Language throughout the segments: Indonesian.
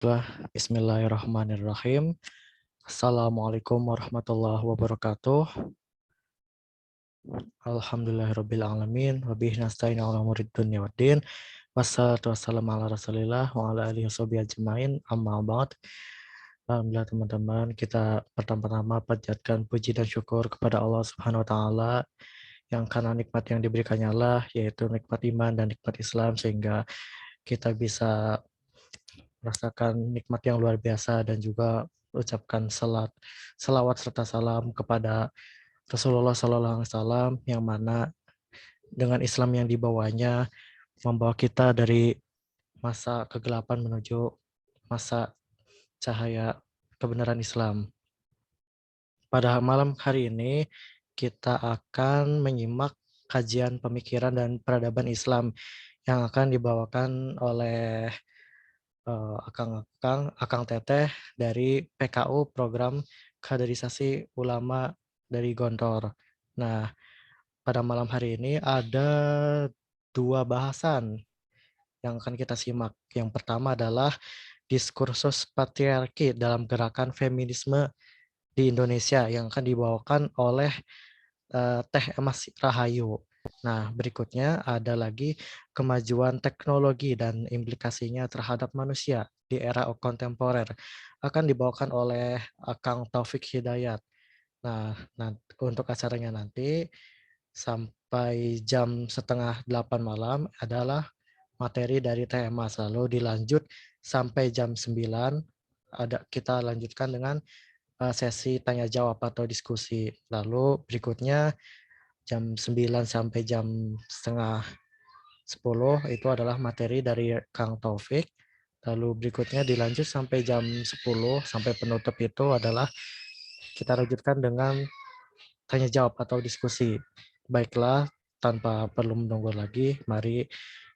Baiklah, bismillahirrahmanirrahim. Assalamualaikum warahmatullahi wabarakatuh. Alhamdulillahirrabbilalamin. Wabihi nasta'in ala umuri dunya waddin. Wassalatu wassalamu ala rasulillah wa ala alihi washabihi ajmain. Amma ba'd. Alhamdulillah teman-teman, kita pertama-tama panjatkan puji dan syukur kepada Allah Subhanahu wa taala yang karena nikmat yang diberikannya lah, yaitu nikmat iman dan nikmat Islam, sehingga kita bisa merasakan nikmat yang luar biasa dan juga ucapkan salawat serta salam kepada Rasulullah Sallallahu Alaihi Wasallam, yang mana dengan Islam yang dibawanya membawa kita dari masa kegelapan menuju masa cahaya kebenaran Islam. Pada malam hari ini kita akan menyimak kajian pemikiran dan peradaban Islam yang akan dibawakan oleh Akang Teteh dari PKU Program Kaderisasi Ulama dari Gontor. Nah, pada malam hari ini ada dua bahasan yang akan kita simak. Yang pertama adalah diskursus patriarki dalam gerakan feminisme di Indonesia yang akan dibawakan oleh Teh Emas Rahayu. Nah, berikutnya ada lagi kemajuan teknologi dan implikasinya terhadap manusia di era kontemporer, akan dibawakan oleh Kang Taufik Hidayat. Nah, untuk acaranya nanti sampai jam setengah 8 malam adalah materi dari Teh Emas, lalu dilanjut sampai jam 9 kita lanjutkan dengan sesi tanya jawab atau diskusi. Lalu berikutnya jam 9 sampai jam setengah 10 itu adalah materi dari Kang Taufik. Lalu berikutnya dilanjut sampai jam 10 sampai penutup itu adalah kita lanjutkan dengan tanya jawab atau diskusi. Baiklah, tanpa perlu menunggu lagi, mari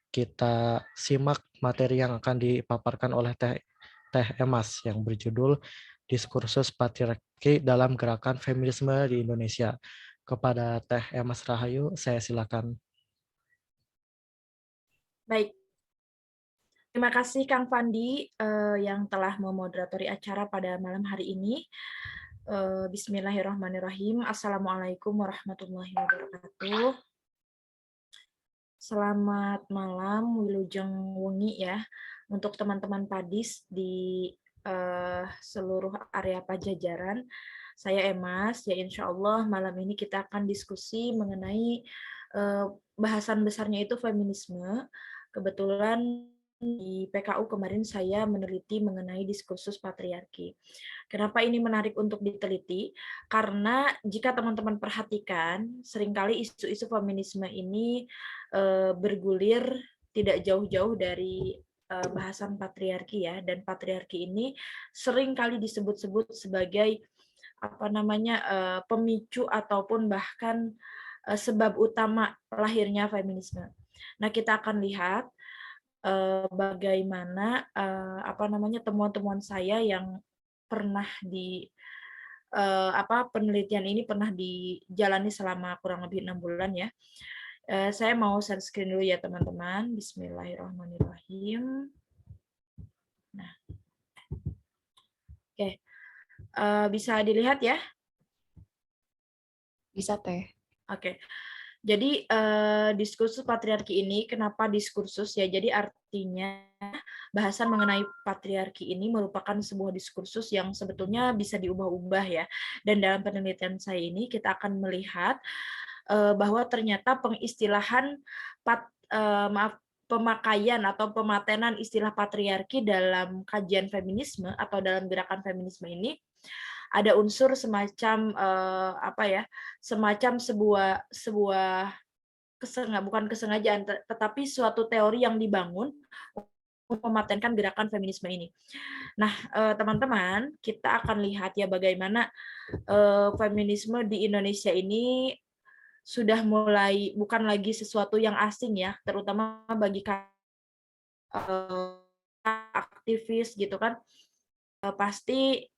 kita simak materi yang akan dipaparkan oleh Teh Emas yang berjudul Diskursus Patriarki dalam Gerakan Feminisme di Indonesia. Kepada Teh Emas Rahayu, saya silakan. Baik, terima kasih Kang Fandi yang telah memoderatori acara pada malam hari ini. Bismillahirrahmanirrahim. Assalamualaikum warahmatullahi wabarakatuh. Selamat malam, wilujeng wengi ya, untuk teman-teman Padis di seluruh area Pajajaran. Saya Emas, ya insya Allah malam ini kita akan diskusi mengenai bahasan besarnya itu feminisme. Kebetulan di PKU kemarin saya meneliti mengenai diskursus patriarki. Kenapa ini menarik untuk diteliti? Karena jika teman-teman perhatikan, seringkali isu-isu feminisme ini bergulir tidak jauh-jauh dari bahasan patriarki ya, dan patriarki ini seringkali disebut-sebut sebagai pemicu ataupun bahkan sebab utama lahirnya feminisme. Nah, kita akan lihat bagaimana temuan-temuan saya yang pernah penelitian ini pernah dijalani selama kurang lebih 6 bulan ya. Saya mau share screen dulu ya teman-teman. Bismillahirrahmanirrahim. Nah, oke, bisa dilihat ya? Bisa Teh. Oke. Jadi diskursus patriarki ini, kenapa diskursus ya? Jadi artinya bahasan mengenai patriarki ini merupakan sebuah diskursus yang sebetulnya bisa diubah-ubah ya. Dan dalam penelitian saya ini kita akan melihat bahwa ternyata pengistilahan pemakaian atau pematenan istilah patriarki dalam kajian feminisme atau dalam gerakan feminisme ini ada unsur semacam semacam sebuah bukan kesengajaan, tetapi suatu teori yang dibangun untuk mematenkan gerakan feminisme ini. Nah, teman-teman, kita akan lihat ya bagaimana feminisme di Indonesia ini sudah mulai bukan lagi sesuatu yang asing ya, terutama bagi aktivis gitu kan. Pasti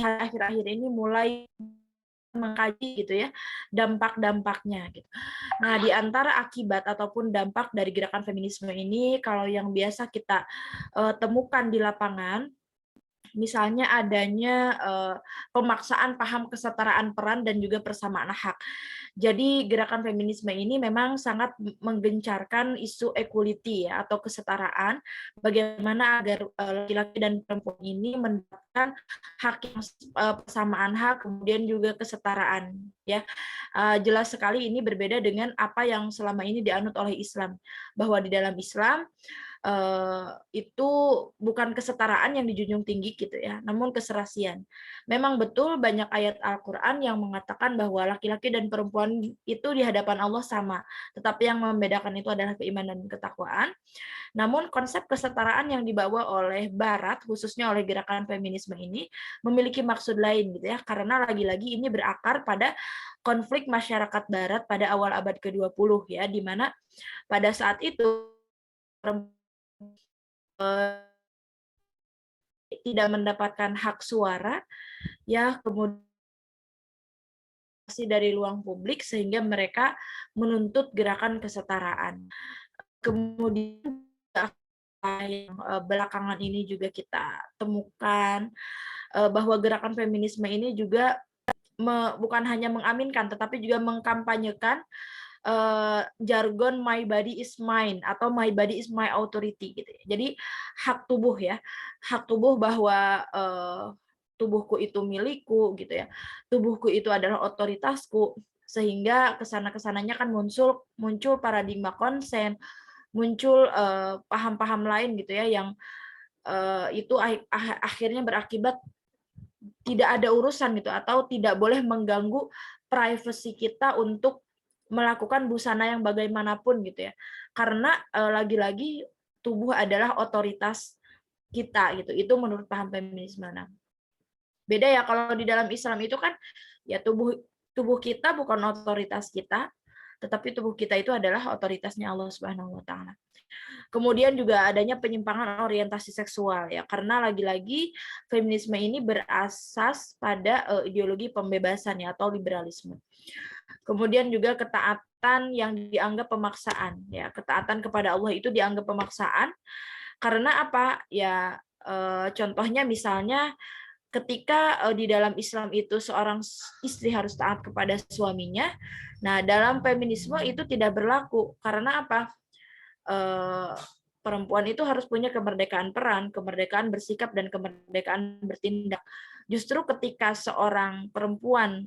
akhir-akhir ini mulai mengkaji gitu ya dampak-dampaknya gitu. Nah, di antara akibat ataupun dampak dari gerakan feminisme ini kalau yang biasa kita temukan di lapangan, misalnya adanya pemaksaan paham kesetaraan peran dan juga persamaan hak. Jadi gerakan feminisme ini memang sangat menggencarkan isu equality ya atau kesetaraan, bagaimana agar laki-laki dan perempuan ini mendapatkan hak yang persamaan hak, kemudian juga kesetaraan ya. Jelas sekali ini berbeda dengan apa yang selama ini dianut oleh Islam, bahwa di dalam Islam itu bukan kesetaraan yang dijunjung tinggi gitu ya, namun keserasian. Memang betul banyak ayat Al-Quran yang mengatakan bahwa laki-laki dan perempuan itu di hadapan Allah sama, tetapi yang membedakan itu adalah keimanan dan ketakwaan. Namun konsep kesetaraan yang dibawa oleh Barat, khususnya oleh gerakan feminisme ini, memiliki maksud lain gitu ya, karena lagi-lagi ini berakar pada konflik masyarakat Barat pada awal abad ke-20 ya, di mana pada saat itu tidak mendapatkan hak suara ya, kemudian dari ruang publik sehingga mereka menuntut gerakan kesetaraan. Kemudian yang belakangan ini juga kita temukan bahwa gerakan feminisme ini juga bukan hanya mengaminkan tetapi juga mengkampanyekan jargon my body is mine atau my body is my authority gitu ya. Jadi hak tubuh ya, hak tubuh bahwa tubuhku itu milikku gitu ya. Tubuhku itu adalah otoritasku sehingga kesana-kesananya kan muncul paradigma konsen, muncul paham-paham lain gitu ya yang itu akhirnya berakibat tidak ada urusan gitu atau tidak boleh mengganggu privasi kita untuk melakukan busana yang bagaimanapun gitu ya. Karena lagi-lagi tubuh adalah otoritas kita gitu. Itu menurut paham feminisme. Nah, beda ya kalau di dalam Islam itu kan ya tubuh kita bukan otoritas kita, tetapi tubuh kita itu adalah otoritasnya Allah Subhanahu wa taala. Kemudian juga adanya penyimpangan orientasi seksual ya, karena lagi-lagi feminisme ini berasas pada ideologi pembebasan ya atau liberalisme. Kemudian juga ketaatan yang dianggap pemaksaan ya, ketaatan kepada Allah itu dianggap pemaksaan karena apa? Ya contohnya misalnya ketika di dalam Islam itu seorang istri harus taat kepada suaminya. Nah, dalam feminisme itu tidak berlaku karena apa? Perempuan itu harus punya kemerdekaan peran, kemerdekaan bersikap, dan kemerdekaan bertindak. Justru ketika seorang perempuan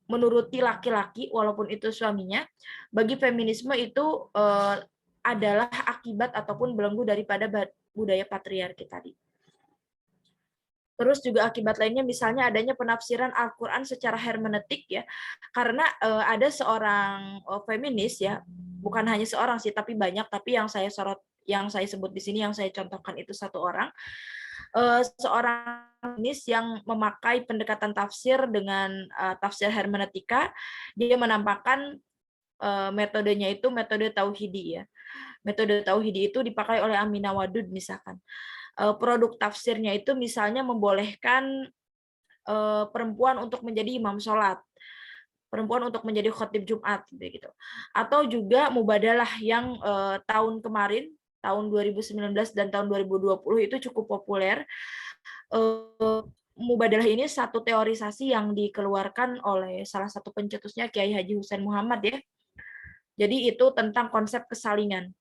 menuruti laki-laki, walaupun itu suaminya, bagi feminisme itu adalah akibat ataupun belenggu daripada budaya patriarki tadi. Terus juga akibat lainnya misalnya adanya penafsiran Al-Quran secara hermeneutik ya, karena ada seorang feminis ya, bukan hanya seorang sih, tapi banyak, tapi yang saya sorot, yang saya sebut di sini, yang saya contohkan itu satu orang, seorang feminis yang memakai pendekatan tafsir dengan tafsir hermeneutika, dia menampakkan metodenya itu metode tauhidi ya. Metode tauhidi itu dipakai oleh Aminah Wadud misalkan. Produk tafsirnya itu misalnya membolehkan perempuan untuk menjadi imam sholat, perempuan untuk menjadi khotib Jumat gitu. Atau juga mubadalah yang tahun kemarin, tahun 2019 dan tahun 2020 itu cukup populer. Mubadalah ini satu teorisasi yang dikeluarkan oleh salah satu pencetusnya Kiai Haji Hussein Muhammad ya. Jadi itu tentang konsep kesalingan.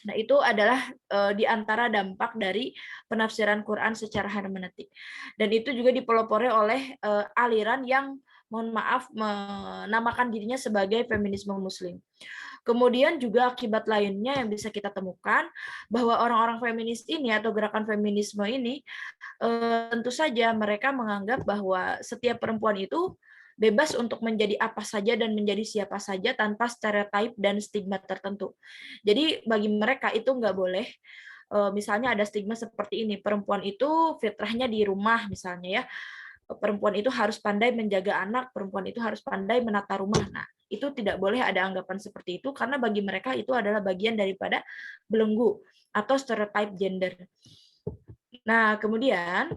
Nah, itu adalah di antara dampak dari penafsiran Quran secara hermeneutik. Dan itu juga dipelopori oleh aliran yang mohon maaf menamakan dirinya sebagai feminisme muslim. Kemudian juga akibat lainnya yang bisa kita temukan bahwa orang-orang feminis ini atau gerakan feminisme ini tentu saja mereka menganggap bahwa setiap perempuan itu bebas untuk menjadi apa saja dan menjadi siapa saja tanpa stereotip dan stigma tertentu. Jadi bagi mereka itu nggak boleh, misalnya ada stigma seperti ini, perempuan itu fitrahnya di rumah misalnya ya, perempuan itu harus pandai menjaga anak, perempuan itu harus pandai menata rumah. Nah, itu tidak boleh ada anggapan seperti itu karena bagi mereka itu adalah bagian daripada belenggu atau stereotip gender. Nah, kemudian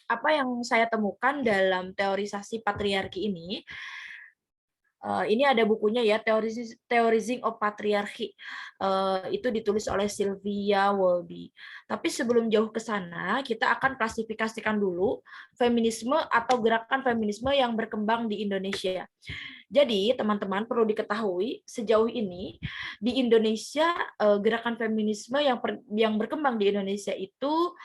apa yang saya temukan dalam teorisasi patriarki ini ada bukunya ya, Theorizing of Patriarchy. Itu ditulis oleh Sylvia Wolby. Tapi sebelum jauh ke sana, kita akan klasifikasikan dulu feminisme atau gerakan feminisme yang berkembang di Indonesia. Jadi, teman-teman perlu diketahui sejauh ini di Indonesia gerakan feminisme yang berkembang di Indonesia itu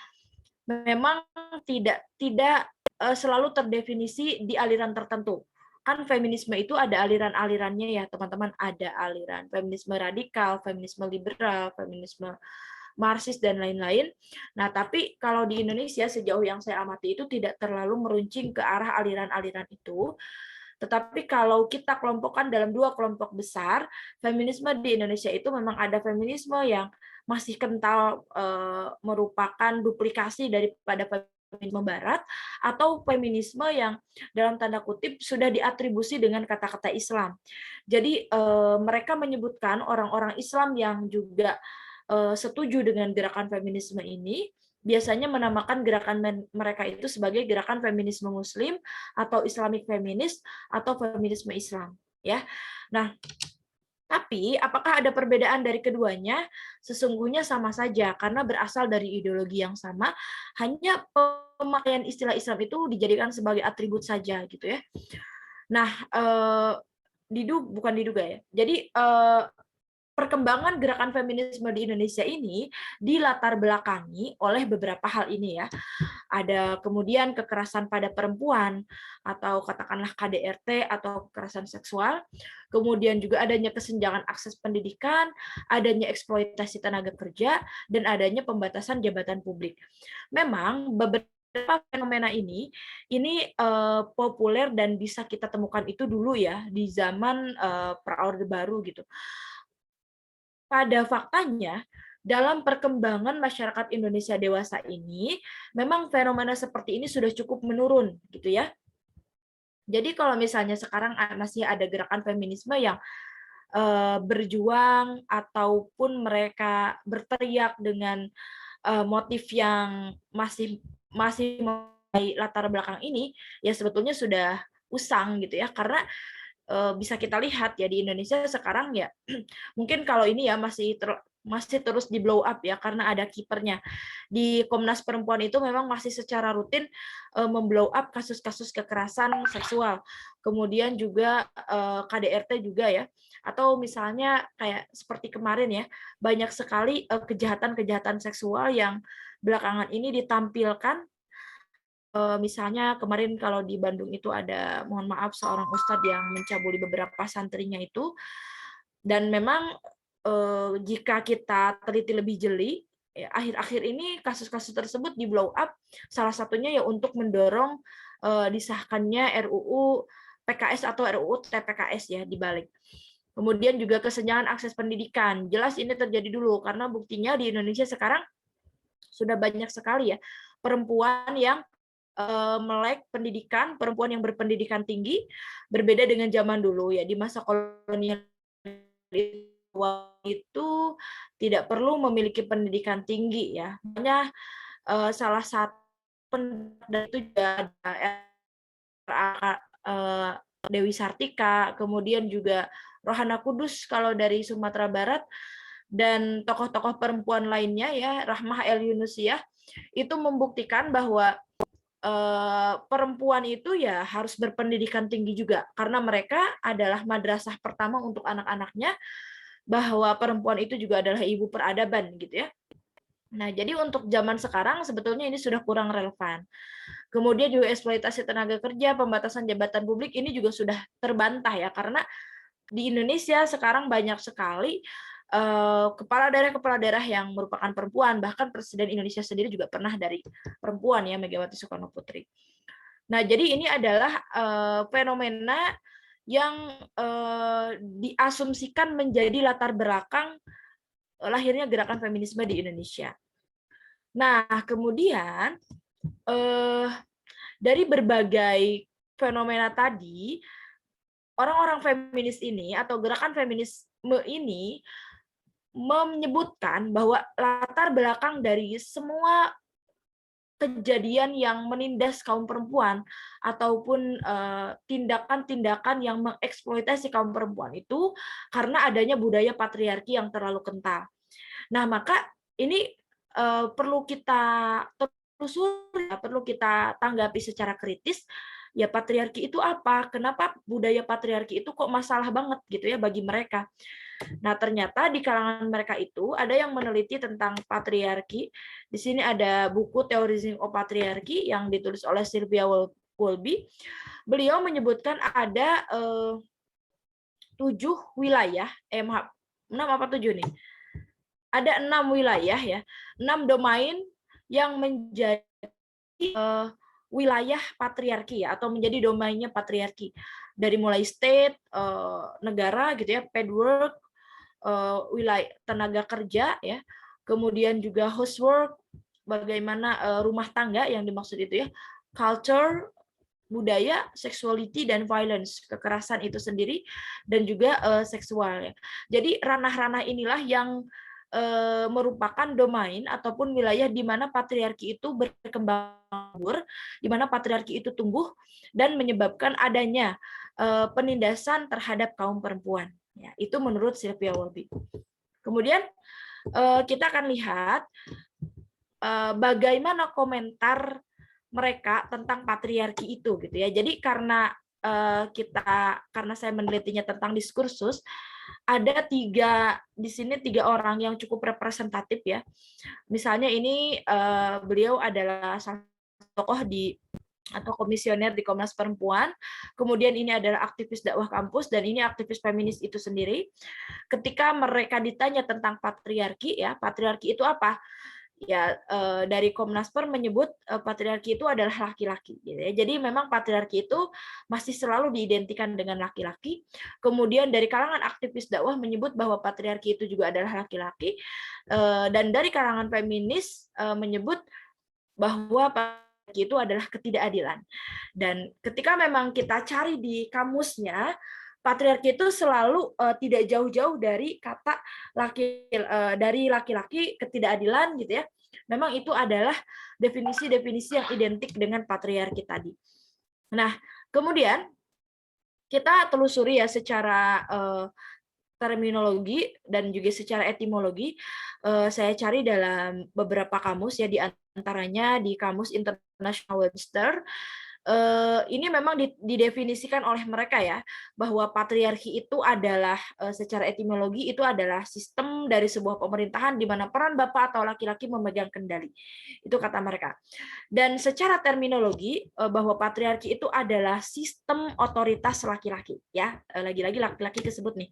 memang tidak selalu terdefinisi di aliran tertentu. Kan feminisme itu ada aliran-alirannya ya, teman-teman. Ada aliran feminisme radikal, feminisme liberal, feminisme Marxis, dan lain-lain. Nah, tapi kalau di Indonesia sejauh yang saya amati itu tidak terlalu meruncing ke arah aliran-aliran itu. Tetapi kalau kita kelompokkan dalam dua kelompok besar, feminisme di Indonesia itu memang ada feminisme yang masih kental merupakan duplikasi daripada feminisme barat, atau feminisme yang dalam tanda kutip sudah diatribusi dengan kata-kata Islam. Jadi mereka menyebutkan orang-orang Islam yang juga setuju dengan gerakan feminisme ini biasanya menamakan gerakan mereka itu sebagai gerakan feminisme Muslim atau Islamic Feminist atau feminisme Islam, ya. Nah, tapi apakah ada perbedaan dari keduanya? Sesungguhnya sama saja karena berasal dari ideologi yang sama, hanya pemakaian istilah Islam itu dijadikan sebagai atribut saja gitu ya. Nah, bukan diduga ya. Jadi perkembangan gerakan feminisme di Indonesia ini dilatar belakangi oleh beberapa hal ini ya. Ada kemudian kekerasan pada perempuan atau katakanlah KDRT atau kekerasan seksual, kemudian juga adanya kesenjangan akses pendidikan, adanya eksploitasi tenaga kerja, dan adanya pembatasan jabatan publik. Memang beberapa fenomena ini populer dan bisa kita temukan itu dulu ya di zaman pra-orde baru gitu. Pada faktanya, dalam perkembangan masyarakat Indonesia dewasa ini, memang fenomena seperti ini sudah cukup menurun, gitu ya. Jadi kalau misalnya sekarang masih ada gerakan feminisme yang berjuang ataupun mereka berteriak dengan motif yang masih latar belakang ini, ya sebetulnya sudah usang gitu ya, karena bisa kita lihat ya di Indonesia sekarang ya mungkin kalau ini ya masih terus di blow up ya karena ada kipernya. Di Komnas Perempuan itu memang masih secara rutin memblow up kasus-kasus kekerasan seksual. Kemudian juga KDRT juga ya. Atau misalnya kayak seperti kemarin ya, banyak sekali kejahatan-kejahatan seksual yang belakangan ini ditampilkan. Misalnya kemarin kalau di Bandung itu ada, mohon maaf, seorang ustadz yang mencabuli beberapa santrinya itu, dan memang jika kita teliti lebih jeli, ya, akhir-akhir ini kasus-kasus tersebut di blow up, salah satunya ya untuk mendorong disahkannya RUU PKS atau RUU TPKS ya di balik. Kemudian juga kesenjangan akses pendidikan. Jelas ini terjadi dulu karena buktinya di Indonesia sekarang sudah banyak sekali ya perempuan yang melek pendidikan, perempuan yang berpendidikan tinggi, berbeda dengan zaman dulu ya di masa kolonial itu tidak perlu memiliki pendidikan tinggi ya. Makanya salah satu pendapat itu juga ada Dewi Sartika, kemudian juga Rohana Kudus kalau dari Sumatera Barat, dan tokoh-tokoh perempuan lainnya ya, Rahmah El Yunusiah, itu membuktikan bahwa perempuan itu ya harus berpendidikan tinggi juga karena mereka adalah madrasah pertama untuk anak-anaknya, bahwa perempuan itu juga adalah ibu peradaban gitu ya. Nah, jadi untuk zaman sekarang sebetulnya ini sudah kurang relevan. Kemudian juga eksploitasi tenaga kerja, pembatasan jabatan publik ini juga sudah terbantah ya karena di Indonesia sekarang banyak sekali kepala daerah yang merupakan perempuan, bahkan Presiden Indonesia sendiri juga pernah dari perempuan ya, Megawati Soekarno Putri. Nah, jadi ini adalah fenomena yang diasumsikan menjadi latar belakang lahirnya gerakan feminisme di Indonesia. Nah, kemudian dari berbagai fenomena tadi, orang-orang feminis ini atau gerakan feminisme ini menyebutkan bahwa latar belakang dari semua kejadian yang menindas kaum perempuan ataupun tindakan-tindakan yang mengeksploitasi kaum perempuan itu karena adanya budaya patriarki yang terlalu kental. Nah, maka ini perlu kita telusuri, perlu kita tanggapi secara kritis. Ya, patriarki itu apa? Kenapa budaya patriarki itu kok masalah banget gitu ya bagi mereka? Nah, ternyata di kalangan mereka itu ada yang meneliti tentang patriarki. Di sini ada buku Theorizing of Patriarchy yang ditulis oleh Sylvia Wolby. Beliau menyebutkan ada 7 wilayah, maaf, 6 apa 7 nih? Ada 6 wilayah ya, 6 domain yang menjadi wilayah patriarki ya, atau menjadi domainnya patriarki. Dari mulai state, negara gitu ya, paid work, wilayah tenaga kerja ya, kemudian juga housework, bagaimana rumah tangga yang dimaksud itu ya, culture, budaya, sexuality dan violence, kekerasan itu sendiri dan juga seksual ya. Jadi ranah-ranah inilah yang merupakan domain ataupun wilayah di mana patriarki itu berkembang, di mana patriarki itu tumbuh dan menyebabkan adanya penindasan terhadap kaum perempuan. Ya, itu menurut Sylvia Wolby. Kemudian kita akan lihat bagaimana komentar mereka tentang patriarki itu gitu ya. Jadi karena karena saya menelitinya tentang diskursus, ada di sini 3 orang yang cukup representatif ya. Misalnya ini beliau adalah salah satu tokoh atau komisioner di Komnas Perempuan, kemudian ini adalah aktivis dakwah kampus, dan ini aktivis feminis itu sendiri. Ketika mereka ditanya tentang patriarki ya, patriarki itu apa? Ya, dari Komnas Per menyebut patriarki itu adalah laki-laki gitu ya. Jadi memang patriarki itu masih selalu diidentikan dengan laki-laki. Kemudian dari kalangan aktivis dakwah menyebut bahwa patriarki itu juga adalah laki-laki, dan dari kalangan feminis menyebut bahwa patriarki itu adalah ketidakadilan. Dan ketika memang kita cari di kamusnya, patriarki itu selalu tidak jauh-jauh dari kata dari laki-laki, ketidakadilan gitu ya. Memang itu adalah definisi-definisi yang identik dengan patriarki tadi. Nah, kemudian kita telusuri ya secara terminologi dan juga secara etimologi. Saya cari dalam beberapa kamus ya, di antaranya di Kamus International Webster. Ini memang didefinisikan oleh mereka ya, bahwa patriarki itu adalah secara etimologi itu adalah sistem dari sebuah pemerintahan di mana peran bapak atau laki-laki memegang kendali. Itu kata mereka. Dan secara terminologi bahwa patriarki itu adalah sistem otoritas laki-laki ya. Lagi-lagi laki-laki tersebut nih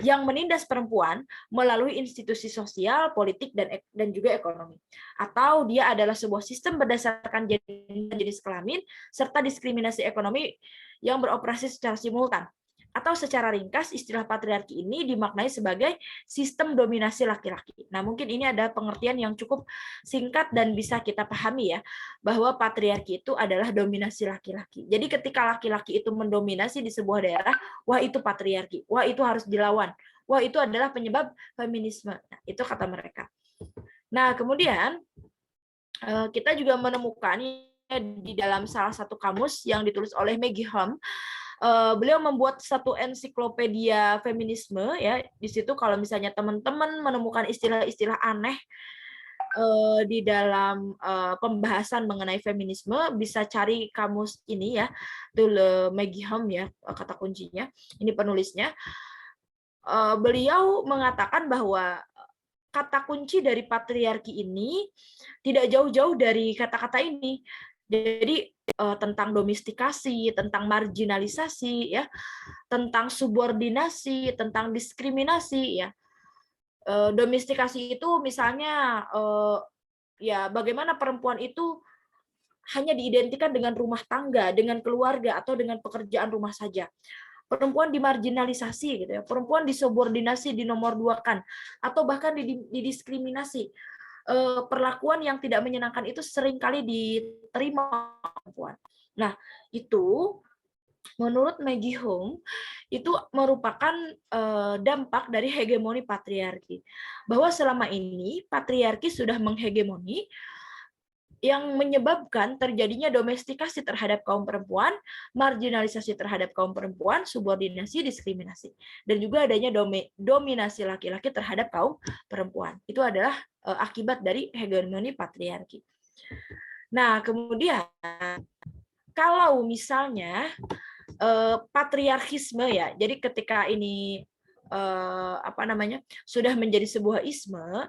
yang menindas perempuan melalui institusi sosial, politik, dan juga ekonomi. Atau dia adalah sebuah sistem berdasarkan jenis kelamin, serta diskriminasi ekonomi yang beroperasi secara simultan. Atau secara ringkas, istilah patriarki ini dimaknai sebagai sistem dominasi laki-laki. Nah, mungkin ini ada pengertian yang cukup singkat dan bisa kita pahami ya, bahwa patriarki itu adalah dominasi laki-laki. Jadi ketika laki-laki itu mendominasi di sebuah daerah, wah itu patriarki, wah itu harus dilawan, wah itu adalah penyebab feminisme. Nah, itu kata mereka. Nah, kemudian kita juga menemukan di dalam salah satu kamus yang ditulis oleh Maggie Hume. Beliau membuat satu ensiklopedia feminisme ya. Di situ kalau misalnya teman-teman menemukan istilah-istilah aneh di dalam pembahasan mengenai feminisme, bisa cari kamus ini ya, Maggie Hume ya, kata kuncinya. Ini penulisnya. Beliau mengatakan bahwa kata kunci dari patriarki ini tidak jauh-jauh dari kata-kata ini. Jadi tentang domestikasi, tentang marginalisasi, ya, tentang subordinasi, tentang diskriminasi, ya. Domestikasi itu misalnya ya bagaimana perempuan itu hanya diidentikan dengan rumah tangga, dengan keluarga, atau dengan pekerjaan rumah saja. Perempuan dimarginalisasi gitu ya, perempuan disubordinasi, dinomorduakan, atau bahkan didiskriminasi. Perlakuan yang tidak menyenangkan itu seringkali diterima perempuan. Nah, itu menurut Maggie Hume itu merupakan dampak dari hegemoni patriarki. Bahwa selama ini patriarki sudah menghegemoni yang menyebabkan terjadinya domestikasi terhadap kaum perempuan, marginalisasi terhadap kaum perempuan, subordinasi, diskriminasi, dan juga adanya dominasi laki-laki terhadap kaum perempuan. Itu adalah akibat dari hegemoni patriarki. Nah, kemudian kalau misalnya patriarkisme ya, jadi ketika ini sudah menjadi sebuah isme,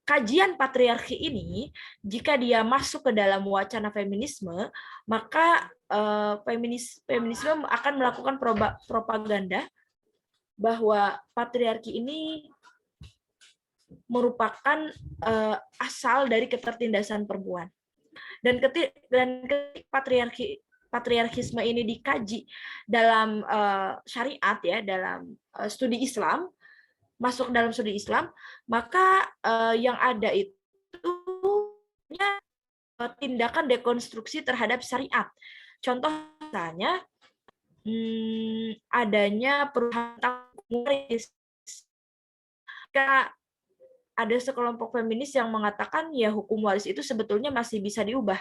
kajian patriarki ini, jika dia masuk ke dalam wacana feminisme, maka feminisme akan melakukan propaganda bahwa patriarki ini merupakan asal dari ketertindasan perempuan. Dan ketika patriarkisme ini dikaji dalam syariat ya, dalam studi Islam, masuk dalam studi Islam, maka yang ada itu tindakan dekonstruksi terhadap syariat. Contoh misalnya adanya perubahan ketika ada sekelompok feminis yang mengatakan ya hukum waris itu sebetulnya masih bisa diubah.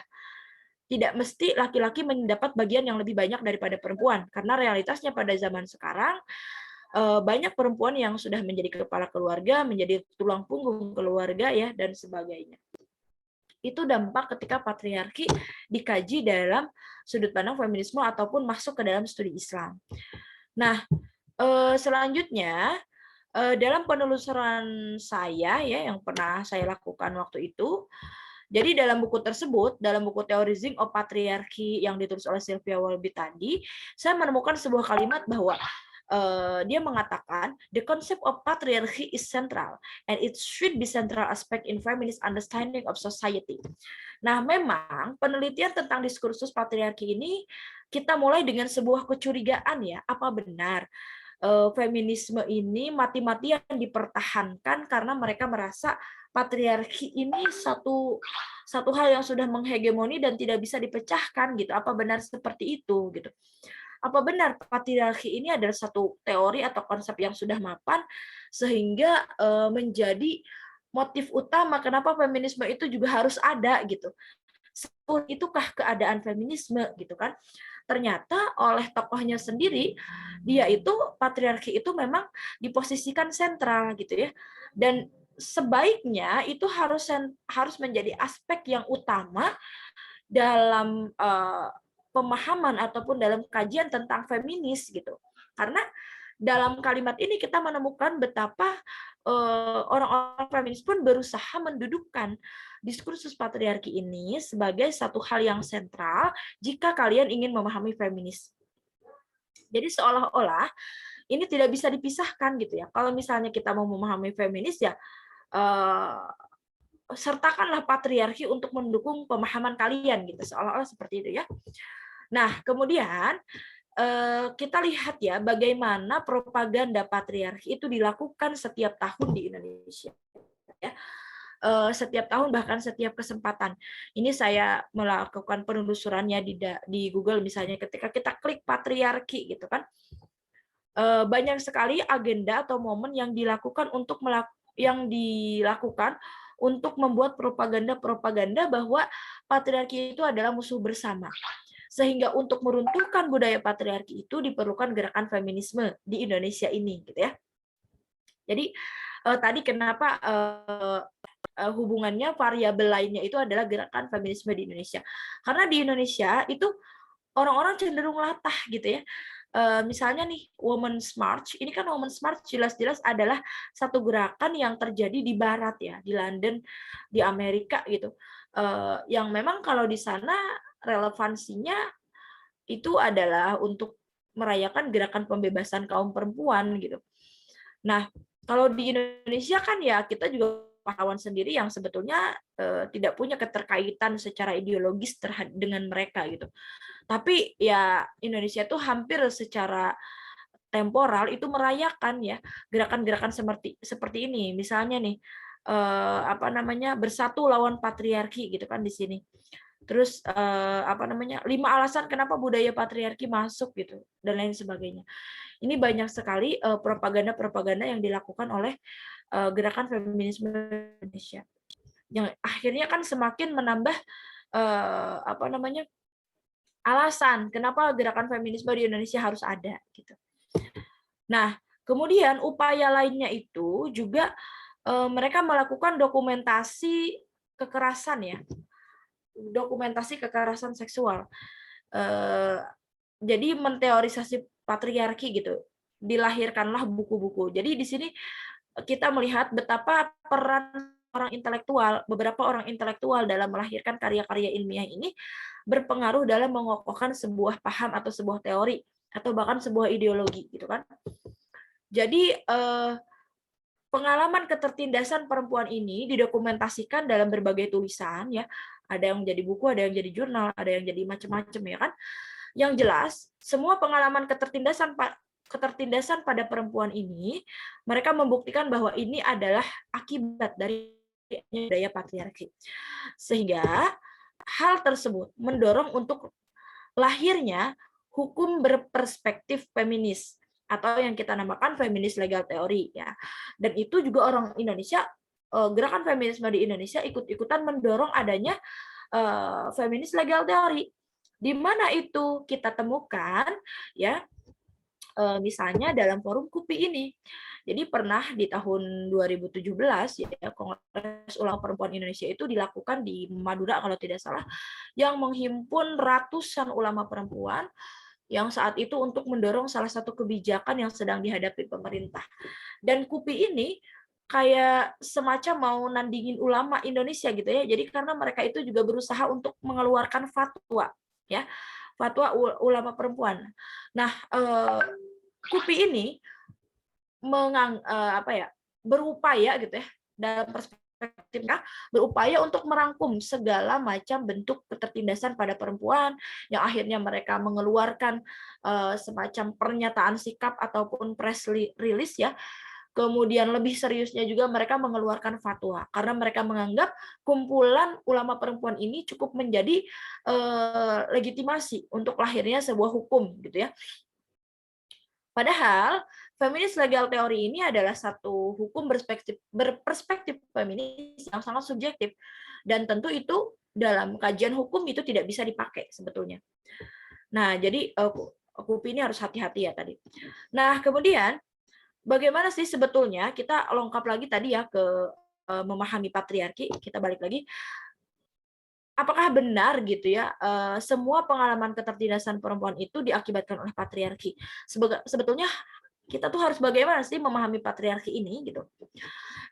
Tidak mesti laki-laki mendapat bagian yang lebih banyak daripada perempuan, karena realitasnya pada zaman sekarang banyak perempuan yang sudah menjadi kepala keluarga, menjadi tulang punggung keluarga ya, dan sebagainya. Itu dampak ketika patriarki dikaji dalam sudut pandang feminisme ataupun masuk ke dalam studi Islam. Nah, selanjutnya dalam penelusuran saya ya yang pernah saya lakukan waktu itu, jadi dalam buku tersebut, dalam buku Theorizing of Patriarchy yang ditulis oleh Sylvia Welby tadi, saya menemukan sebuah kalimat bahwa dia mengatakan the concept of patriarchy is central and it should be central aspect in feminist understanding of society. Nah, memang penelitian tentang diskursus patriarki ini kita mulai dengan sebuah kecurigaan ya, apa benar feminisme ini mati-matian dipertahankan karena mereka merasa patriarki ini satu hal yang sudah menghegemoni dan tidak bisa dipecahkan gitu. Apa benar seperti itu gitu? Apa benar patriarki ini adalah satu teori atau konsep yang sudah mapan sehingga menjadi motif utama kenapa feminisme itu juga harus ada gitu. Seperti itukah keadaan feminisme gitu kan? Ternyata oleh tokohnya sendiri dia itu patriarki itu memang diposisikan sentral gitu ya. Dan sebaiknya itu harus menjadi aspek yang utama dalam pemahaman ataupun dalam kajian tentang feminis gitu. Karena dalam kalimat ini kita menemukan betapa orang-orang feminis pun berusaha mendudukkan diskursus patriarki ini sebagai satu hal yang sentral jika kalian ingin memahami feminis. Jadi seolah-olah ini tidak bisa dipisahkan gitu ya. Kalau misalnya kita mau memahami feminis ya sertakanlah patriarki untuk mendukung pemahaman kalian gitu, seolah-olah seperti itu ya. Nah, kemudian kita lihat ya bagaimana propaganda patriarki itu dilakukan setiap tahun di Indonesia. Ya. Setiap tahun bahkan setiap kesempatan. Ini saya melakukan penelusurannya di Google misalnya ketika kita klik patriarki gitu kan, banyak sekali agenda atau momen yang dilakukan untuk membuat propaganda bahwa patriarki itu adalah musuh bersama. Sehingga untuk meruntuhkan budaya patriarki itu diperlukan gerakan feminisme di Indonesia ini gitu ya. Jadi tadi kenapa hubungannya variabel lainnya itu adalah gerakan feminisme di Indonesia. Karena di Indonesia itu orang-orang cenderung latah gitu ya. Misalnya nih Women's March, ini kan Women's March jelas-jelas adalah satu gerakan yang terjadi di Barat ya, di London, di Amerika gitu. Yang memang kalau di sana relevansinya itu adalah untuk merayakan gerakan pembebasan kaum perempuan gitu. Nah, kalau di Indonesia kan ya kita juga pahlawan sendiri yang sebetulnya tidak punya keterkaitan secara ideologis dengan mereka gitu. Tapi ya Indonesia itu hampir secara temporal itu merayakan ya gerakan-gerakan seperti ini. Misalnya nih bersatu lawan patriarki gitu kan di sini. Terus 5 alasan kenapa budaya patriarki masuk gitu dan lain sebagainya. Ini banyak sekali propaganda-propaganda yang dilakukan oleh gerakan feminisme Indonesia. yang akhirnya kan semakin menambah apa namanya, alasan kenapa gerakan feminisme di Indonesia harus ada gitu. Nah, kemudian upaya lainnya itu juga mereka melakukan dokumentasi kekerasan ya, dokumentasi kekerasan seksual. Eh, jadi menteorisasi patriarki gitu. Dilahirkanlah buku-buku. Jadi di sini kita melihat betapa peran orang intelektual, beberapa orang intelektual dalam melahirkan karya-karya ilmiah ini berpengaruh dalam mengokohkan sebuah paham atau sebuah teori atau bahkan sebuah ideologi gitu kan. Jadi pengalaman ketertindasan perempuan ini didokumentasikan dalam berbagai tulisan ya. Ada yang jadi buku, ada yang jadi jurnal, ada yang jadi macam-macam ya kan. Yang jelas, semua pengalaman ketertindasan pada perempuan ini, mereka membuktikan bahwa ini adalah akibat dari budaya patriarki. Sehingga hal tersebut mendorong untuk lahirnya hukum berperspektif feminis atau yang kita namakan feminis legal teori ya. Dan itu juga orang Indonesia, gerakan feminisme di Indonesia ikut-ikutan mendorong adanya feminis legal teori. Di mana itu kita temukan ya, misalnya dalam forum KUPI ini. Jadi pernah di tahun 2017 ya, Kongres Ulama Perempuan Indonesia itu dilakukan di Madura kalau tidak salah, yang menghimpun ratusan ulama perempuan yang saat itu untuk mendorong salah satu kebijakan yang sedang dihadapi pemerintah. Dan KUPI ini kayak semacam mau nandingin ulama Indonesia gitu ya. Jadi karena mereka itu juga berusaha untuk mengeluarkan fatwa ya, fatwa ulama perempuan. Nah, KUPI ini berupaya gitu ya, dalam perspektifnya berupaya untuk merangkum segala macam bentuk ketertindasan pada perempuan yang akhirnya mereka mengeluarkan semacam pernyataan sikap ataupun press release ya. Kemudian lebih seriusnya juga mereka mengeluarkan fatwa karena mereka menganggap kumpulan ulama perempuan ini cukup menjadi legitimasi untuk lahirnya sebuah hukum gitu ya. Padahal feminis legal teori ini adalah satu hukum berperspektif feminis yang sangat subjektif dan tentu itu dalam kajian hukum itu tidak bisa dipakai sebetulnya. Nah, jadi KUPI ini harus hati-hati ya tadi. Nah, kemudian bagaimana sih sebetulnya kita lengkap lagi tadi ya ke memahami patriarki, kita balik lagi. Apakah benar gitu ya, semua pengalaman ketertindasan perempuan itu diakibatkan oleh patriarki? Sebetulnya kita tuh harus bagaimana sih memahami patriarki ini gitu.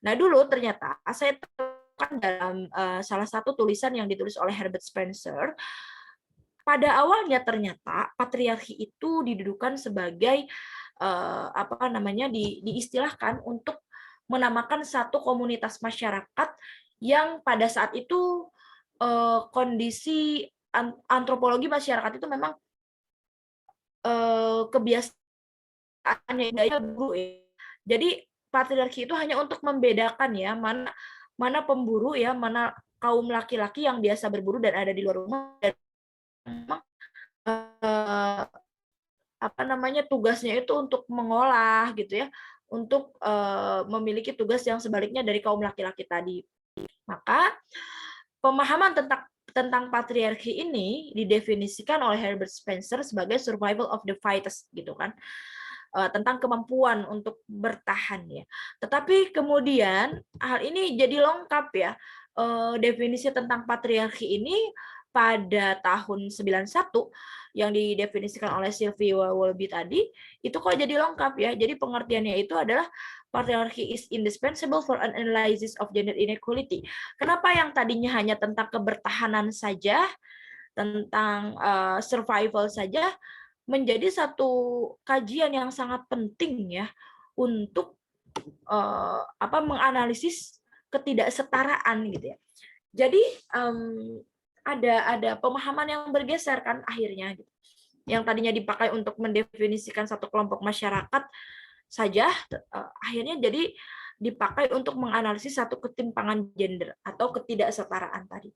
Nah dulu ternyata saya temukan dalam salah satu tulisan yang ditulis oleh Herbert Spencer, pada awalnya ternyata patriarki itu didudukan sebagai diistilahkan untuk menamakan satu komunitas masyarakat yang pada saat itu kondisi antropologi masyarakat itu memang kebiasaannya gaya berburu. Jadi patriarki itu hanya untuk membedakan ya mana pemburu ya, mana kaum laki-laki yang biasa berburu dan ada di luar rumah dan memang tugasnya itu untuk mengolah gitu ya, untuk memiliki tugas yang sebaliknya dari kaum laki-laki tadi. Maka pemahaman tentang patriarki ini didefinisikan oleh Herbert Spencer sebagai survival of the fittest gitu kan, tentang kemampuan untuk bertahan ya. Tetapi kemudian hal ini jadi lengkap ya, definisi tentang patriarki ini pada tahun 91 yang didefinisikan oleh Sylvia Wolby tadi itu kok jadi lengkap ya. Jadi pengertiannya itu adalah patriarchy is indispensable for an analysis of gender inequality. Kenapa yang tadinya hanya tentang kebertahanan saja, tentang survival saja, menjadi satu kajian yang sangat penting ya untuk menganalisis ketidaksetaraan gitu ya. Jadi ada pemahaman yang bergeser kan akhirnya gitu. Yang tadinya dipakai untuk mendefinisikan satu kelompok masyarakat saja akhirnya jadi dipakai untuk menganalisis satu ketimpangan gender atau ketidaksetaraan tadi.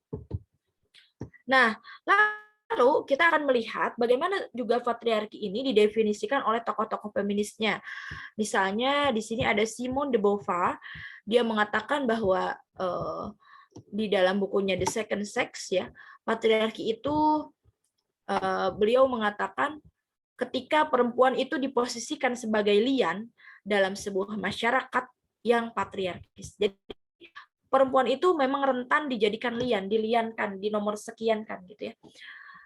Nah, lalu kita akan melihat bagaimana juga patriarki ini didefinisikan oleh tokoh-tokoh feminisnya. Misalnya di sini ada Simone de Beauvoir, dia mengatakan bahwa di dalam bukunya The Second Sex ya, patriarki itu beliau mengatakan ketika perempuan itu diposisikan sebagai lian dalam sebuah masyarakat yang patriarkis. Jadi perempuan itu memang rentan dijadikan lian, diliankan, di nomor sekian kan gitu ya.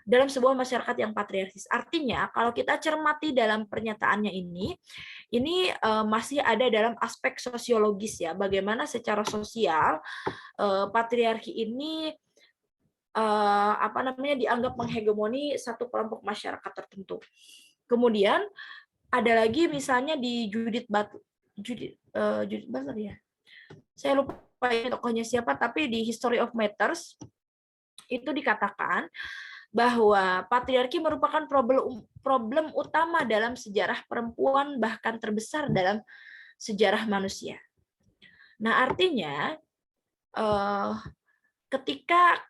Dalam sebuah masyarakat yang patriarkis. Artinya kalau kita cermati dalam pernyataannya ini masih ada dalam aspek sosiologis ya, bagaimana secara sosial patriarki ini dianggap menghegemoni satu kelompok masyarakat tertentu. Kemudian ada lagi misalnya di Judith Butler ya. Saya lupa ini tokohnya siapa, tapi di History of Matters itu dikatakan bahwa patriarki merupakan problem utama dalam sejarah perempuan, bahkan terbesar dalam sejarah manusia. Nah, artinya ketika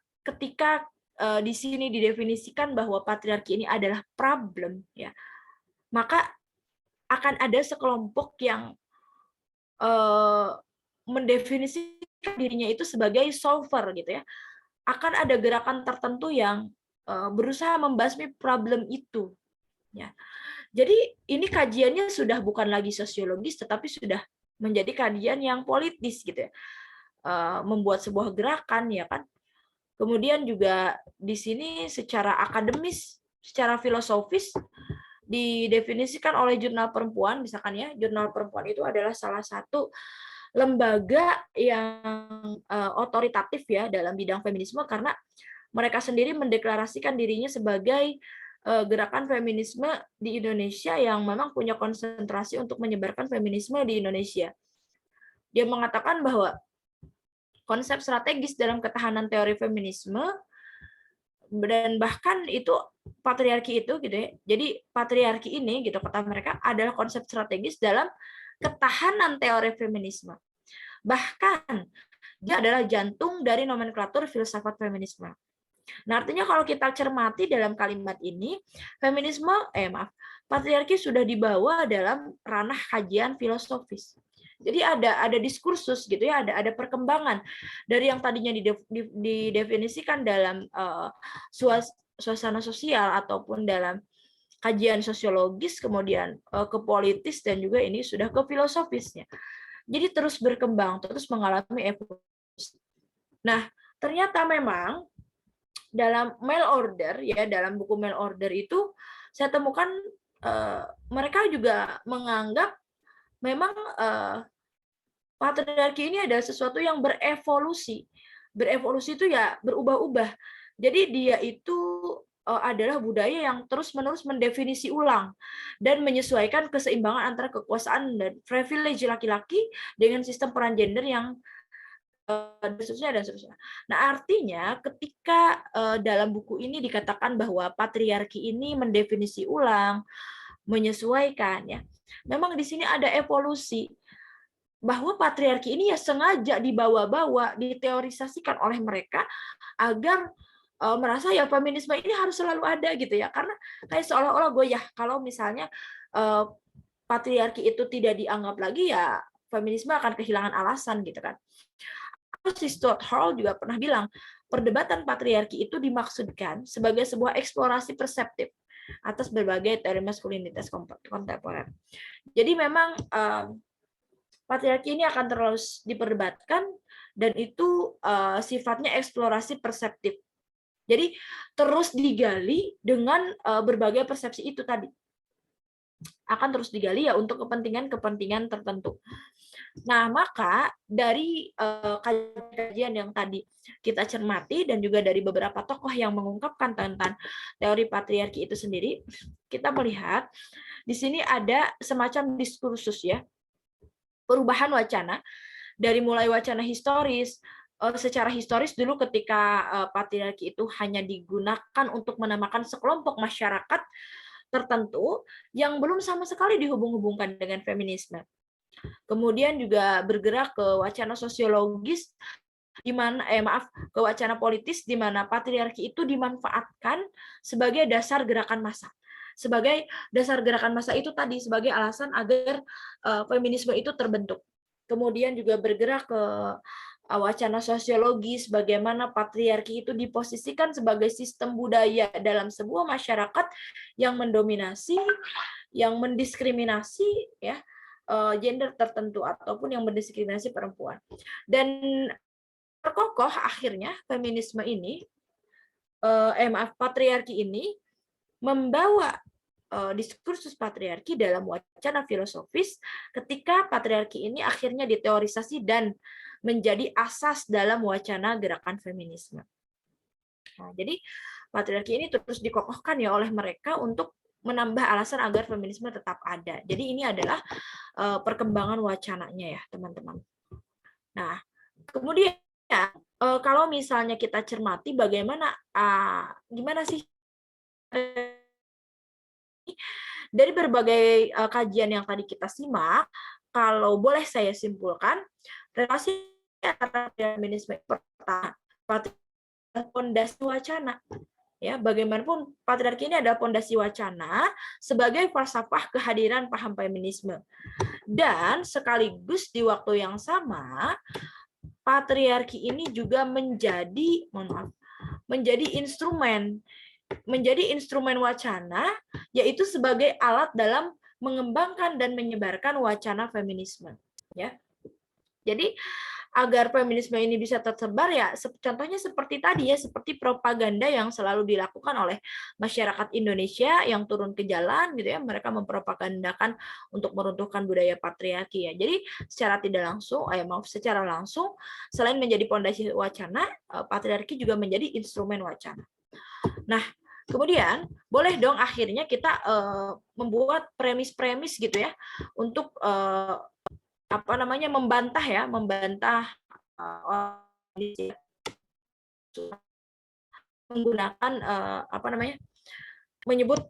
di sini didefinisikan bahwa patriarki ini adalah problem ya, maka akan ada sekelompok yang mendefinisikan dirinya itu sebagai solver gitu ya. Akan ada gerakan tertentu yang berusaha membasmi problem itu ya. Jadi ini kajiannya sudah bukan lagi sosiologis tetapi sudah menjadi kajian yang politis gitu ya. Membuat sebuah gerakan ya kan. Kemudian juga di sini secara akademis, secara filosofis didefinisikan oleh Jurnal Perempuan, misalkan ya, Jurnal Perempuan itu adalah salah satu lembaga yang otoritatif ya dalam bidang feminisme karena mereka sendiri mendeklarasikan dirinya sebagai gerakan feminisme di Indonesia yang memang punya konsentrasi untuk menyebarkan feminisme di Indonesia. Dia mengatakan bahwa konsep strategis dalam ketahanan teori feminisme dan bahkan itu patriarki itu gitu ya. Jadi patriarki ini gitu kata mereka adalah konsep strategis dalam ketahanan teori feminisme. Bahkan dia adalah jantung dari nomenklatur filsafat feminisme. Nah, artinya kalau kita cermati dalam kalimat ini, patriarki sudah dibawa dalam ranah kajian filosofis. Jadi ada diskursus gitu ya, ada perkembangan dari yang tadinya didefinisikan dalam suasana sosial ataupun dalam kajian sosiologis, kemudian ke politis dan juga ini sudah ke filosofisnya. Jadi terus berkembang, terus mengalami evolusi. Nah, ternyata memang dalam mail order ya, dalam buku mail order itu saya temukan mereka juga menganggap memang patriarki ini adalah sesuatu yang berevolusi. Berevolusi itu ya berubah-ubah. Jadi dia itu adalah budaya yang terus-menerus mendefinisi ulang dan menyesuaikan keseimbangan antara kekuasaan dan privilege laki-laki dengan sistem peran gender yang dan seterusnya. Nah, artinya ketika dalam buku ini dikatakan bahwa patriarki ini mendefinisi ulang, menyesuaikan ya. Memang di sini ada evolusi bahwa patriarki ini ya sengaja dibawa-bawa, diteorisasikan oleh mereka agar merasa ya feminisme ini harus selalu ada gitu ya. Karena kayak seolah-olah goyah kalau misalnya patriarki itu tidak dianggap lagi ya feminisme akan kehilangan alasan gitu kan. Si Stuart Hall juga pernah bilang, perdebatan patriarki itu dimaksudkan sebagai sebuah eksplorasi perseptif atas berbagai teori maskulinitas kontemporer. Jadi memang patriarki ini akan terus diperdebatkan dan itu sifatnya eksplorasi perseptif. Jadi terus digali dengan berbagai persepsi itu tadi. Akan terus digali ya untuk kepentingan-kepentingan tertentu. Nah, maka dari kajian yang tadi kita cermati dan juga dari beberapa tokoh yang mengungkapkan tentang teori patriarki itu sendiri, kita melihat di sini ada semacam diskursus ya, perubahan wacana dari mulai wacana historis. Secara historis dulu ketika patriarki itu hanya digunakan untuk menamakan sekelompok masyarakat tertentu yang belum sama sekali dihubung-hubungkan dengan feminisme. Kemudian juga bergerak ke wacana sosiologis di mana ke wacana politis di mana patriarki itu dimanfaatkan sebagai dasar gerakan massa. Sebagai dasar gerakan massa itu tadi sebagai alasan agar feminisme itu terbentuk. Kemudian juga bergerak ke wacana sosiologis, bagaimana patriarki itu diposisikan sebagai sistem budaya dalam sebuah masyarakat yang mendominasi, yang mendiskriminasi ya gender tertentu ataupun yang mendiskriminasi perempuan. Dan terkokoh akhirnya feminisme ini, patriarki ini membawa diskursus patriarki dalam wacana filosofis ketika patriarki ini akhirnya diteorisasi dan menjadi asas dalam wacana gerakan feminisme. Nah, jadi patriarki ini terus dikokohkan ya oleh mereka untuk menambah alasan agar feminisme tetap ada. Jadi ini adalah perkembangan wacananya ya, teman-teman. Nah, kemudian kalau misalnya kita cermati bagaimana gimana sih dari berbagai kajian yang tadi kita simak, kalau boleh saya simpulkan, relasi antara feminisme pertama, fondasi wacana. Ya, bagaimanapun patriarki ini adalah fondasi wacana sebagai falsafah kehadiran paham feminisme. Dan sekaligus di waktu yang sama, patriarki ini juga menjadi instrumen wacana, yaitu sebagai alat dalam mengembangkan dan menyebarkan wacana feminisme. Ya, jadi agar feminisme ini bisa tersebar ya, contohnya seperti tadi ya, seperti propaganda yang selalu dilakukan oleh masyarakat Indonesia yang turun ke jalan gitu ya, mereka mempropagandakan untuk meruntuhkan budaya patriarki ya. Jadi secara tidak langsung, secara langsung, selain menjadi pondasi wacana, patriarki juga menjadi instrumen wacana. Nah, kemudian boleh dong akhirnya kita membuat premis-premis gitu ya untuk membantah menggunakan menyebut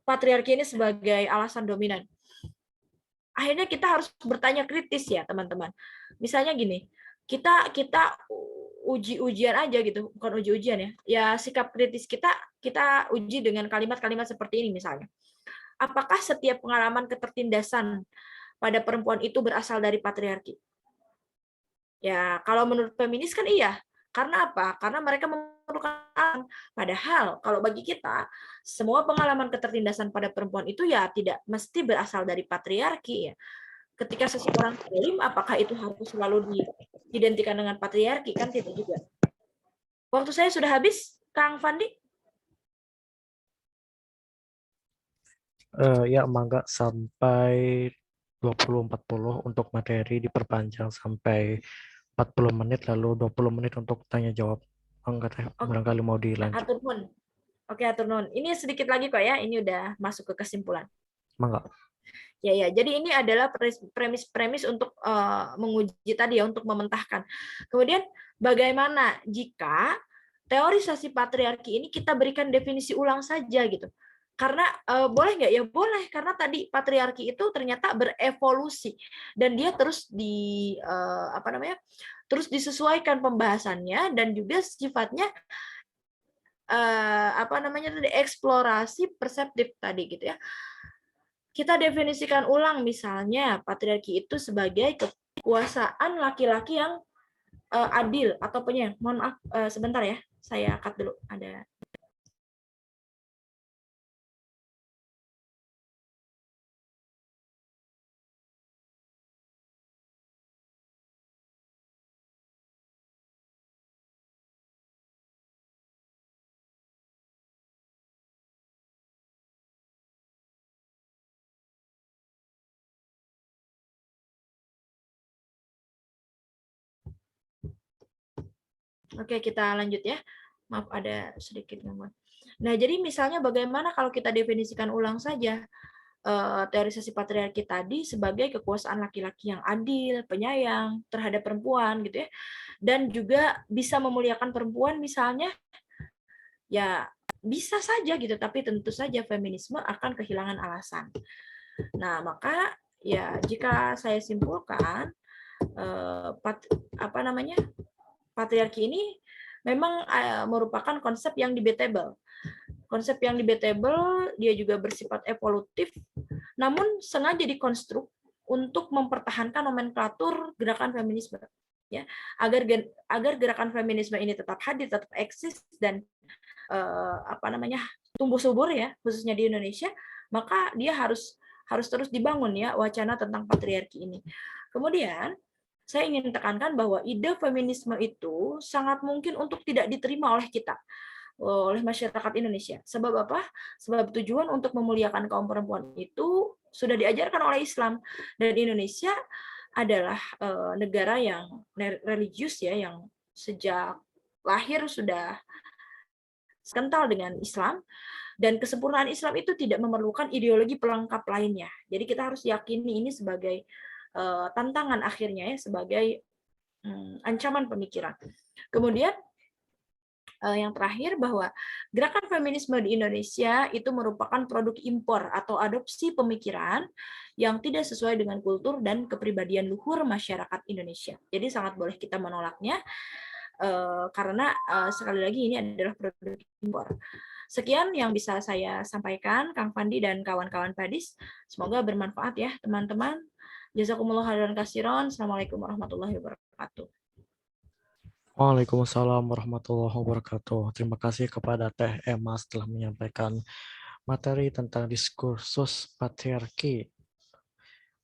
patriarki ini sebagai alasan dominan. Akhirnya kita harus bertanya kritis ya, teman-teman. Misalnya gini, kita ujian aja gitu, bukan ujian ya. Ya sikap kritis kita uji dengan kalimat-kalimat seperti ini misalnya. Apakah setiap pengalaman ketertindasan pada perempuan itu berasal dari patriarki? Ya, kalau menurut feminis kan iya. Karena apa? Karena mereka memerlukan. Padahal kalau bagi kita, semua pengalaman ketertindasan pada perempuan itu ya tidak mesti berasal dari patriarki ya. Ketika seseorang zalim, apakah itu harus selalu diidentikan dengan patriarki? Kan tidak juga. Waktu saya sudah habis, Kang Fandi. Ya, mangga sampai 20-40 untuk materi diperpanjang sampai 40 menit, lalu 20 menit untuk tanya jawab. Enggak teh, barangkali mau dilanjut. Atur nuhun. Oke, atur nuhun. Ini sedikit lagi kok ya, ini udah masuk ke kesimpulan. Mangga. Ya. Jadi ini adalah premis-premis untuk menguji tadi ya, untuk mementahkan. Kemudian bagaimana jika teorisasi patriarki ini kita berikan definisi ulang saja gitu? Karena boleh nggak ya? Boleh, karena tadi patriarki itu ternyata berevolusi dan dia terus terus disesuaikan pembahasannya dan juga sifatnya eksplorasi perseptif tadi gitu ya. Kita definisikan ulang misalnya patriarki itu sebagai kekuasaan laki-laki yang adil atau mohon maaf sebentar ya, saya cut dulu ada. Oke, kita lanjut ya. Maaf ada sedikit gangguan. Nah, jadi misalnya bagaimana kalau kita definisikan ulang saja teorisasi patriarki tadi sebagai kekuasaan laki-laki yang adil, penyayang terhadap perempuan gitu ya. Dan juga bisa memuliakan perempuan misalnya. Ya, bisa saja gitu, tapi tentu saja feminisme akan kehilangan alasan. Nah, maka ya jika saya simpulkan patriarki ini memang merupakan konsep yang debatable. Konsep yang debatable, dia juga bersifat evolutif, namun sengaja dikonstruk untuk mempertahankan nomenklatur gerakan feminisme. ya, agar gerakan feminisme ini tetap hadir, tetap eksis dan tumbuh subur ya, khususnya di Indonesia, maka dia harus terus dibangun ya wacana tentang patriarki ini. Kemudian saya ingin tekankan bahwa ide feminisme itu sangat mungkin untuk tidak diterima oleh kita, oleh masyarakat Indonesia. Sebab apa? Sebab tujuan untuk memuliakan kaum perempuan itu sudah diajarkan oleh Islam, dan Indonesia adalah negara yang religius ya, yang sejak lahir sudah kental dengan Islam, dan kesempurnaan Islam itu tidak memerlukan ideologi pelengkap lainnya. Jadi kita harus yakini ini sebagai tantangan akhirnya ya, sebagai ancaman pemikiran. Kemudian yang terakhir bahwa gerakan feminisme di Indonesia itu merupakan produk impor atau adopsi pemikiran yang tidak sesuai dengan kultur dan kepribadian luhur masyarakat Indonesia. Jadi sangat boleh kita menolaknya karena sekali lagi ini adalah produk impor. Sekian yang bisa saya sampaikan, Kang Fandi dan kawan-kawan Padis. Semoga bermanfaat ya, teman-teman. Jazakumullah khairan katsiran. Assalamualaikum warahmatullahi wabarakatuh. Waalaikumsalam warahmatullahi wabarakatuh. Terima kasih kepada Teh Emma telah menyampaikan materi tentang diskursus patriarki.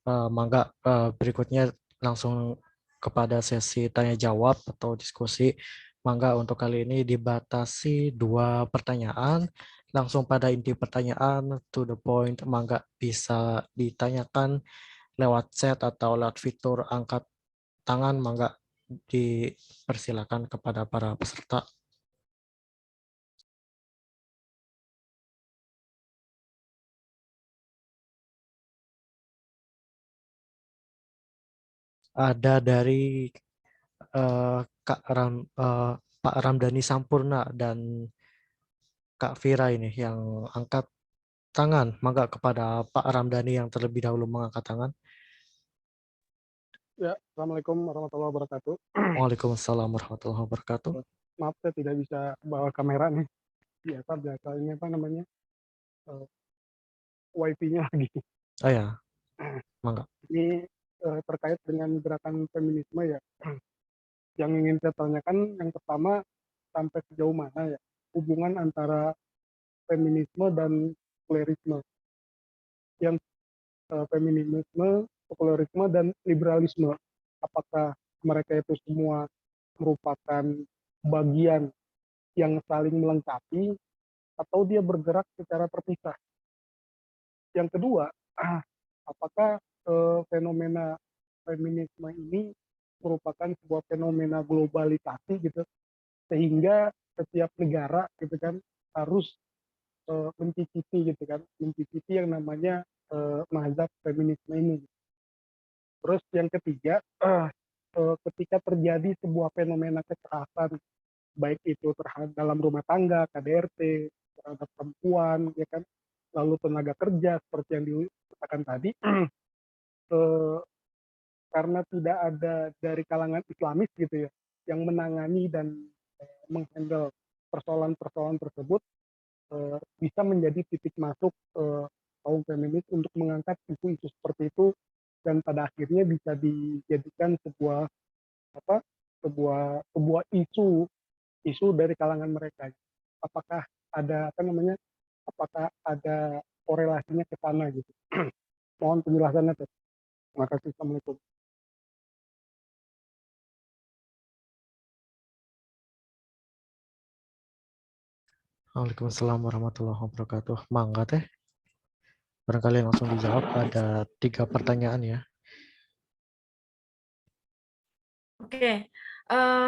Mangga berikutnya langsung kepada sesi tanya jawab atau diskusi. Mangga untuk kali ini dibatasi 2 pertanyaan. Langsung pada inti pertanyaan, to the point. Mangga bisa ditanyakan lewat chat atau lewat fitur angkat tangan. Mangga dipersilakan kepada para peserta. Ada dari Pak Ramdhani Sampurna dan Kak Vira ini yang angkat tangan. Mangga kepada Pak Ramdhani yang terlebih dahulu mengangkat tangan. Ya, Assalamualaikum warahmatullahi wabarakatuh. Waalaikumsalam warahmatullahi wabarakatuh. Maaf, saya tidak bisa bawa kamera nih. Biasa ini apa namanya, wifi-nya lagi. Oh ya, mangga. Ini terkait dengan gerakan feminisme ya. Yang ingin saya tanyakan yang pertama, sampai sejauh mana ya hubungan antara feminisme dan sekulerisme. Yang feminisme, sekulerisme, dan liberalisme. Apakah mereka itu semua merupakan bagian yang saling melengkapi atau dia bergerak secara terpisah. Yang kedua, apakah fenomena feminisme ini merupakan sebuah fenomena globalisasi gitu, sehingga setiap negara gitu kan harus mencicipi gitu kan, mencicipi yang namanya mazhab feminisme ini. Terus yang ketiga, ketika terjadi sebuah fenomena kekerasan, baik itu terhadap dalam rumah tangga, KDRT, terhadap perempuan, ya kan, lalu tenaga kerja seperti yang dikatakan tadi, karena tidak ada dari kalangan Islamis gitu ya, yang menangani dan menghandle persoalan-persoalan tersebut, bisa menjadi titik masuk kaum feminis untuk mengangkat isu-isu seperti itu, dan pada akhirnya bisa dijadikan sebuah isu dari kalangan mereka. Apakah ada apakah ada korelasinya ke sana gitu. Mohon penjelasannya. Terima kasih. Assalamualaikum. Waalaikumsalam warahmatullahi wabarakatuh. Mangga Teh. Barangkali langsung dijawab. Ada 3 pertanyaan ya. Oke,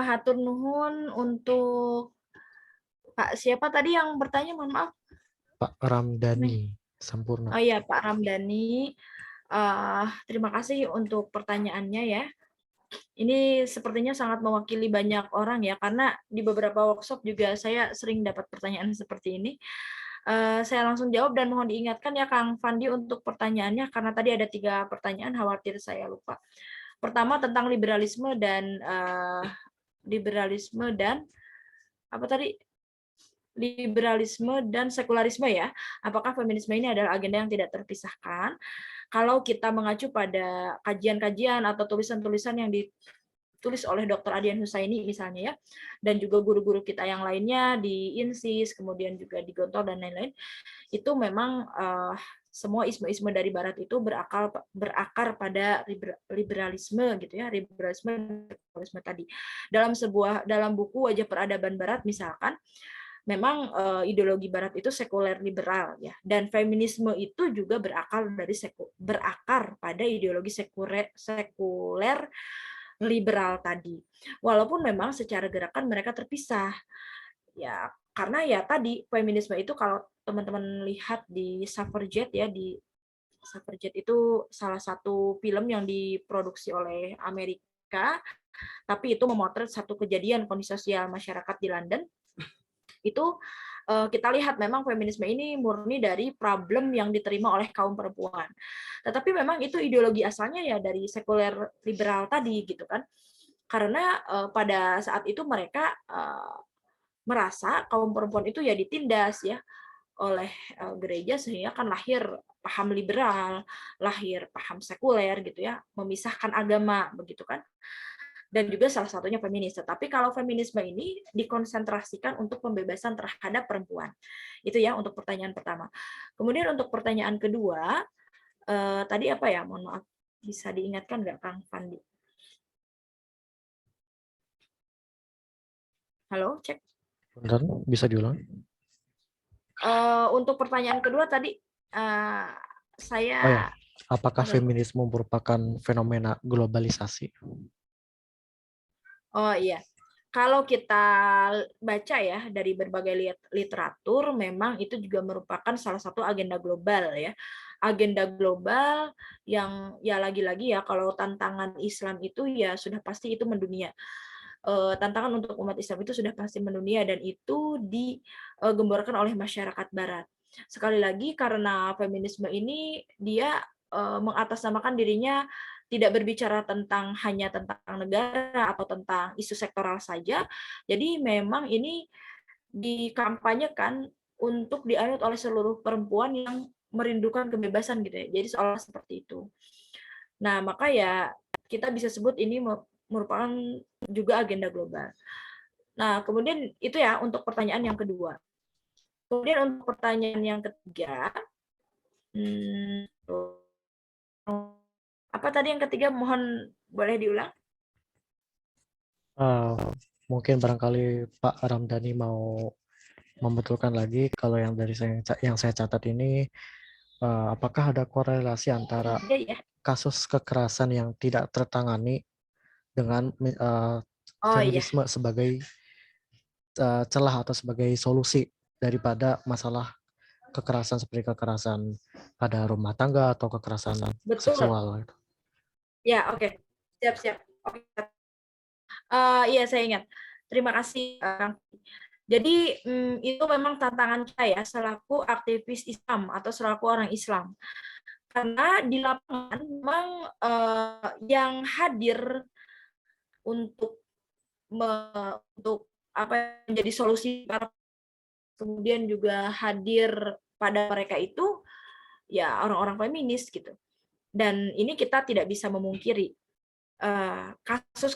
hatur nuhun untuk Pak siapa tadi yang bertanya, mohon maaf? Pak Ramdhani Sampurna. Oh iya, Pak Ramdhani. Terima kasih untuk pertanyaannya ya. Ini sepertinya sangat mewakili banyak orang ya, karena di beberapa workshop juga saya sering dapat pertanyaan seperti ini. Saya langsung jawab dan mohon diingatkan ya Kang Fandi untuk pertanyaannya, karena tadi ada 3 pertanyaan, khawatir saya lupa. Pertama tentang liberalisme dan apa tadi? Liberalisme dan sekularisme ya. Apakah feminisme ini adalah agenda yang tidak terpisahkan? Kalau kita mengacu pada kajian-kajian atau tulisan-tulisan yang ditulis ditulis oleh Dr. Adian Husaini misalnya ya, dan juga guru-guru kita yang lainnya di INSIS, kemudian juga di Gontor dan lain-lain, itu memang semua isme-isme dari Barat itu berakar pada liberalisme gitu ya, liberalisme tadi. Dalam buku Wajah Peradaban Barat misalkan, memang ideologi Barat itu sekuler liberal ya, dan feminisme itu juga berakar pada ideologi sekuler liberal tadi. Walaupun memang secara gerakan mereka terpisah. Ya, karena ya tadi feminisme itu kalau teman-teman lihat di Suffragette ya, di Suffragette itu salah satu film yang diproduksi oleh Amerika, tapi itu memotret satu kejadian kondisi sosial masyarakat di London. Itu kita lihat memang feminisme ini murni dari problem yang diterima oleh kaum perempuan. Tetapi memang itu ideologi asalnya ya dari sekuler liberal tadi gitu kan. Karena pada saat itu mereka merasa kaum perempuan itu ya ditindas ya oleh gereja, sehingga kan lahir paham liberal, lahir paham sekuler gitu ya, memisahkan agama begitu kan. Dan juga salah satunya feminis. Tapi kalau feminisme ini dikonsentrasikan untuk pembebasan terhadap perempuan. Itu ya untuk pertanyaan pertama. Kemudian untuk pertanyaan kedua, tadi apa ya? Mohon maaf, bisa diingatkan nggak Kang Fandi? Halo, cek. Bentar, bisa diulang? Untuk pertanyaan kedua tadi saya. Oh ya, apakah feminisme merupakan fenomena globalisasi? Oh iya, kalau kita baca ya dari berbagai literatur, memang itu juga merupakan salah satu agenda global ya. Agenda global yang ya lagi-lagi ya, kalau tantangan Islam itu ya sudah pasti itu mendunia. Tantangan untuk umat Islam itu sudah pasti mendunia, dan itu digemborkan oleh masyarakat Barat. Sekali lagi karena feminisme ini dia mengatasnamakan dirinya tidak berbicara hanya tentang negara atau tentang isu sektoral saja. Jadi memang ini dikampanyekan untuk dianut oleh seluruh perempuan yang merindukan kebebasan gitu ya. Jadi seolah seperti itu. Nah, maka ya kita bisa sebut ini merupakan juga agenda global. Nah, kemudian itu ya untuk pertanyaan yang kedua. Kemudian untuk pertanyaan yang ketiga, apa tadi yang ketiga? Mohon boleh diulang? Mungkin barangkali Pak Ramdhani mau membetulkan lagi kalau yang dari saya catat ini, apakah ada korelasi antara kasus kekerasan yang tidak tertangani dengan feminisme sebagai celah atau sebagai solusi daripada masalah kekerasan seperti kekerasan pada rumah tangga atau kekerasan seksual. Ya, oke. Siap. Oke. Iya, saya ingat. Terima kasih, Kang. Jadi itu memang tantangan saya selaku aktivis Islam atau selaku orang Islam. Karena di lapangan memang yang hadir untuk menjadi solusi, kemudian juga hadir pada mereka itu ya orang-orang feminis gitu. Dan ini kita tidak bisa memungkiri. Kasus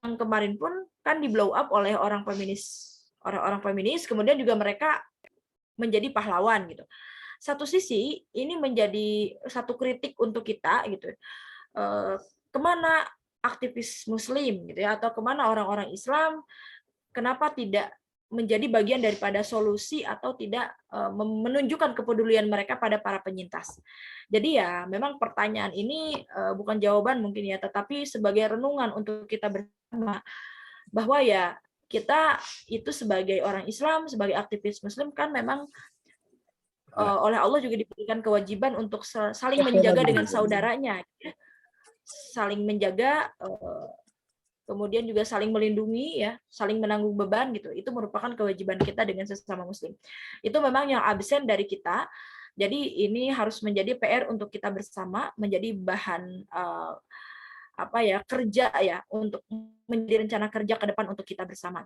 yang kemarin pun kan di blow up oleh orang-orang feminis, kemudian juga mereka menjadi pahlawan gitu. Satu sisi ini menjadi satu kritik untuk kita gitu. Kemana aktivis Muslim gitu ya, atau kemana orang-orang Islam, kenapa tidak menjadi bagian daripada solusi atau tidak menunjukkan kepedulian mereka pada para penyintas. Jadi ya memang pertanyaan ini bukan jawaban mungkin ya, tetapi sebagai renungan untuk kita bersama, bahwa ya kita itu sebagai orang Islam, sebagai aktivis Muslim kan memang oleh Allah juga diberikan kewajiban untuk saling menjaga dengan saudaranya, saling menjaga, kemudian juga saling melindungi ya, saling menanggung beban gitu. Itu merupakan kewajiban kita dengan sesama muslim. Itu memang yang absen dari kita. Jadi ini harus menjadi PR untuk kita bersama, menjadi bahan kerja ya, untuk menjadi rencana kerja ke depan untuk kita bersama.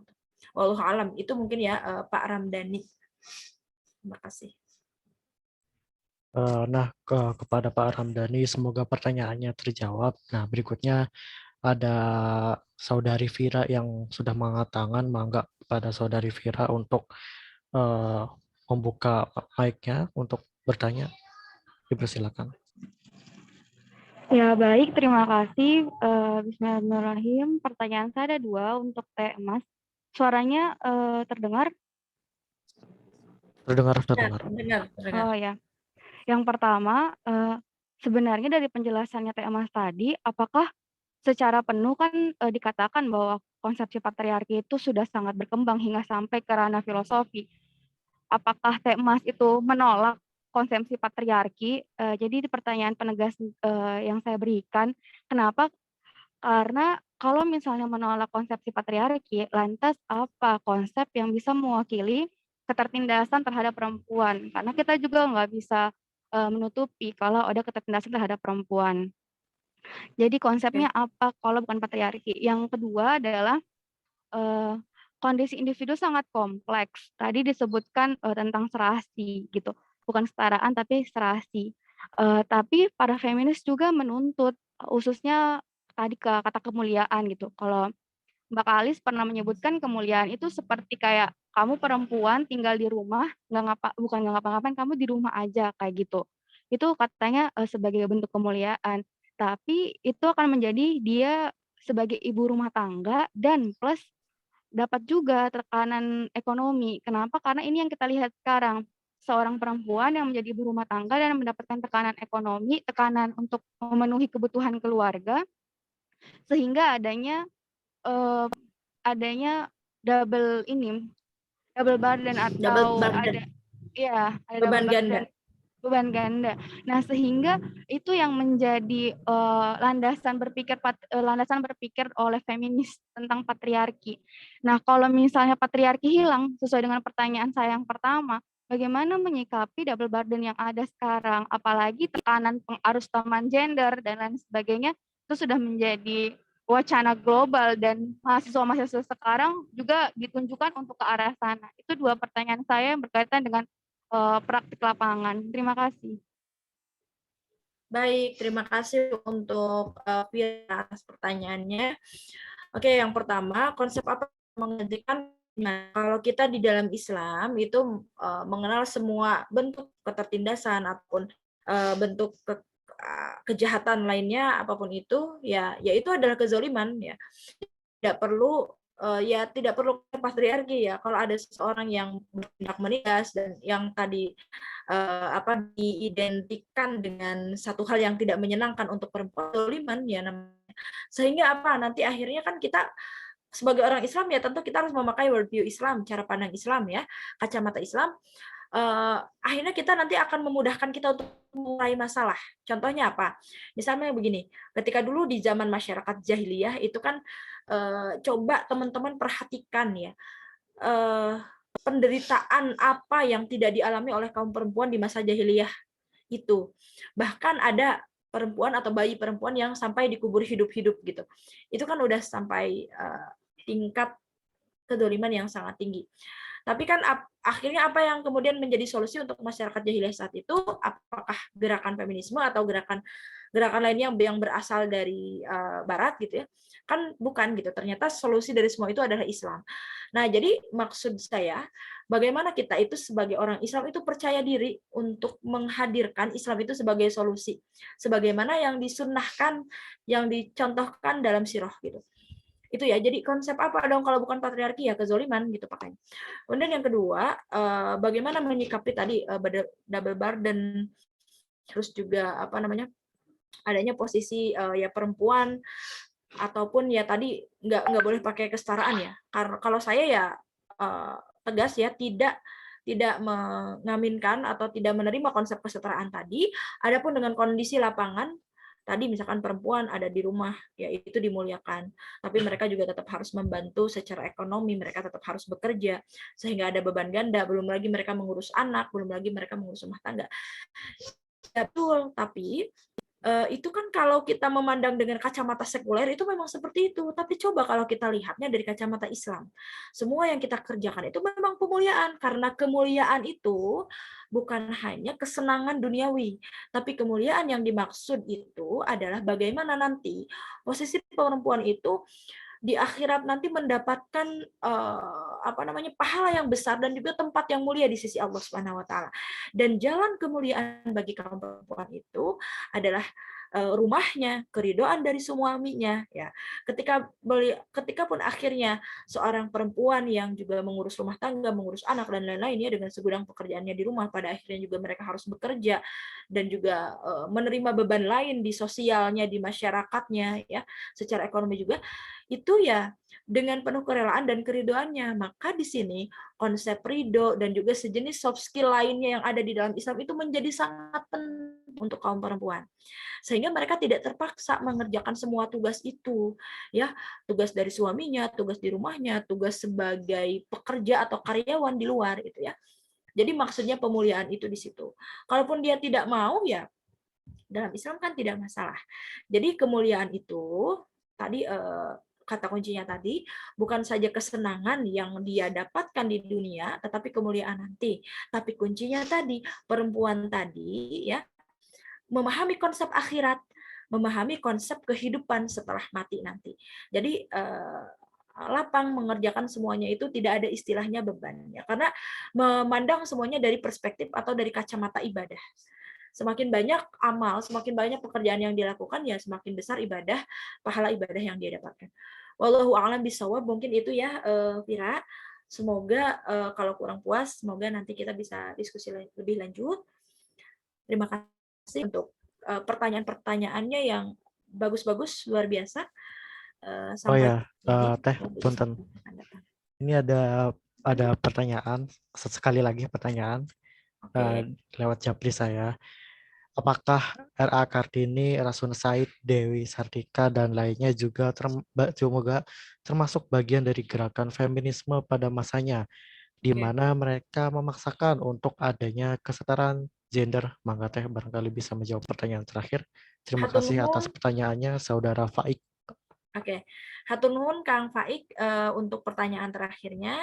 Wallahu alam. Itu mungkin ya Pak Ramdhani. Terima kasih. Nah, kepada Pak Ramdhani, semoga pertanyaannya terjawab. Nah, berikutnya ada saudari Vira yang sudah mengangkat tangan, mangga pada saudari Vira untuk membuka mic-nya untuk bertanya. Dipersilakan. Ya, baik. Terima kasih. Bismillahirrahmanirrahim. Pertanyaan saya ada 2 untuk Teh Emas. Suaranya terdengar? Terdengar. Dengar. Oh ya. Yang pertama, sebenarnya dari penjelasannya Teh Emas tadi, apakah secara penuh kan dikatakan bahwa konsepsi patriarki itu sudah sangat berkembang hingga sampai ke ranah filosofi. Apakah Teh Emas itu menolak konsepsi patriarki? Jadi pertanyaan penegas yang saya berikan, kenapa? Karena kalau misalnya menolak konsepsi patriarki, lantas apa konsep yang bisa mewakili ketertindasan terhadap perempuan? Karena kita juga nggak bisa menutupi kalau ada ketertindasan terhadap perempuan. Jadi konsepnya apa kalau bukan patriarki? Yang kedua adalah kondisi individu sangat kompleks. Tadi disebutkan tentang serasi gitu, bukan kesetaraan tapi serasi. Tapi para feminis juga menuntut, khususnya tadi ke kata kemuliaan gitu. Kalau Mbak Alis pernah menyebutkan kemuliaan itu seperti kayak kamu perempuan tinggal di rumah, bukan nggak ngapa-ngapain, kamu di rumah aja kayak gitu. Itu katanya sebagai bentuk kemuliaan. Tapi itu akan menjadi dia sebagai ibu rumah tangga dan plus dapat juga tekanan ekonomi. Kenapa? Karena ini yang kita lihat sekarang. Seorang perempuan yang menjadi ibu rumah tangga dan mendapatkan tekanan ekonomi, tekanan untuk memenuhi kebutuhan keluarga, sehingga eh, adanya double burden Double atau burden, ada double beban ganda. burden, beban ganda. Nah, sehingga itu yang menjadi landasan berpikir oleh feminis tentang patriarki. Nah, kalau misalnya patriarki hilang, sesuai dengan pertanyaan saya yang pertama, bagaimana menyikapi double burden yang ada sekarang, apalagi tekanan pengarus taman gender dan lain sebagainya, itu sudah menjadi wacana global dan mahasiswa-mahasiswa sekarang juga ditunjukkan untuk ke arah sana. Itu 2 pertanyaan saya yang berkaitan dengan praktik lapangan. Terima kasih. Baik, terima kasih untuk Vira atas pertanyaannya. Oke, yang pertama, konsep apa yang menghentikan? Nah, kalau kita di dalam Islam itu mengenal semua bentuk ketertindasan ataupun bentuk kejahatan lainnya apapun itu, ya itu adalah kezaliman ya. Tidak perlu tidak perlu patriarki ya. Kalau ada seseorang yang bertindak menindas dan yang tadi diidentikan dengan satu hal yang tidak menyenangkan untuk perempuan, kezaliman ya namanya. Sehingga apa? Nanti akhirnya kan kita sebagai orang Islam ya tentu kita harus memakai worldview Islam, cara pandang Islam ya, kacamata Islam. Akhirnya kita nanti akan memudahkan kita untuk mulai masalah. Contohnya apa? Misalnya begini, ketika dulu di zaman masyarakat jahiliyah itu kan coba teman-teman perhatikan ya, penderitaan apa yang tidak dialami oleh kaum perempuan di masa jahiliyah itu. Bahkan ada perempuan atau bayi perempuan yang sampai dikubur hidup-hidup gitu. Itu kan udah sampai tingkat kedoliman yang sangat tinggi. Tapi kan akhirnya apa yang kemudian menjadi solusi untuk masyarakat jahiliyah saat itu? Apakah gerakan feminisme atau gerakan lainnya yang berasal dari Barat gitu ya? Kan bukan gitu. Ternyata solusi dari semua itu adalah Islam. Nah, jadi maksud saya, bagaimana kita itu sebagai orang Islam itu percaya diri untuk menghadirkan Islam itu sebagai solusi, sebagaimana yang disunnahkan, yang dicontohkan dalam sirah gitu. Itu ya, jadi konsep apa dong kalau bukan patriarki ya kezoliman gitu pakainya. Kemudian yang kedua, bagaimana menyikapi tadi double burden, terus juga apa namanya adanya posisi ya perempuan ataupun ya tadi nggak boleh pakai kesetaraan ya. Karena kalau saya ya tegas ya tidak mengaminkan atau tidak menerima konsep kesetaraan tadi. Adapun dengan kondisi lapangan tadi misalkan perempuan ada di rumah ya itu dimuliakan, tapi mereka juga tetap harus membantu secara ekonomi, mereka tetap harus bekerja sehingga ada beban ganda, belum lagi mereka mengurus anak, belum lagi mereka mengurus rumah tangga. Ya, betul, tapi Itu kan kalau kita memandang dengan kacamata sekuler itu memang seperti itu, tapi coba kalau kita lihatnya dari kacamata Islam. Semua yang kita kerjakan itu memang kemuliaan, karena kemuliaan itu bukan hanya kesenangan duniawi, tapi kemuliaan yang dimaksud itu adalah bagaimana nanti posisi perempuan itu di akhirat nanti mendapatkan pahala yang besar dan juga tempat yang mulia di sisi Allah Subhanahu wa taala. Dan jalan kemuliaan bagi kaum perempuan itu adalah rumahnya, keridhaan dari suaminya ya. Ketika pun akhirnya seorang perempuan yang juga mengurus rumah tangga, mengurus anak dan lain-lain ya, dengan segudang pekerjaannya di rumah, pada akhirnya juga mereka harus bekerja dan juga menerima beban lain di sosialnya, di masyarakatnya ya, secara ekonomi juga, itu ya dengan penuh kerelaan dan keridoannya. Maka di sini konsep ridho dan juga sejenis soft skill lainnya yang ada di dalam Islam itu menjadi sangat penting untuk kaum perempuan, sehingga mereka tidak terpaksa mengerjakan semua tugas itu ya, tugas dari suaminya, tugas di rumahnya, tugas sebagai pekerja atau karyawan di luar gitu ya. Jadi maksudnya pemuliaan itu di situ. Kalaupun dia tidak mau ya dalam Islam kan tidak masalah. Jadi kemuliaan itu tadi kata kuncinya tadi bukan saja kesenangan yang dia dapatkan di dunia, tetapi kemuliaan nanti. Tapi kuncinya tadi perempuan tadi ya memahami konsep akhirat, memahami konsep kehidupan setelah mati nanti. Jadi lapang mengerjakan semuanya itu tidak ada istilahnya beban ya, karena memandang semuanya dari perspektif atau dari kacamata ibadah. Semakin banyak amal, semakin banyak pekerjaan yang dilakukan, ya semakin besar ibadah, pahala ibadah yang dia dapatkan. Wallahu a'lam bishawab, mungkin itu ya Vira. Semoga kalau kurang puas, semoga nanti kita bisa diskusi lebih lanjut. Terima kasih untuk pertanyaan-pertanyaannya yang bagus-bagus, luar biasa. Oh Sampai ya, Teh, punten. Ini ada pertanyaan, sekali lagi pertanyaan lewat japri saya. Apakah R.A. Kartini, Rasuna Said, Dewi Sartika, dan lainnya juga termasuk bagian dari gerakan feminisme pada masanya, di mana mereka memaksakan untuk adanya kesetaraan gender? Mangga Teh barangkali bisa menjawab pertanyaan terakhir. Terima kasih atas pertanyaannya, Saudara Faik. Oke, hatur nuhun Kang Faik untuk pertanyaan terakhirnya.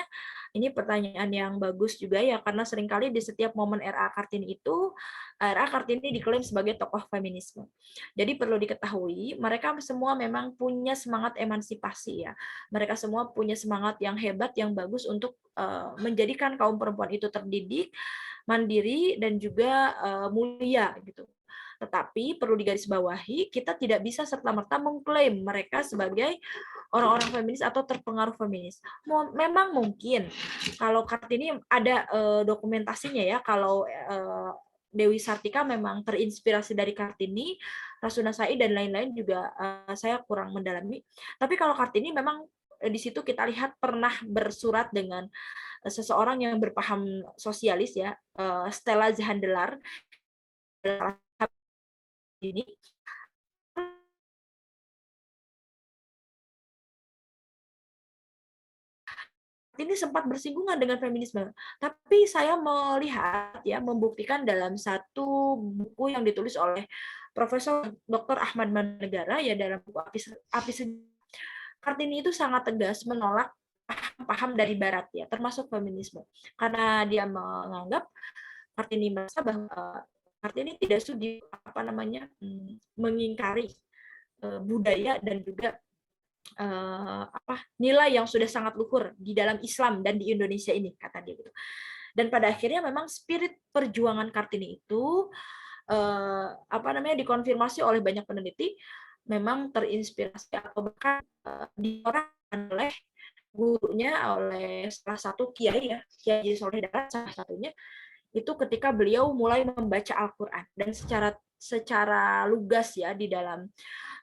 Ini pertanyaan yang bagus juga ya, karena seringkali di setiap momen R.A. Kartini itu, R.A. Kartini diklaim sebagai tokoh feminisme. Jadi perlu diketahui, mereka semua memang punya semangat emansipasi ya. Mereka semua punya semangat yang hebat, yang bagus untuk menjadikan kaum perempuan itu terdidik, mandiri, dan juga mulia gitu. Tetapi perlu digarisbawahi, kita tidak bisa serta-merta mengklaim mereka sebagai orang-orang feminis atau terpengaruh feminis. Memang mungkin kalau Kartini ada dokumentasinya ya, kalau Dewi Sartika memang terinspirasi dari Kartini, Rasuna Said dan lain-lain juga saya kurang mendalami. Tapi kalau Kartini memang di situ kita lihat pernah bersurat dengan seseorang yang berpaham sosialis ya, Stella Zahandelar ini sempat bersinggungan dengan feminisme. Tapi saya melihat ya, membuktikan dalam satu buku yang ditulis oleh Profesor Dr. Ahmad Manegara ya, dalam buku Api Kartini itu sangat tegas menolak paham dari barat ya, termasuk feminisme. Karena dia menganggap, Kartini merasa bahwa Kartini tidak sudi mengingkari budaya dan juga nilai yang sudah sangat luhur di dalam Islam dan di Indonesia ini, kata dia gitu. Dan pada akhirnya memang spirit perjuangan Kartini itu dikonfirmasi oleh banyak peneliti, memang terinspirasi atau bahkan diorangkan oleh gurunya, oleh salah satu kiai ya, Kiai Soleh Darat salah satunya, itu ketika beliau mulai membaca Al-Quran. Dan secara lugas ya di dalam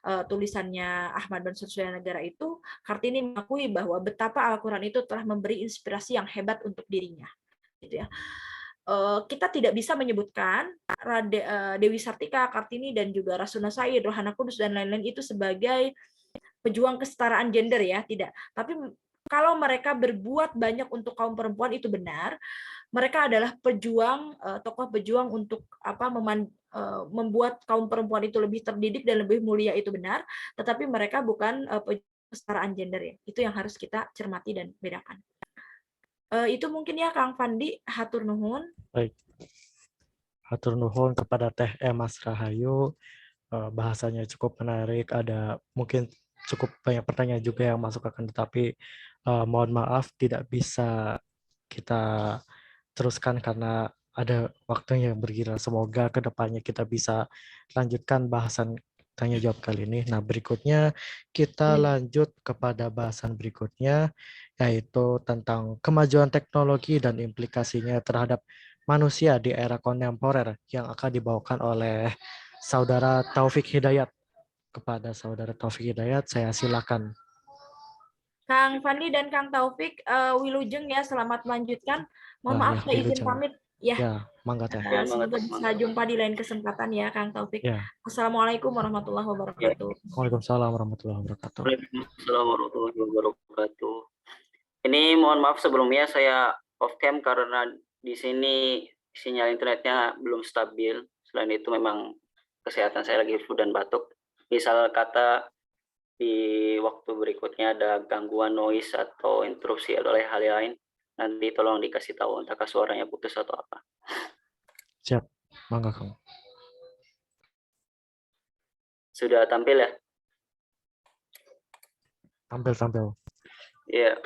tulisannya Ahmad Mansur Negara itu, Kartini mengakui bahwa betapa Al-Quran itu telah memberi inspirasi yang hebat untuk dirinya. Gitu ya. Kita tidak bisa menyebutkan Dewi Sartika, Kartini, dan juga Rasuna Said, Rohana Kudus, dan lain-lain itu sebagai pejuang kesetaraan gender ya, tidak. Tapi kalau mereka berbuat banyak untuk kaum perempuan itu benar. Mereka adalah pejuang, tokoh pejuang untuk membuat kaum perempuan itu lebih terdidik dan lebih mulia itu benar, tetapi mereka bukan kesetaraan gender ya. Itu yang harus kita cermati dan bedakan. Itu mungkin ya Kang Fandi, hatur nuhun. Baik. Hatur nuhun kepada Teh Emas Rahayu. Bahasanya cukup menarik, ada mungkin cukup banyak pertanyaan juga yang masuk akan, tetapi mohon maaf tidak bisa kita teruskan karena ada waktunya yang bergila. Semoga kedepannya kita bisa lanjutkan bahasan tanya jawab kali ini. Nah, berikutnya kita lanjut kepada bahasan berikutnya, yaitu tentang kemajuan teknologi dan implikasinya terhadap manusia di era kontemporer yang akan dibawakan oleh Saudara Taufik Hidayat. Kepada Saudara Taufik Hidayat, saya silakan. Kang Fandi dan Kang Taufik, Wilujeng ya, selamat melanjutkan. Mohon maaf, Ya, saya izin pamit ya. Ya, mangga Teh. Semoga bisa jumpa di lain kesempatan ya, Kang Taufik. Ya. Assalamualaikum warahmatullahi wabarakatuh. Waalaikumsalam warahmatullahi wabarakatuh. Waalaikumsalam warahmatullahi wabarakatuh. Ini mohon maaf sebelumnya saya off cam karena di sini sinyal internetnya belum stabil. Selain itu memang kesehatan saya lagi flu dan batuk. Misal kata di waktu berikutnya ada gangguan noise atau interupsi oleh hal lain, nanti tolong dikasih tahu entahkah suaranya putus atau apa. Siap, mangga Kang. Sudah tampil ya? Tampil. Ya.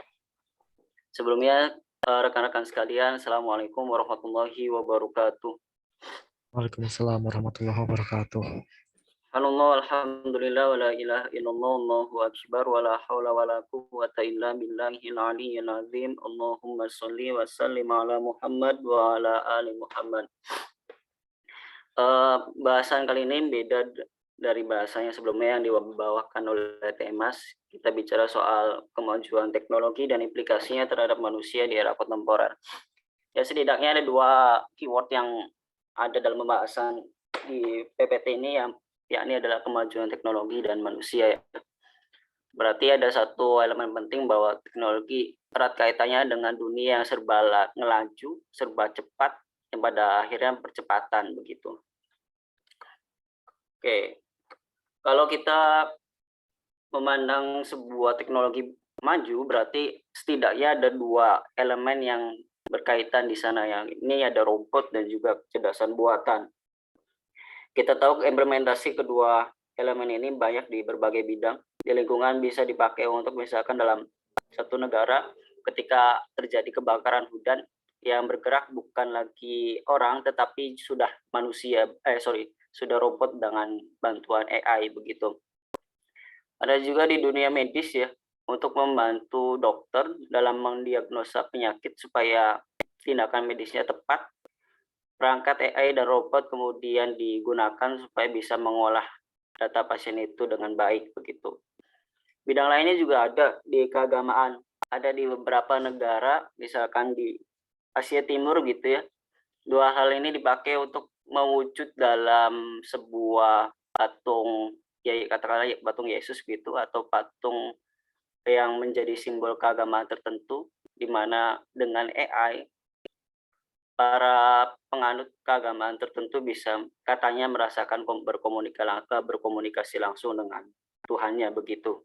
Sebelumnya rekan-rekan sekalian, Assalamualaikum warahmatullahi wabarakatuh. Waalaikumsalam warahmatullahi wabarakatuh. Alhamdulillah wa la ilaha illallah Allahu akbar wa la haula wa la quwwata illa billahil aliyyil azim. Allahumma sholli wa sallim ala Muhammad wa ala ali Muhammad. Bahasan kali ini beda dari bahasanya sebelumnya yang dibawakan oleh Temas. Kita bicara soal kemajuan teknologi dan implikasinya terhadap manusia di era kontemporer. Ya, setidaknya ada dua keyword yang ada dalam pembahasan di PPT ini, yang yakni adalah kemajuan teknologi dan manusia. Berarti ada satu elemen penting bahwa teknologi erat kaitannya dengan dunia yang serba ngelaju, serba cepat, yang pada akhirnya percepatan begitu. Oke, kalau kita memandang sebuah teknologi maju, berarti setidaknya ada dua elemen yang berkaitan di sana. Yang ini ada robot dan juga kecerdasan buatan. Kita tahu implementasi kedua elemen ini banyak di berbagai bidang. Di lingkungan bisa dipakai untuk misalkan dalam satu negara ketika terjadi kebakaran hutan, yang bergerak bukan lagi orang tetapi sudah sudah robot dengan bantuan AI begitu. Ada juga di dunia medis ya, untuk membantu dokter dalam mendiagnosa penyakit supaya tindakan medisnya tepat. Perangkat AI dan robot kemudian digunakan supaya bisa mengolah data pasien itu dengan baik begitu. Bidang lainnya juga ada di keagamaan, ada di beberapa negara, misalkan di Asia Timur gitu ya. Dua hal ini dipakai untuk mewujud dalam sebuah patung, ya katakanlah patung Yesus gitu, atau patung yang menjadi simbol keagamaan tertentu, di mana dengan AI para penganut keagamaan tertentu bisa katanya merasakan berkomunikasi langsung dengan Tuhannya begitu.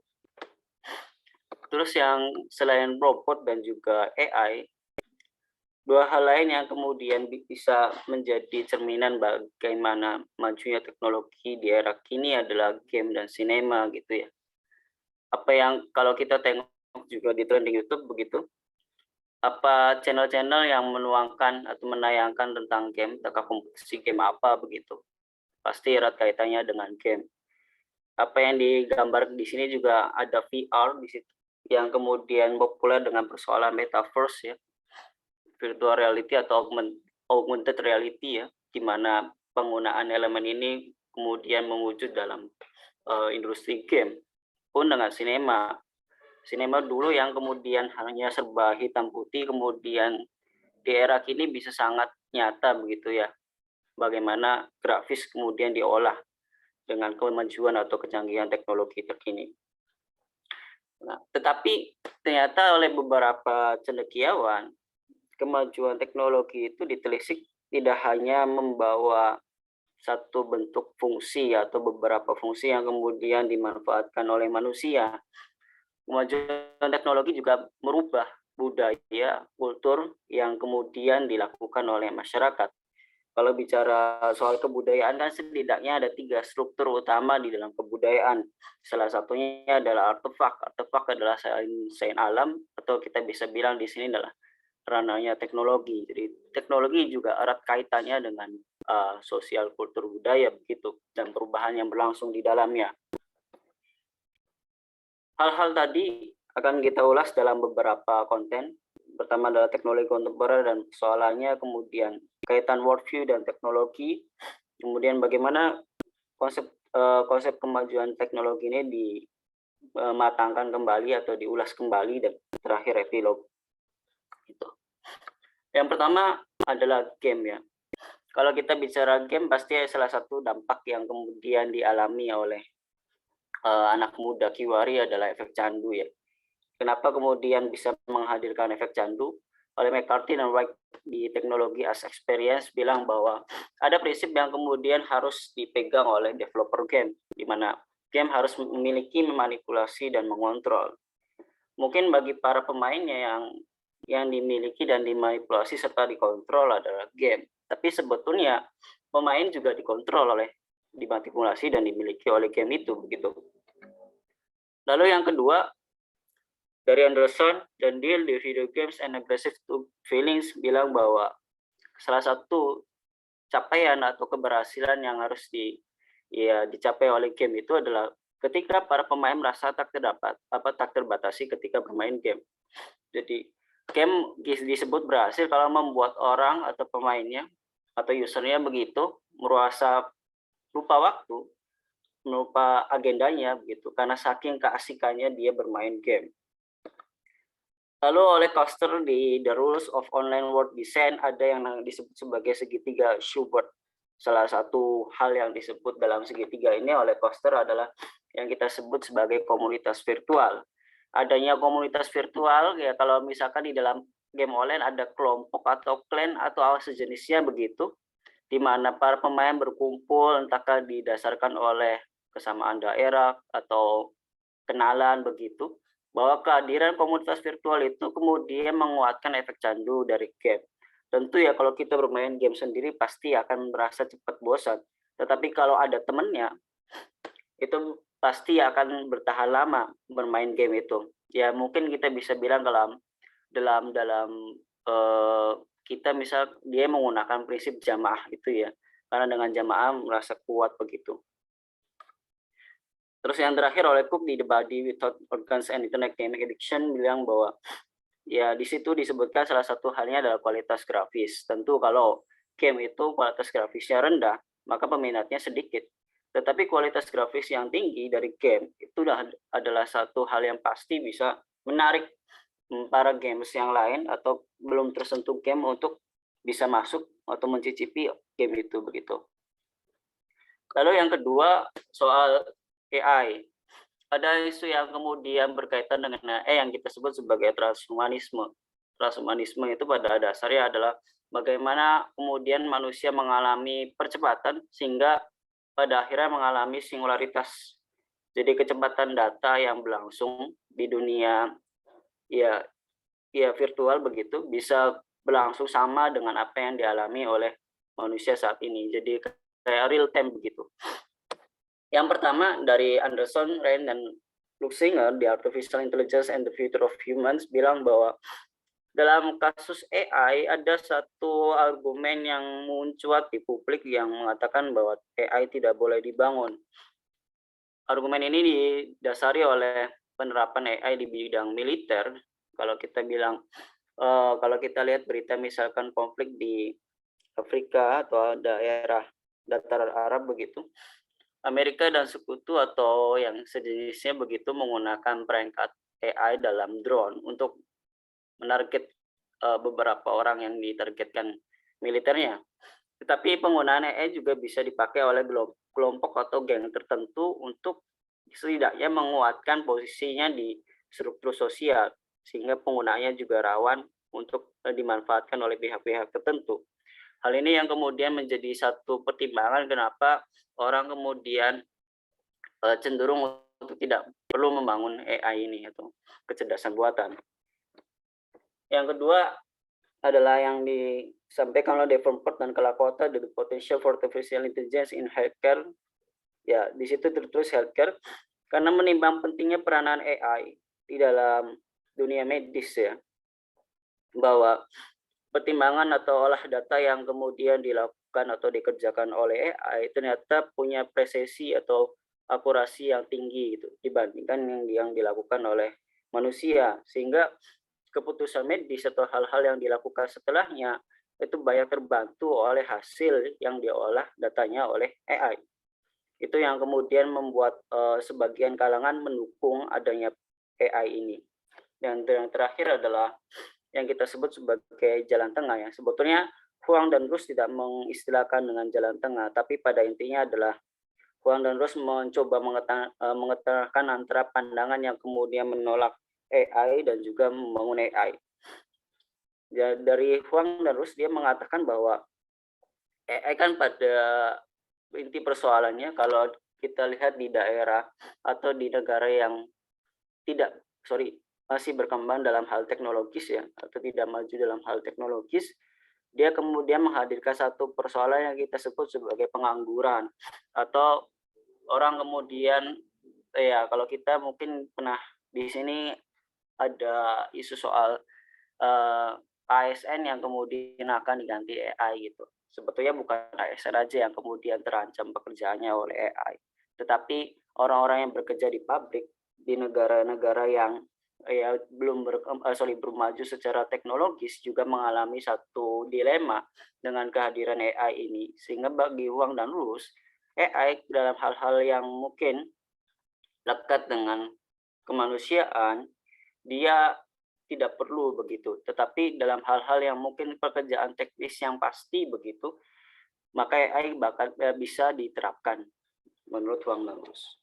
Terus yang selain robot dan juga AI, dua hal lain yang kemudian bisa menjadi cerminan bagaimana majunya teknologi di era kini adalah game dan sinema gitu ya. Apa yang kalau kita tengok juga di trending YouTube begitu, apa channel-channel yang menuangkan atau menayangkan tentang game, tentang kompetisi game apa begitu, pasti erat kaitannya dengan game. Apa yang digambar di sini juga ada VR di situ, yang kemudian populer dengan persoalan metaverse ya, virtual reality atau augmented reality ya, di mana penggunaan elemen ini kemudian mewujud dalam industri game. Pun dengan sinema dulu yang kemudian hanya serba hitam putih, kemudian di era kini bisa sangat nyata begitu ya, bagaimana grafis kemudian diolah dengan kemajuan atau kecanggihan teknologi terkini. Nah, tetapi ternyata oleh beberapa cendekiawan, kemajuan teknologi itu ditelisik tidak hanya membawa satu bentuk fungsi atau beberapa fungsi yang kemudian dimanfaatkan oleh manusia. Kemajuan teknologi juga merubah budaya, kultur yang kemudian dilakukan oleh masyarakat. Kalau bicara soal kebudayaan kan setidaknya ada 3 struktur utama di dalam kebudayaan. Salah satunya adalah artefak. Artefak adalah sains alam atau kita bisa bilang di sini adalah ranahnya teknologi. Jadi teknologi juga erat kaitannya dengan sosial kultur budaya begitu dan perubahan yang berlangsung di dalamnya. Hal-hal tadi akan kita ulas dalam beberapa konten. Pertama adalah teknologi kontemporer dan persoalannya, kemudian kaitan worldview dan teknologi, kemudian bagaimana konsep kemajuan teknologi ini dimatangkan kembali atau diulas kembali, dan terakhir epilog. Yang pertama adalah game ya. Kalau kita bicara game, pasti salah satu dampak yang kemudian dialami oleh anak muda Kiwari adalah efek candu ya. Kenapa kemudian bisa menghadirkan efek candu? Oleh McCarthy dan Wright di Teknologi as Experience bilang bahwa ada prinsip yang kemudian harus dipegang oleh developer game, di mana game harus memiliki memanipulasi dan mengontrol. Mungkin bagi para pemainnya yang dimiliki dan dimanipulasi serta dikontrol adalah game. Tapi sebetulnya pemain juga dikontrol dimanipulasi dan dimiliki oleh game itu begitu. Lalu yang kedua, dari Anderson dan Deal di Video Games and Aggressive Feelings bilang bahwa salah satu capaian atau keberhasilan yang harus dicapai oleh game itu adalah ketika para pemain merasa tak terbatasi ketika bermain game. Jadi game disebut berhasil kalau membuat orang atau pemainnya atau usernya begitu merasa lupa waktu, lupa agendanya begitu karena saking keasikannya dia bermain game. Lalu oleh Koster di The Rules of Online World Design ada yang disebut sebagai segitiga Schubert. Salah satu hal yang disebut dalam segitiga ini oleh Koster adalah yang kita sebut sebagai komunitas virtual. Adanya komunitas virtual ya, kalau misalkan di dalam game online ada kelompok atau clan atau sejenisnya begitu, di mana para pemain berkumpul entahkah didasarkan oleh kesamaan daerah atau kenalan begitu, bahwa kehadiran komunitas virtual itu kemudian menguatkan efek candu dari game. Tentu ya kalau kita bermain game sendiri pasti akan merasa cepat bosan. Tetapi kalau ada temannya, itu pasti akan bertahan lama bermain game itu. Ya mungkin kita bisa bilang dalam kita misal dia menggunakan prinsip jamaah itu ya. Karena dengan jamaah merasa kuat begitu. Terus yang terakhir oleh Cook di The Body Without Organs and Internet Gaming Addiction bilang bahwa ya di situ disebutkan salah satu halnya adalah kualitas grafis. Tentu kalau game itu kualitas grafisnya rendah, maka peminatnya sedikit. Tetapi kualitas grafis yang tinggi dari game itu adalah satu hal yang pasti bisa menarik para gamers yang lain atau belum tersentuh game untuk bisa masuk atau mencicipi game itu begitu. Lalu yang kedua soal AI. Ada isu yang kemudian berkaitan dengan AI yang kita sebut sebagai transhumanisme. Transhumanisme itu pada dasarnya adalah bagaimana kemudian manusia mengalami percepatan sehingga pada akhirnya mengalami singularitas. Jadi kecepatan data yang berlangsung di dunia ya virtual begitu bisa berlangsung sama dengan apa yang dialami oleh manusia saat ini. Jadi kayak real time begitu. Yang pertama dari Anderson, Rand, dan Luxinger di Artificial Intelligence and the Future of Humans bilang bahwa dalam kasus AI ada satu argumen yang mencuat di publik yang mengatakan bahwa AI tidak boleh dibangun. Argumen ini didasari oleh penerapan AI di bidang militer. Kalau kita bilang, kalau kita lihat berita misalkan konflik di Afrika atau daerah dataran Arab begitu, Amerika dan sekutu atau yang sejenisnya begitu menggunakan perangkat AI dalam drone untuk menarget beberapa orang yang ditargetkan militernya. Tetapi penggunaan AI juga bisa dipakai oleh kelompok atau geng tertentu untuk setidaknya menguatkan posisinya di struktur sosial, sehingga penggunaannya juga rawan untuk dimanfaatkan oleh pihak-pihak tertentu. Hal ini yang kemudian menjadi satu pertimbangan kenapa orang kemudian cenderung untuk tidak perlu membangun AI ini atau kecerdasan buatan. Yang kedua adalah yang disampaikan oleh Davenport dan Kalakota, the potential for artificial intelligence in healthcare. Ya, di situ tertulis healthcare karena menimbang pentingnya peranan AI di dalam dunia medis ya, bahwa pertimbangan atau olah data yang kemudian dilakukan atau dikerjakan oleh AI ternyata punya presisi atau akurasi yang tinggi gitu dibandingkan yang dilakukan oleh manusia, sehingga keputusan medis atau hal-hal yang dilakukan setelahnya itu banyak terbantu oleh hasil yang diolah datanya oleh AI. Itu yang kemudian membuat sebagian kalangan mendukung adanya AI ini. Dan yang terakhir adalah yang kita sebut sebagai jalan tengah ya. Sebetulnya Huang dan Rus tidak mengistilahkan dengan jalan tengah, tapi pada intinya adalah Huang dan Rus mencoba mengetengahkan antara pandangan yang kemudian menolak AI dan juga membangun AI. Ya, dari Huang dan Rus dia mengatakan bahwa AI kan pada inti persoalannya kalau kita lihat di daerah atau di negara yang masih berkembang dalam hal teknologis ya, atau tidak maju dalam hal teknologis, dia kemudian menghadirkan satu persoalan yang kita sebut sebagai pengangguran, atau orang kemudian ya kalau kita mungkin pernah di sini ada isu soal ASN yang kemudian akan diganti AI gitu. Sebetulnya bukan ASN aja yang kemudian terancam pekerjaannya oleh AI, tetapi orang-orang yang bekerja di pabrik di negara-negara yang belum maju secara teknologis juga mengalami satu dilema dengan kehadiran AI ini, sehingga bagi Huang dan Rus, AI dalam hal-hal yang mungkin lekat dengan kemanusiaan dia tidak perlu begitu, tetapi dalam hal-hal yang mungkin pekerjaan teknis yang pasti begitu, maka AI bakal bisa diterapkan menurut Huang dan Rus.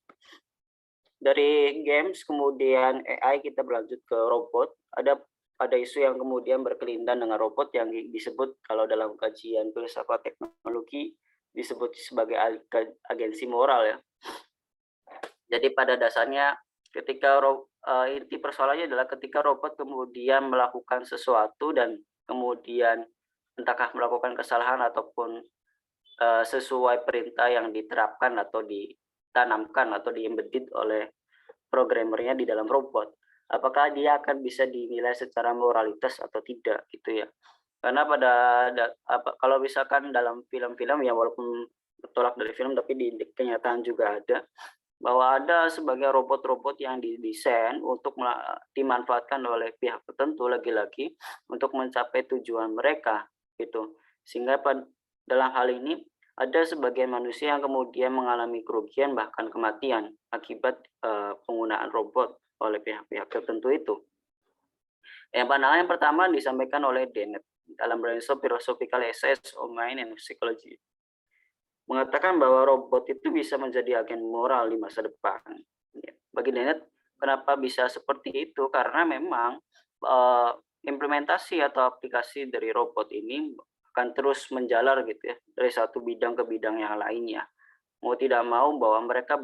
Dari games kemudian AI kita berlanjut ke robot. Ada isu yang kemudian berkelindan dengan robot yang disebut kalau dalam kajian filsafat teknologi disebut sebagai agensi moral ya. Jadi pada dasarnya ketika inti persoalannya adalah ketika robot kemudian melakukan sesuatu dan kemudian entahkah melakukan kesalahan ataupun sesuai perintah yang diterapkan atau ditanamkan atau di-embedded oleh programmernya di dalam robot, apakah dia akan bisa dinilai secara moralitas atau tidak gitu ya. Karena kalau misalkan dalam film-film ya, walaupun bertolak dari film tapi di kenyataan juga ada bahwa ada sebagai robot-robot yang didesain untuk dimanfaatkan oleh pihak tertentu lagi-lagi untuk mencapai tujuan mereka gitu. Sehingga dalam hal ini ada sebagian manusia yang kemudian mengalami kerugian bahkan kematian akibat penggunaan robot oleh pihak-pihak tertentu itu. Yang pandangan yang pertama disampaikan oleh Dennett dalam Brainstorm Philosophical Essays on Mind and Psychology, mengatakan bahwa robot itu bisa menjadi agen moral di masa depan. Bagi Dennett, kenapa bisa seperti itu? Karena memang implementasi atau aplikasi dari robot ini akan terus menjalar gitu ya, dari satu bidang ke bidang yang lainnya. Mau tidak mau bahwa mereka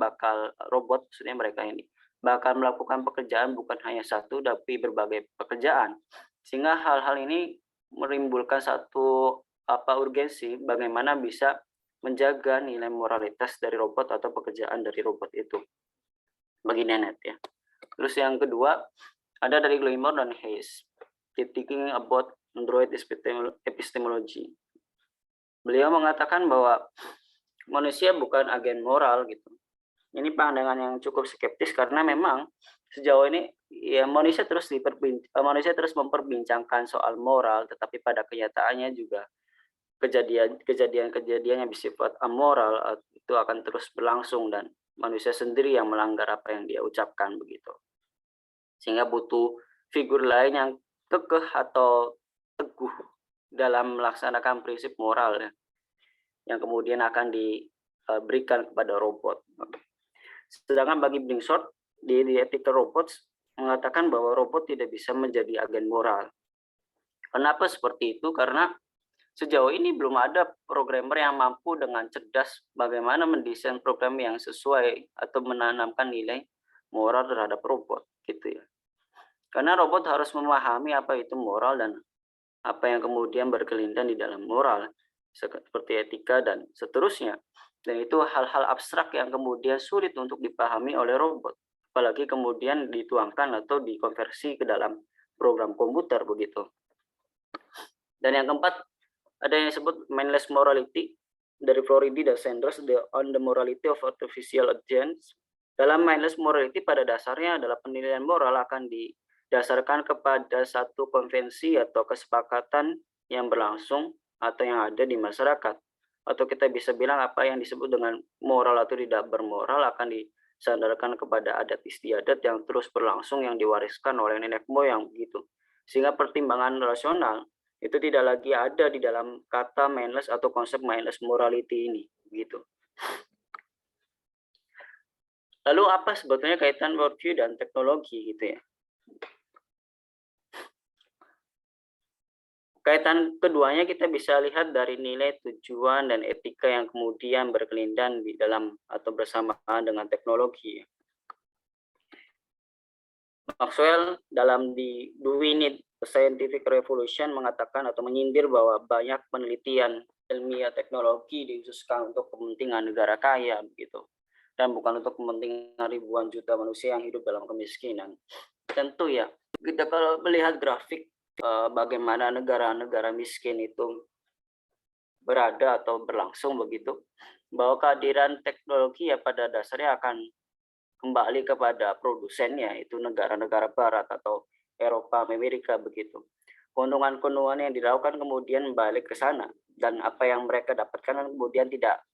robot, maksudnya mereka ini bakal melakukan pekerjaan bukan hanya satu tapi berbagai pekerjaan. Sehingga hal-hal ini menimbulkan satu urgensi bagaimana bisa menjaga nilai moralitas dari robot atau pekerjaan dari robot itu. Bagi Dennett ya. Terus yang kedua ada dari Gilmore dan Hayes, Thinking About Android Epistemology. Beliau mengatakan bahwa manusia bukan agen moral gitu. Ini pandangan yang cukup skeptis karena memang sejauh ini ya manusia terus memperbincangkan soal moral, tetapi pada kenyataannya juga kejadian-kejadian yang bersifat amoral itu akan terus berlangsung dan manusia sendiri yang melanggar apa yang dia ucapkan begitu. Sehingga butuh figur lain yang kekeh atau teguh dalam melaksanakan prinsip moral ya, yang kemudian akan diberikan kepada robot. Sedangkan bagi Brinkshort di Ethical Robots, mengatakan bahwa robot tidak bisa menjadi agen moral. Kenapa seperti itu? Karena sejauh ini belum ada programmer yang mampu dengan cerdas bagaimana mendesain program yang sesuai atau menanamkan nilai moral terhadap robot, gitu ya. Karena robot harus memahami apa itu moral dan apa yang kemudian berkelindan di dalam moral, seperti etika dan seterusnya. Dan itu hal-hal abstrak yang kemudian sulit untuk dipahami oleh robot, apalagi kemudian dituangkan atau dikonversi ke dalam program komputer begitu. Dan yang keempat, ada yang disebut mindless morality dari Floridi dan Sanders on the morality of artificial agents. Dalam mindless morality pada dasarnya adalah penilaian moral akan didasarkan kepada satu konvensi atau kesepakatan yang berlangsung atau yang ada di masyarakat. Atau kita bisa bilang apa yang disebut dengan moral atau tidak bermoral akan disandarkan kepada adat istiadat yang terus berlangsung yang diwariskan oleh nenek moyang begitu. Sehingga pertimbangan rasional itu tidak lagi ada di dalam kata mindless atau konsep mindless morality ini gitu. Lalu apa sebetulnya kaitan worldview dan teknologi gitu ya? Kaitan keduanya kita bisa lihat dari nilai, tujuan, dan etika yang kemudian berkelindan di dalam atau bersamaan dengan teknologi. Maxwell dalam di Do We Need a Scientific Revolution mengatakan atau menyindir bahwa banyak penelitian ilmiah teknologi dikhususkan untuk kepentingan negara kaya begitu, dan bukan untuk kepentingan ribuan juta manusia yang hidup dalam kemiskinan. Tentu ya, kita kalau melihat grafik bagaimana negara-negara miskin itu berada atau berlangsung begitu, bahwa kehadiran teknologi ya pada dasarnya akan kembali kepada produsennya, itu negara-negara barat atau Eropa, Amerika begitu. Keuntungan-keuntungan yang dilakukan kemudian balik ke sana, dan apa yang mereka dapatkan kemudian tidak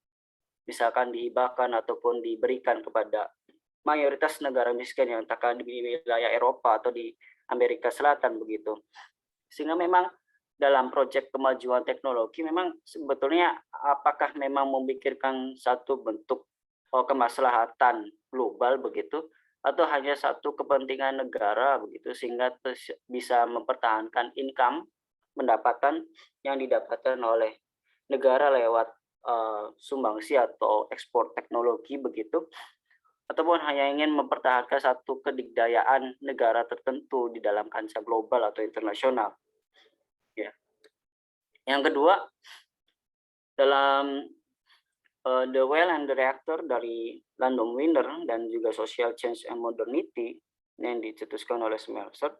misalkan dihibahkan ataupun diberikan kepada mayoritas negara miskin yang entah di wilayah Eropa atau di Amerika Selatan begitu. Sehingga memang dalam proyek kemajuan teknologi memang sebetulnya apakah memang memikirkan satu bentuk kemaslahatan global begitu atau hanya satu kepentingan negara begitu sehingga bisa mempertahankan income pendapatan yang didapatkan oleh negara lewat sumbangsi atau ekspor teknologi begitu, ataupun hanya ingin mempertahankan satu kedikdayaan negara tertentu di dalam kancah global atau internasional. Ya. Yang kedua, dalam The Well and the Reactor dari Landon Winner dan juga Social Change and Modernity yang dicetuskan oleh Smeltzer,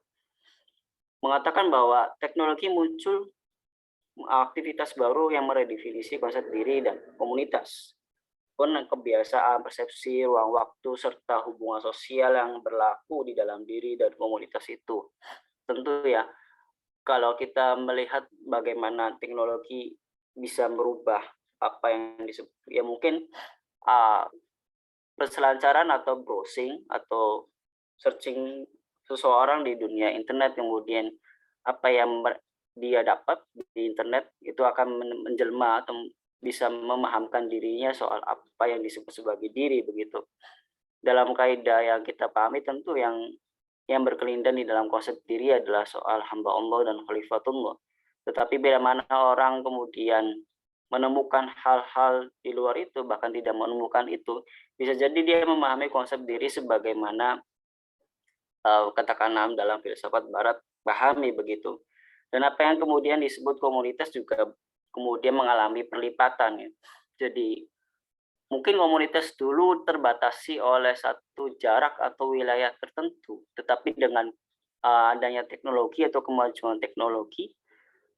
mengatakan bahwa teknologi muncul aktivitas baru yang meredefinisi konsep diri dan komunitas. Pun kebiasaan, persepsi, ruang waktu, serta hubungan sosial yang berlaku di dalam diri dan komunitas itu. Tentu ya, kalau kita melihat bagaimana teknologi bisa merubah apa yang disebut, ya mungkin berselancaran atau browsing atau searching seseorang di dunia internet, kemudian apa yang dia dapat di internet itu akan menjelma atau bisa memahamkan dirinya soal apa yang disebut sebagai diri begitu. Dalam kaidah yang kita pahami tentu yang berkelindan di dalam konsep diri adalah soal hamba Allah dan khalifatullah. Tetapi bila mana orang kemudian menemukan hal-hal di luar itu, bahkan tidak menemukan itu, bisa jadi dia memahami konsep diri sebagaimana katakanlah dalam filsafat barat pahami begitu. Dan apa yang kemudian disebut komunitas juga kemudian mengalami perlipatan ya. Jadi mungkin komunitas dulu terbatasi oleh satu jarak atau wilayah tertentu, tetapi dengan adanya teknologi atau kemajuan teknologi,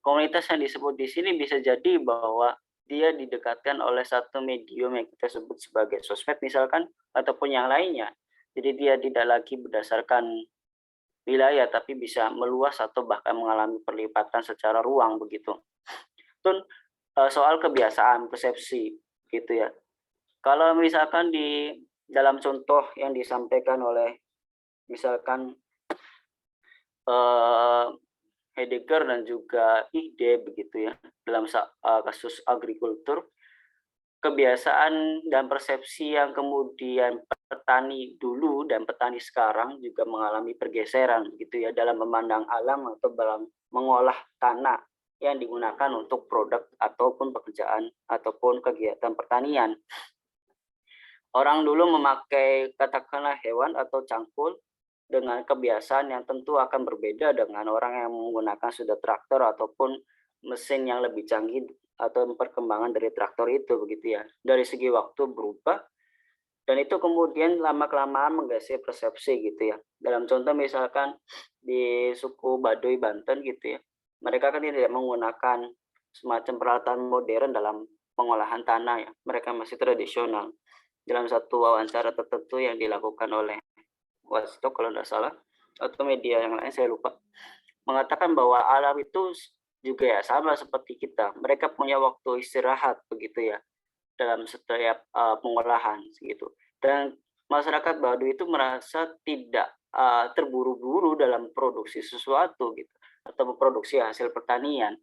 komunitas yang disebut di sini bisa jadi bahwa dia didekatkan oleh satu medium yang kita sebut sebagai sosmed misalkan, ataupun yang lainnya. Jadi dia tidak lagi berdasarkan wilayah, tapi bisa meluas atau bahkan mengalami perlipatan secara ruang begitu. Itu soal kebiasaan, persepsi gitu ya. Kalau misalkan di dalam contoh yang disampaikan oleh misalkan Heidegger dan juga Ide begitu ya dalam kasus agrikultur, kebiasaan dan persepsi yang kemudian petani dulu dan petani sekarang juga mengalami pergeseran gitu ya dalam memandang alam atau dalam mengolah tanah yang digunakan untuk produk ataupun pekerjaan ataupun kegiatan pertanian. Orang dulu memakai katakanlah hewan atau cangkul dengan kebiasaan yang tentu akan berbeda dengan orang yang menggunakan sudah traktor ataupun mesin yang lebih canggih atau perkembangan dari traktor itu begitu ya. Dari segi waktu berubah dan itu kemudian lama-kelamaan menggeser persepsi gitu ya. Dalam contoh misalkan di suku Baduy Banten gitu ya. Mereka kan tidak menggunakan semacam peralatan modern dalam pengolahan tanah ya. Mereka masih tradisional. Dalam satu wawancara tertentu yang dilakukan oleh Watchdog kalau tidak salah atau media yang lain saya lupa mengatakan bahwa alam itu juga ya sama seperti kita, mereka punya waktu istirahat begitu ya dalam setiap pengolahan gitu. Dan masyarakat Baduy itu merasa tidak terburu-buru dalam produksi sesuatu gitu atau memproduksi hasil pertanian.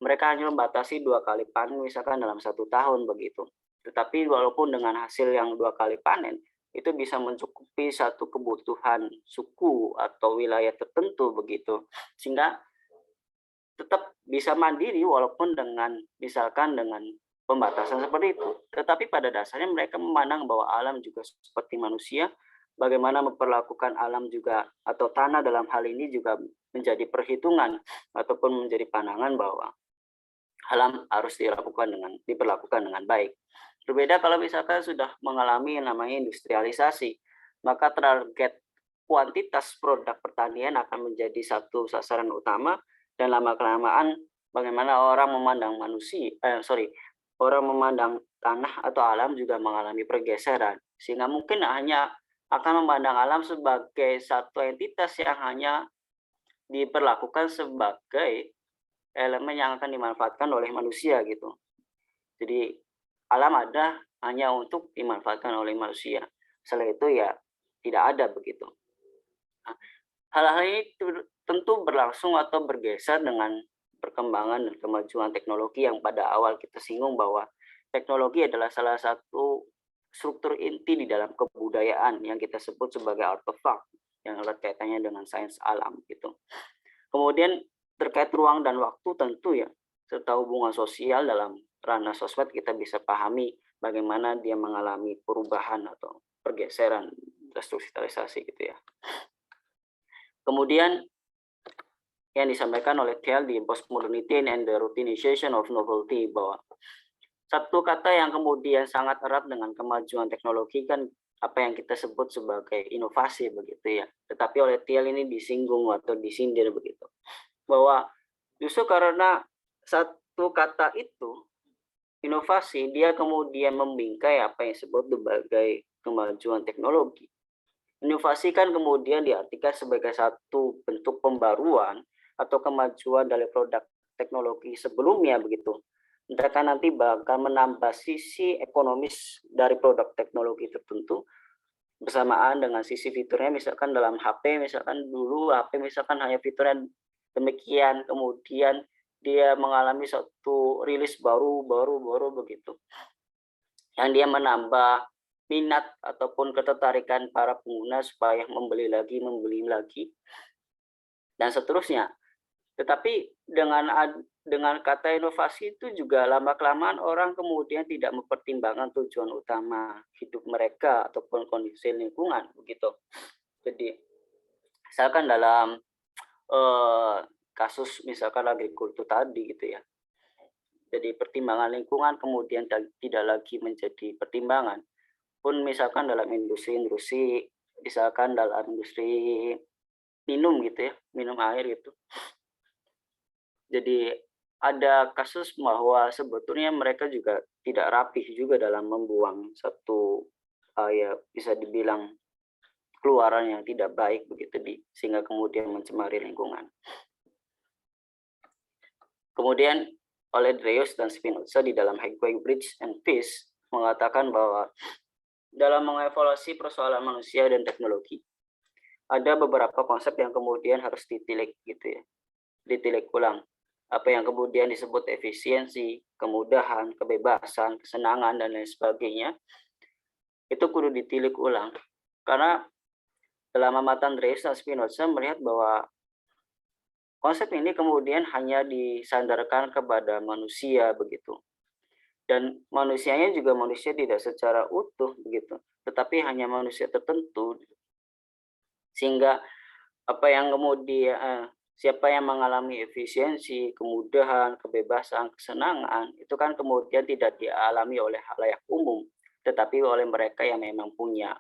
Mereka hanya membatasi 2 kali panen misalkan dalam 1 tahun begitu. Tetapi walaupun dengan hasil yang 2 kali panen, itu bisa mencukupi satu kebutuhan suku atau wilayah tertentu begitu. Sehingga tetap bisa mandiri walaupun dengan misalkan dengan pembatasan seperti itu. Tetapi pada dasarnya mereka memandang bahwa alam juga seperti manusia, bagaimana memperlakukan alam juga atau tanah dalam hal ini juga menjadi perhitungan ataupun menjadi pandangan bahwa alam harus diperlakukan dengan baik. Berbeda kalau misalkan sudah mengalami yang namanya industrialisasi, maka target kuantitas produk pertanian akan menjadi satu sasaran utama dan lama-kelamaan bagaimana orang memandang orang memandang tanah atau alam juga mengalami pergeseran sehingga mungkin hanya akan memandang alam sebagai satu entitas yang hanya diperlakukan sebagai elemen yang akan dimanfaatkan oleh manusia gitu. Jadi alam ada hanya untuk dimanfaatkan oleh manusia. Setelah itu ya tidak ada begitu. Nah, hal-hal ini tentu berlangsung atau bergeser dengan perkembangan dan kemajuan teknologi yang pada awal kita singgung bahwa teknologi adalah salah satu struktur inti di dalam kebudayaan yang kita sebut sebagai artefak yang erat kaitannya dengan sains alam gitu. Kemudian terkait ruang dan waktu tentu ya, serta hubungan sosial dalam ranah sosmed kita bisa pahami bagaimana dia mengalami perubahan atau pergeseran restrukturalisasi gitu ya. Kemudian yang disampaikan oleh Thiel di Postmodernity and the Routinization of Novelty bahwa satu kata yang kemudian sangat erat dengan kemajuan teknologi kan apa yang kita sebut sebagai inovasi begitu ya. Tetapi oleh Thiel ini disinggung atau disindir begitu. Bahwa justru karena satu kata itu inovasi, dia kemudian membingkai apa yang disebut sebagai kemajuan teknologi. Inovasi kan kemudian diartikan sebagai satu bentuk pembaruan atau kemajuan dari produk teknologi sebelumnya begitu. Mereka nanti bakal menambah sisi ekonomis dari produk teknologi tertentu bersamaan dengan sisi fiturnya. Misalkan dalam HP, misalkan dulu HP misalkan hanya fiturnya demikian, kemudian dia mengalami suatu rilis baru begitu, yang dia menambah minat ataupun ketertarikan para pengguna supaya membeli lagi, dan seterusnya. Tetapi dengan kata inovasi itu juga lama-kelamaan orang kemudian tidak mempertimbangkan tujuan utama hidup mereka ataupun kondisi lingkungan begitu. Jadi misalkan dalam kasus misalkan agrikultur tadi gitu ya. Jadi pertimbangan lingkungan kemudian tidak lagi menjadi pertimbangan. Pun misalkan dalam industri, misalkan dalam industri minum gitu ya, minum air gitu. Jadi ada kasus bahwa sebetulnya mereka juga tidak rapih juga dalam membuang satu ya bisa dibilang keluaran yang tidak baik begitu sehingga kemudian mencemari lingkungan. Kemudian oleh Dreus dan Spinoza di dalam Hegel Bridge and Peace mengatakan bahwa dalam mengevaluasi persoalan manusia dan teknologi ada beberapa konsep yang kemudian harus ditilik gitu ya, ditilik ulang. apa yang kemudian disebut efisiensi, kemudahan, kebebasan, kesenangan, dan lain sebagainya, itu kudu ditilik ulang. Karena dalam amatan Dreves dan Spinoza melihat bahwa konsep ini kemudian hanya disandarkan kepada manusia begitu. Dan manusianya juga manusia tidak secara utuh begitu, tetapi hanya manusia tertentu. Sehingga apa yang kemudian siapa yang mengalami efisiensi, kemudahan, kebebasan, kesenangan, itu kan kemudian tidak dialami oleh khalayak umum, tetapi oleh mereka yang memang punya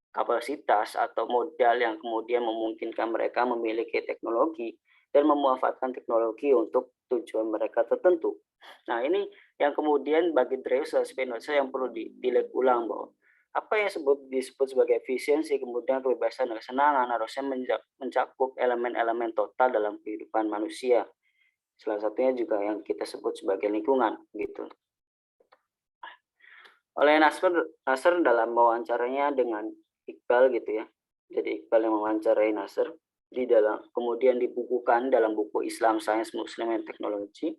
kapasitas atau modal yang kemudian memungkinkan mereka memiliki teknologi dan memanfaatkan teknologi untuk tujuan mereka tertentu. Nah, ini yang kemudian bagi Dreves dan Spinoza yang perlu dilihat ulang bahwa apa yang disebut sebagai efisiensi, kemudian kebebasan dan kesenangan harusnya mencakup elemen-elemen total dalam kehidupan manusia. Salah satunya juga yang kita sebut sebagai lingkungan, gitu. Oleh Nasr dalam wawancaranya dengan Iqbal gitu ya. Jadi Iqbal yang mewawancarai Nasr kemudian dibukukan dalam buku Islam Science, Muslim and Technology,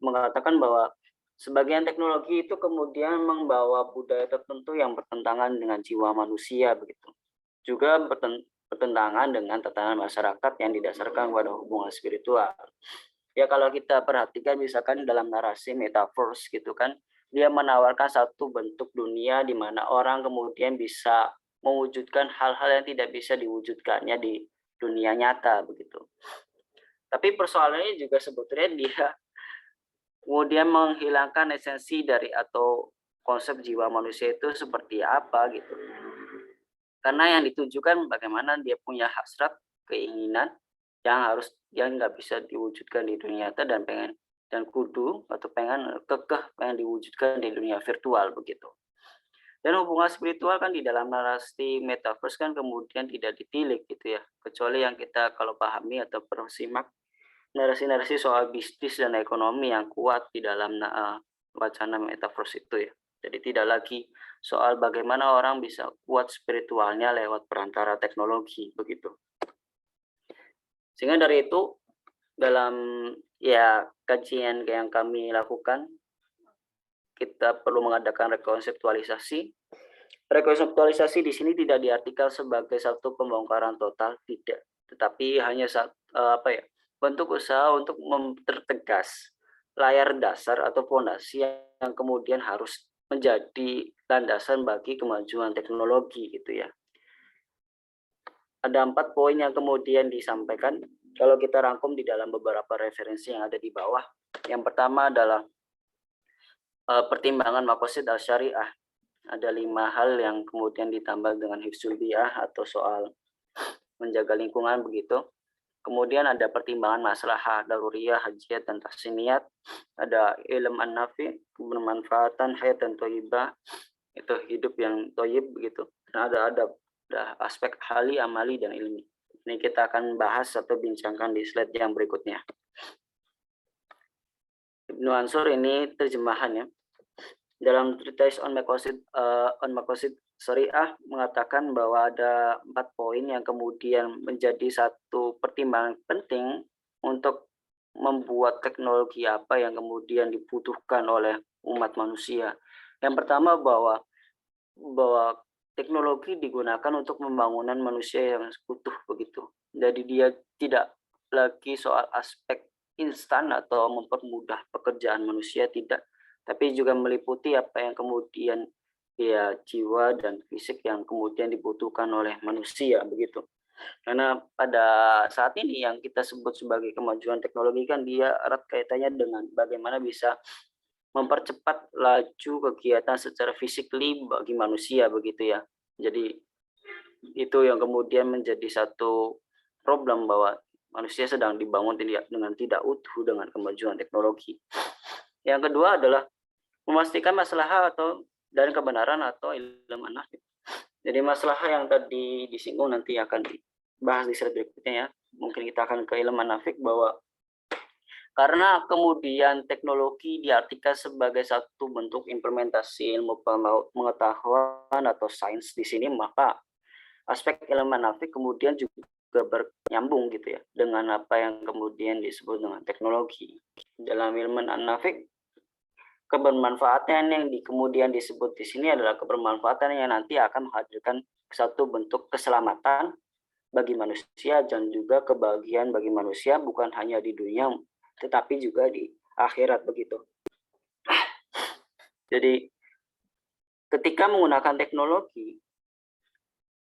mengatakan bahwa sebagian teknologi itu kemudian membawa budaya tertentu yang bertentangan dengan jiwa manusia begitu. Juga bertentangan dengan tatanan masyarakat yang didasarkan pada hubungan spiritual. Ya kalau kita perhatikan misalkan dalam narasi metaverse gitu kan, dia menawarkan satu bentuk dunia di mana orang kemudian bisa mewujudkan hal-hal yang tidak bisa diwujudkannya di dunia nyata begitu. Tapi persoalannya juga sebetulnya dia kemudian menghilangkan esensi dari atau konsep jiwa manusia itu seperti apa gitu. Karena yang ditujukan bagaimana dia punya hasrat, keinginan yang nggak bisa diwujudkan di dunia nyata dan kudu atau pengen diwujudkan di dunia virtual begitu. Dan hubungan spiritual kan di dalam narasi metaverse kan kemudian tidak ditilik gitu ya, kecuali yang kita kalau pahami atau persimak narasi-narasi soal bisnis dan ekonomi yang kuat di dalam wacana metaverse itu ya. Jadi tidak lagi soal bagaimana orang bisa kuat spiritualnya lewat perantara teknologi begitu. Sehingga dari itu dalam ya kajian yang kami lakukan, kita perlu mengadakan rekonseptualisasi. Rekonseptualisasi di sini tidak diartikan sebagai satu pembongkaran total, tidak, tetapi hanya bentuk usaha untuk mempertegas layar dasar atau fondasi yang kemudian harus menjadi landasan bagi kemajuan teknologi gitu ya. Ada 4 poin yang kemudian disampaikan kalau kita rangkum di dalam beberapa referensi yang ada di bawah. Yang pertama adalah pertimbangan maqasid al-syariah. Ada 5 hal yang kemudian ditambah dengan hifzul bi'ah atau soal menjaga lingkungan begitu. Kemudian ada pertimbangan maslahah daruriyah, hajiyat, dan tahsiniyat. Ada ilm an-nafi, bermanfaatan, hayat dan thayyibah, itu hidup yang thayyib begitu. Dan ada aspek hali, amali, dan ilmi. Ini kita akan bahas atau bincangkan di slide yang berikutnya. Ibnu Ansur ini terjemahannya. Dalam treatise on maqasid syariah mengatakan bahwa ada 4 poin yang kemudian menjadi satu pertimbangan penting untuk membuat teknologi apa yang kemudian dibutuhkan oleh umat manusia. Yang pertama bahwa teknologi digunakan untuk pembangunan manusia yang utuh begitu. Jadi dia tidak lagi soal aspek instan atau mempermudah pekerjaan manusia, tidak, tapi juga meliputi apa yang kemudian ya jiwa dan fisik yang kemudian dibutuhkan oleh manusia begitu. Karena pada saat ini yang kita sebut sebagai kemajuan teknologi kan dia erat kaitannya dengan bagaimana bisa mempercepat laju kegiatan secara fisikly bagi manusia begitu ya. Jadi itu yang kemudian menjadi satu problem bahwa manusia sedang dibangun dengan tidak utuh dengan kemajuan teknologi. Yang kedua adalah memastikan masalah atau dan kebenaran atau ilmu an-nafi. Jadi masalah yang tadi disinggung nanti akan dibahas di slide berikutnya ya. Mungkin kita akan ke ilmu an-nafi bahwa karena kemudian teknologi diartikan sebagai satu bentuk implementasi ilmu pengetahuan atau sains di sini, maka aspek ilmu an-nafi kemudian juga juga bernyambung gitu ya dengan apa yang kemudian disebut dengan teknologi. Dalam ilmu an-nafi, kebermanfaatan yang kemudian disebut di sini adalah kebermanfaatan yang nanti akan menghadirkan satu bentuk keselamatan bagi manusia dan juga kebahagiaan bagi manusia, bukan hanya di dunia tetapi juga di akhirat begitu. Jadi ketika menggunakan teknologi,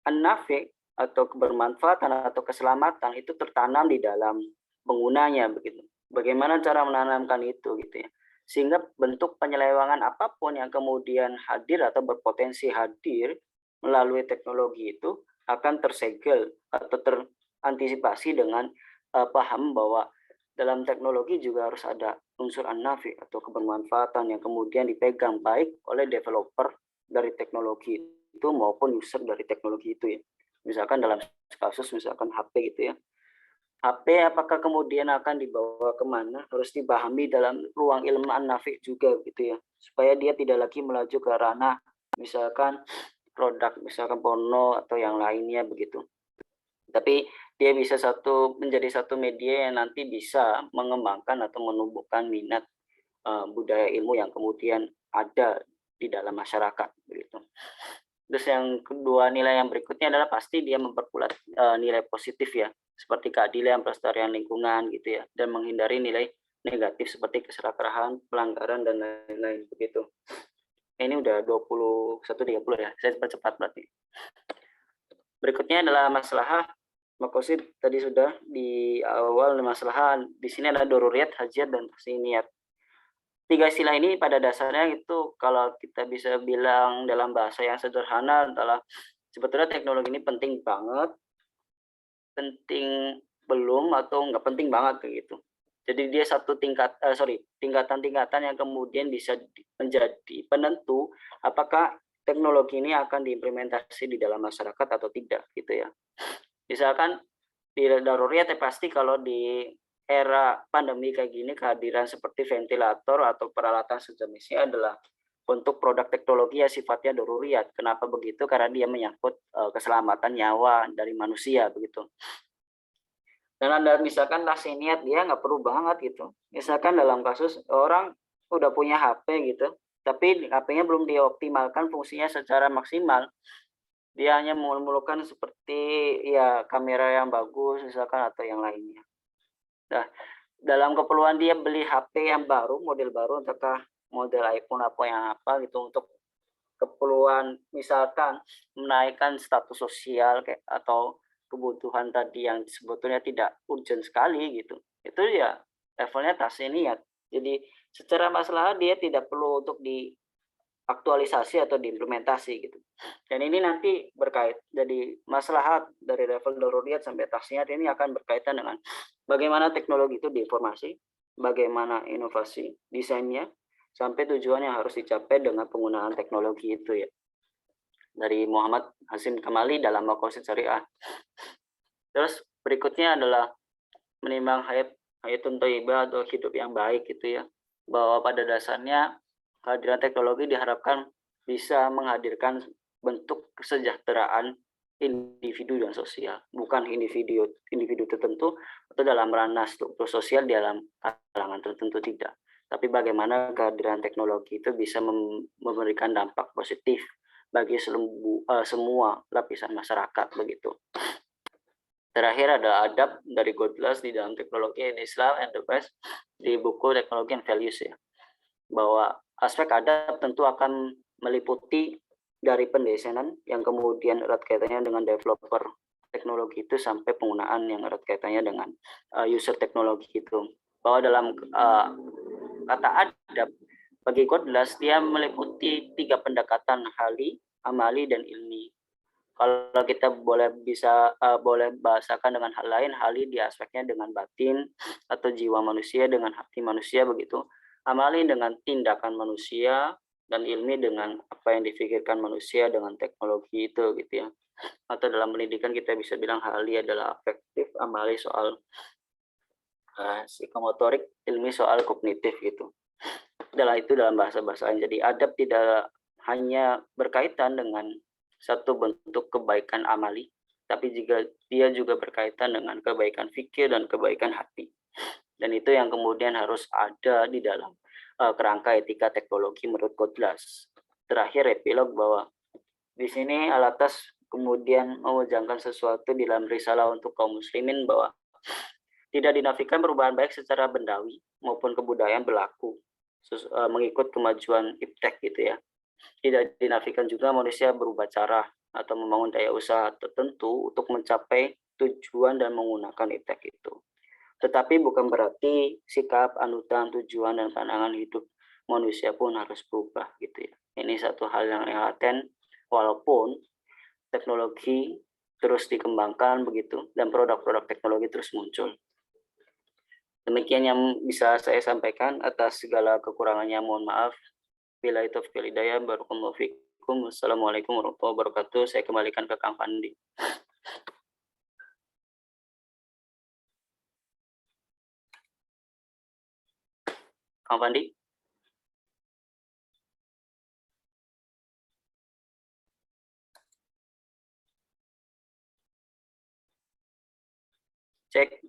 an-nafi atau kebermanfaatan atau keselamatan itu tertanam di dalam penggunanya begitu. Bagaimana cara menanamkan itu gitu ya. Sehingga bentuk penyelewengan apapun yang kemudian hadir atau berpotensi hadir melalui teknologi itu akan tersegel atau terantisipasi dengan paham bahwa dalam teknologi juga harus ada unsur an-nafi atau kebermanfaatan yang kemudian dipegang baik oleh developer dari teknologi itu maupun user dari teknologi itu ya. Misalkan dalam kasus misalkan HP gitu ya. HP apakah kemudian akan dibawa kemana harus dipahami dalam ruang ilmu an-nafi juga gitu ya, supaya dia tidak lagi melaju ke ranah misalkan produk misalkan porno atau yang lainnya begitu, tapi dia bisa menjadi satu media yang nanti bisa mengembangkan atau menumbuhkan minat budaya ilmu yang kemudian ada di dalam masyarakat begitu. Terus yang kedua, nilai yang berikutnya adalah pasti dia memperkuat nilai positif ya, seperti keadilan, pelestarian lingkungan gitu ya, dan menghindari nilai negatif seperti keserakahan, pelanggaran dan lain-lain begitu. Ini udah 21.30 ya, saya percepat berarti. Berikutnya adalah masalah makosid, tadi sudah di awal masalah di sini ada doruriyat, hajat dan tahsiniyat. Tiga istilah ini pada dasarnya itu kalau kita bisa bilang dalam bahasa yang sederhana adalah sebetulnya teknologi ini penting banget, penting belum atau nggak penting banget kayak gitu. Jadi dia satu tingkatan-tingkatan yang kemudian bisa menjadi penentu apakah teknologi ini akan diimplementasi di dalam masyarakat atau tidak gitu ya. Misalkan di daruriyat ya pasti kalau di era pandemi kayak gini kehadiran seperti ventilator atau peralatan sejenisnya adalah untuk produk teknologi yang sifatnya daruriyat. Kenapa begitu? Karena dia menyangkut keselamatan nyawa dari manusia begitu. Dan Anda misalkan tahsiniyat dia nggak perlu banget gitu. Misalkan dalam kasus orang udah punya HP gitu, tapi HP-nya belum dioptimalkan fungsinya secara maksimal. Dia hanya memerlukan seperti ya kamera yang bagus misalkan atau yang lainnya. Nah, dalam keperluan dia beli HP yang baru, model baru, entahkah model iPhone apa gitu untuk keperluan misalkan menaikkan status sosial kayak atau kebutuhan tadi yang sebetulnya tidak urgent sekali gitu. Itu ya levelnya tahsiniyat. Jadi secara masalah dia tidak perlu untuk diaktualisasi atau diimplementasi gitu. Dan ini nanti berkait jadi maslahat dari level daruriyat sampai tahsiniyat ini akan berkaitan dengan bagaimana teknologi itu diinformasi, bagaimana inovasi desainnya sampai tujuan yang harus dicapai dengan penggunaan teknologi itu ya. Dari Muhammad Hasim Kamali dalam Maqasid Syariah. Terus berikutnya adalah menimbang hayatun thayyibah atau hidup yang baik gitu ya. Bahwa pada dasarnya kehadiran teknologi diharapkan bisa menghadirkan bentuk kesejahteraan individu dan sosial, bukan individu tertentu atau dalam ranah struktur sosial di dalam kalangan tertentu tidak. Tapi bagaimana kehadiran teknologi itu bisa memberikan dampak positif bagi semua lapisan masyarakat begitu. Terakhir ada adab dari Godless di dalam teknologi Islam Enterprise di buku Teknologi and Values ya. Bahwa aspek adab tentu akan meliputi dari pendesainan yang kemudian erat kaitannya dengan developer teknologi itu sampai penggunaan yang erat kaitannya dengan user teknologi itu. Bahwa dalam kata adab bagi Godless dia meliputi 3 pendekatan hali, amali dan ilmi. Kalau kita boleh bahasakan dengan hal lain, hali di aspeknya dengan batin atau jiwa manusia dengan hati manusia begitu. Amali dengan tindakan manusia dan ilmi dengan apa yang dipikirkan manusia dengan teknologi itu gitu ya. Atau dalam pendidikan kita bisa bilang hali adalah afektif, amali soal psikomotorik, ilmi soal kognitif gitu. Itu dalam bahasa-bahasa lain. Jadi adab tidak hanya berkaitan dengan satu bentuk kebaikan amali, tapi juga dia juga berkaitan dengan kebaikan fikir dan kebaikan hati. Dan itu yang kemudian harus ada di dalam kerangka etika teknologi menurut Godlas. Terakhir epilog bahwa di sini Alatas kemudian mewujudkan sesuatu di dalam risalah untuk kaum muslimin bahwa tidak dinafikan perubahan baik secara bendawi maupun kebudayaan berlaku mengikut kemajuan iptek gitu ya. Tidak dinafikan juga manusia berubah cara atau membangun daya usaha tertentu untuk mencapai tujuan dan menggunakan iptek itu. Tetapi bukan berarti sikap, anutan, tujuan, dan pandangan hidup manusia pun harus berubah gitu ya. Ini satu hal yang laten, walaupun teknologi terus dikembangkan begitu dan produk-produk teknologi terus muncul. Demikian yang bisa saya sampaikan. Atas segala kekurangannya mohon maaf. Bila itu hidayah, barakallahu fikum. Wassalamualaikum warahmatullahi wabarakatuh. Saya kembalikan ke Kang Fandi. Kang Fandi. Cek.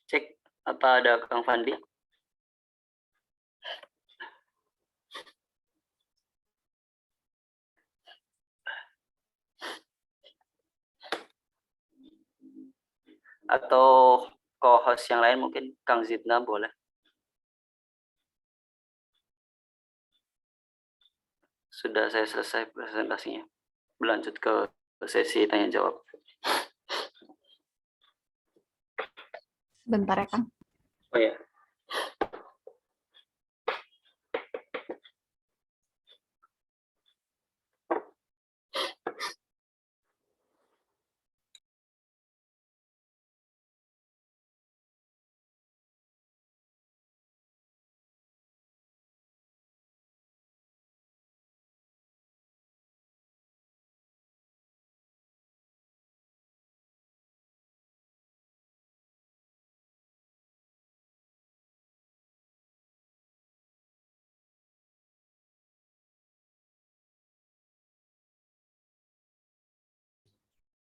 Cek, apa ada Kang Fandi? Atau co-host yang lain mungkin Kang Zidna boleh. Sudah saya selesai presentasinya. Berlanjut ke sesi tanya jawab. Bentar ya, Kang. Oh ya.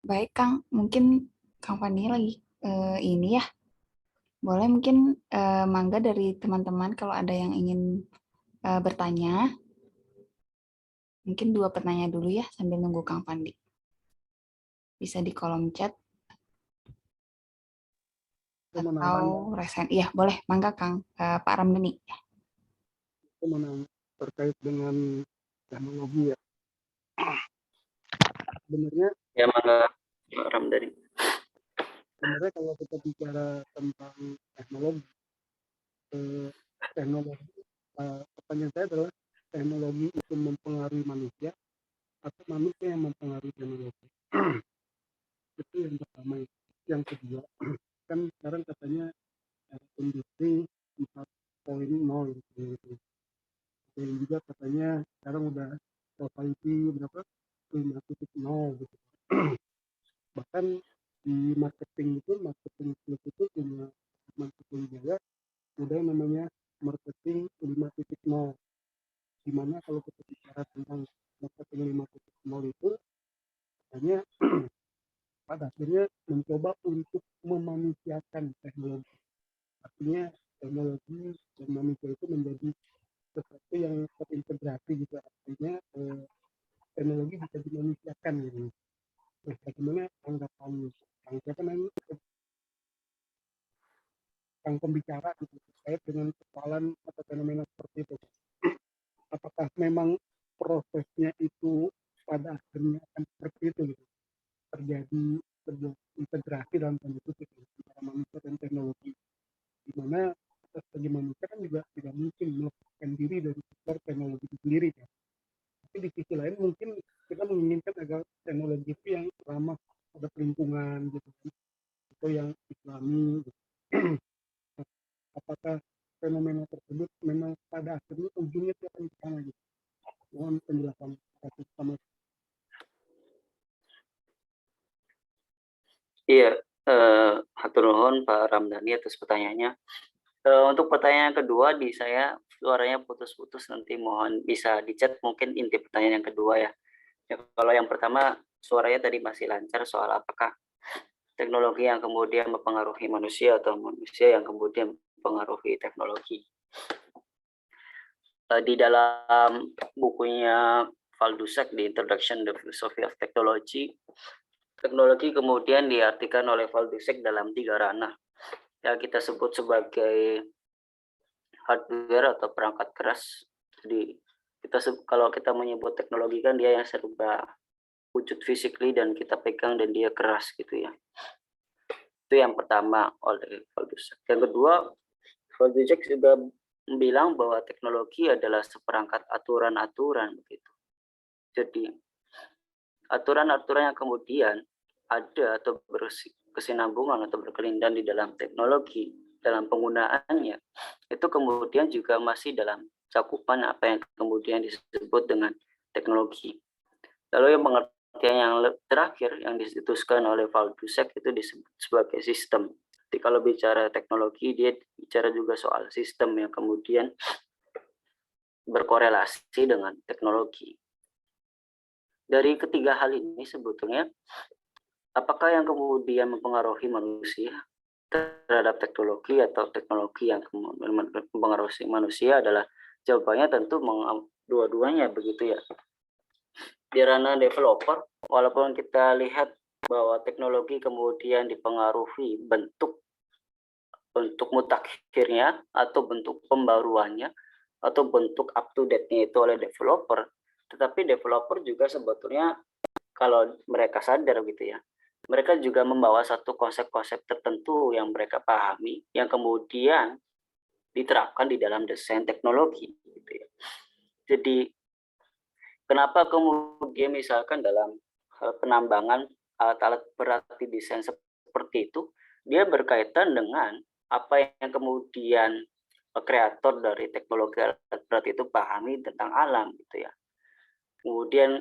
Baik, Kang. Mungkin Kang Fani lagi ini ya. Boleh mungkin mangga dari teman-teman kalau ada yang ingin bertanya. Mungkin 2 pertanyaan dulu ya sambil nunggu Kang Fandi. Bisa di kolom chat atau resen. Iya, boleh. Mangga Kang. Pak Ramdhani. Itu terkait dengan teknologi ya. Sebenarnya Ya, mangga Pak Ramdhani. Sebenarnya kalau kita bicara tentang teknologi, pertanyaan saya adalah teknologi itu mempengaruhi manusia atau manusia yang mempengaruhi teknologi. Itu yang pertama. Yang kedua, kan sekarang katanya industri 4.0 gitu. Dan juga katanya sekarang udah society berapa 5.0 gitu. Bahkan di marketing itu punya marketing jaya udah namanya marketing 5.0, dimana kalau kita bicara tentang marketing 5.0 itu hanya pada akhirnya mencoba untuk memanusiakan teknologi. Artinya teknologi dan manusia itu menjadi sesuatu yang terintegrasi gitu. Artinya teknologi bisa dimanusiakan gitu. Nah, bagaimana tanggapan siapa namanya Kang pembicara gitu, terkait dengan persoalan atau fenomena seperti itu? Apakah memang prosesnya itu pada akhirnya akan seperti itu gitu, terjadi integrasi dalam tanda kutip antara manusia dan teknologi, di mana kita sebagai manusia kan juga tidak mungkin melepaskan diri dari sektor teknologi itu sendiri kan. Tapi di sisi lain mungkin kita menginginkan agar teknologi itu yang ramah pada lingkungan gitu kan, atau yang islami gitu. Apakah fenomena tersebut memang pada akhirnya ujungnya itu akan ke sana gitu? Mohon penjelasan sama. Iya, hatur nuhun Pak Ramdhani atas pertanyaannya. Untuk pertanyaan kedua di saya suaranya putus-putus, nanti mohon bisa di-chat mungkin inti pertanyaan yang kedua ya. Ya, kalau yang pertama suaranya tadi masih lancar soal apakah teknologi yang kemudian mempengaruhi manusia atau manusia yang kemudian mempengaruhi teknologi. Di dalam bukunya Valdusek di Introduction to the Philosophy of Technology, teknologi kemudian diartikan oleh Valdusek dalam 3 ranah yang kita sebut sebagai hardware atau perangkat keras. Jadi kalau kita menyebut teknologi kan dia yang serba wujud physically dan kita pegang dan dia keras gitu ya. Itu yang pertama oleh Valdusek. Yang kedua, Valdusek juga bilang bahwa teknologi adalah seperangkat aturan-aturan begitu. Jadi aturan-aturan yang kemudian ada atau berkesinambungan atau berkelindahan di dalam teknologi, dalam penggunaannya, itu kemudian juga masih dalam cakupan apa yang kemudian disebut dengan teknologi. Lalu yang pengertian yang terakhir yang dicetuskan oleh Valdusek itu disebut sebagai sistem. Jadi kalau bicara teknologi, dia bicara juga soal sistem yang kemudian berkorelasi dengan teknologi. Dari ketiga hal ini sebetulnya, apakah yang kemudian mempengaruhi manusia terhadap teknologi atau teknologi yang mempengaruhi manusia adalah jawabannya tentu dua-duanya begitu ya. Di ranah developer, walaupun kita lihat bahwa teknologi kemudian dipengaruhi bentuk mutakhirnya atau bentuk pembaruannya atau bentuk up to date-nya itu oleh developer, tetapi developer juga sebetulnya kalau mereka sadar gitu ya, mereka juga membawa satu konsep-konsep tertentu yang mereka pahami yang kemudian diterapkan di dalam desain teknologi gitu ya. Jadi kenapa kemudian misalkan dalam hal penambangan alat-alat berat di desain seperti itu, dia berkaitan dengan apa yang kemudian kreator dari teknologi alat berat itu pahami tentang alam gitu ya. Kemudian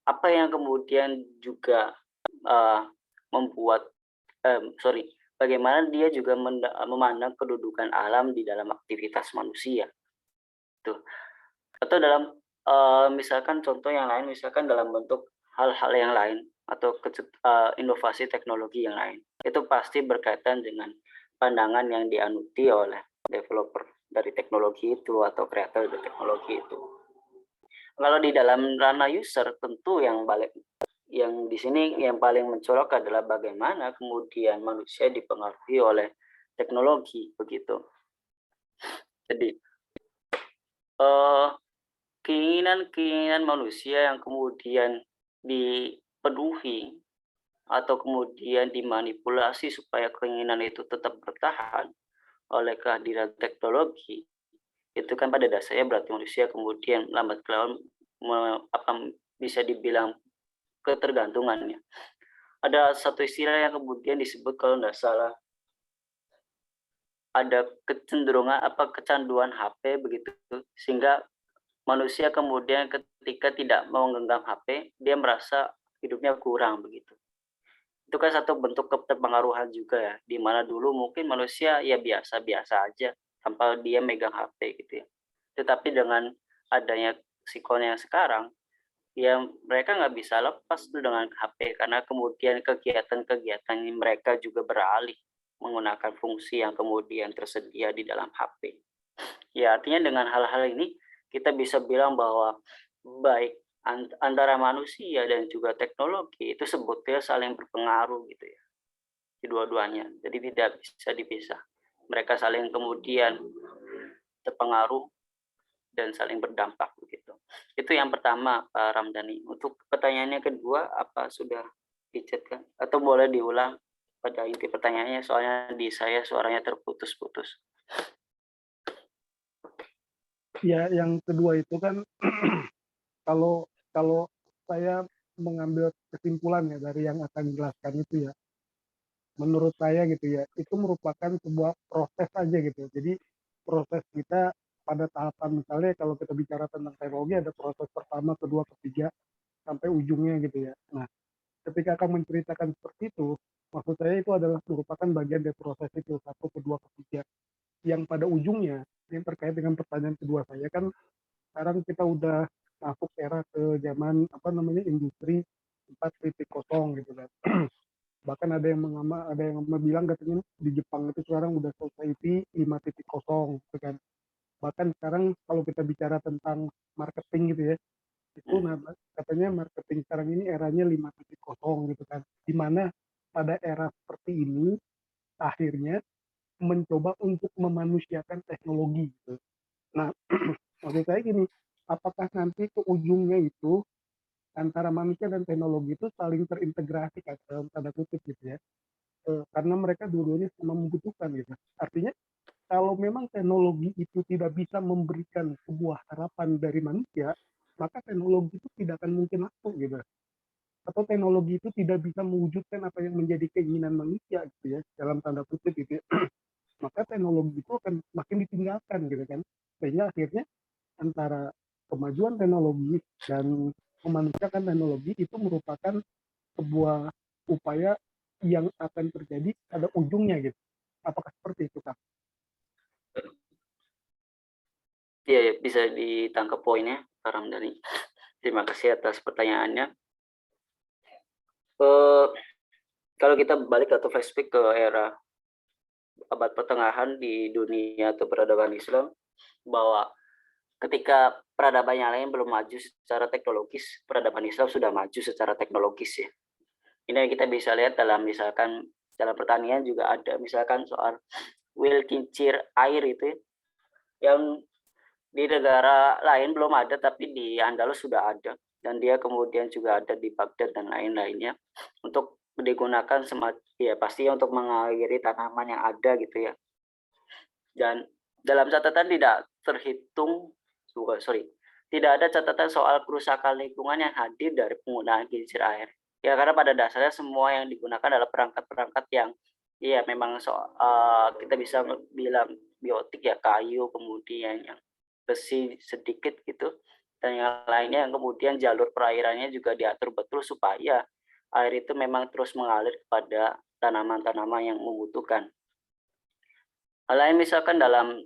apa yang kemudian juga bagaimana dia juga memandang kedudukan alam di dalam aktivitas manusia. Tuh. Atau dalam misalkan contoh yang lain, misalkan dalam bentuk hal-hal yang lain atau inovasi teknologi yang lain. Itu pasti berkaitan dengan pandangan yang dianuti oleh developer dari teknologi itu atau kreator dari teknologi itu. Kalau di dalam ranah user tentu yang di sini yang paling mencolok adalah bagaimana kemudian manusia dipengaruhi oleh teknologi begitu. Jadi keinginan-keinginan manusia yang kemudian dipenuhi atau kemudian dimanipulasi supaya keinginan itu tetap bertahan oleh kehadiran teknologi, itu kan pada dasarnya berarti manusia kemudian lambat laun bisa dibilang ketergantungannya. Ada satu istilah yang kemudian disebut kalau tidak salah ada kecenderungan kecanduan HP begitu, sehingga manusia kemudian ketika tidak mau menggenggam HP, dia merasa hidupnya kurang begitu. Itu kan satu bentuk keterpengaruhan juga ya, di mana dulu mungkin manusia ya biasa-biasa aja tanpa dia megang HP gitu ya. Tetapi dengan adanya sikon yang sekarang, ya mereka nggak bisa lepas tuh dengan HP karena kemudian kegiatan-kegiatan mereka juga beralih menggunakan fungsi yang kemudian tersedia di dalam HP. Ya artinya dengan hal-hal ini kita bisa bilang bahwa baik antara manusia dan juga teknologi itu sebetulnya saling berpengaruh gitu ya, kedua-duanya. Jadi tidak bisa dipisah. Mereka saling kemudian terpengaruh dan saling berdampak begitu. Itu yang pertama, Pak Ramdhani. Untuk pertanyaannya kedua, apa sudah dicatkan atau boleh diulang pada inti pertanyaannya? Soalnya di saya suaranya terputus-putus. Ya, yang kedua itu kan kalau saya mengambil kesimpulan ya dari yang akan dijelaskan itu ya, menurut saya gitu ya, itu merupakan sebuah proses aja gitu. Jadi proses kita pada tahapan misalnya kalau kita bicara tentang teknologi ada proses pertama, kedua, ketiga sampai ujungnya gitu ya. Nah, ketika akan menceritakan seperti itu, maksud saya itu adalah merupakan bagian dari proses itu satu, kedua, ketiga. yang pada ujungnya yang terkait dengan pertanyaan kedua saya kan sekarang kita udah masuk era ke zaman apa namanya industri 4.0 gitu kan. Bahkan ada yang bilang katanya di Jepang itu sekarang udah society 5.0 gitu kan. Bahkan sekarang kalau kita bicara tentang marketing gitu ya, itu katanya marketing sekarang ini eranya 5.0 gitu kan. Dimana pada era seperti ini akhirnya mencoba untuk memanusiakan teknologi gitu. Nah, maksud saya gini, apakah nanti ke ujungnya itu antara manusia dan teknologi itu saling terintegrasi kan, dalam tanda kutip gitu ya. Karena mereka dua-duanya sama membutuhkan gitu. Artinya kalau memang teknologi itu tidak bisa memberikan sebuah harapan dari manusia, maka teknologi itu tidak akan mungkin laku gitu. Atau teknologi itu tidak bisa mewujudkan apa yang menjadi keinginan manusia gitu ya, dalam tanda kutip gitu ya. Maka teknologi itu akan makin ditinggalkan gitu kan. Sehingga akhirnya antara kemajuan teknologi dan memanusiakan teknologi itu merupakan sebuah upaya yang akan terjadi pada ujungnya gitu. Apakah seperti itu, Kak? Iya, ya, bisa ditangkap poinnya, Pak Ramdhani. Terima kasih atas pertanyaannya. Kalau kita balik atau flashback ke era abad pertengahan di dunia atau peradaban Islam, bahwa ketika peradaban yang lain belum maju secara teknologis, peradaban Islam sudah maju secara teknologis ya. Ini kita bisa lihat dalam misalkan dalam pertanian juga ada misalkan soal well kincir air itu ya, yang di negara lain belum ada tapi di Andalus sudah ada, dan dia kemudian juga ada di Baghdad dan lain-lainnya untuk digunakan ya pasti untuk mengairi tanaman yang ada gitu ya. Dan dalam catatan tidak terhitung tidak ada catatan soal kerusakan lingkungan yang hadir dari penggunaan kincir air. Ya karena pada dasarnya semua yang digunakan adalah perangkat-perangkat yang ya memang kita bisa bilang biotik ya, kayu, kemudian yang besi sedikit gitu, dan yang lainnya yang kemudian jalur perairannya juga diatur betul supaya air itu memang terus mengalir kepada tanaman-tanaman yang membutuhkan. Hal lain misalkan dalam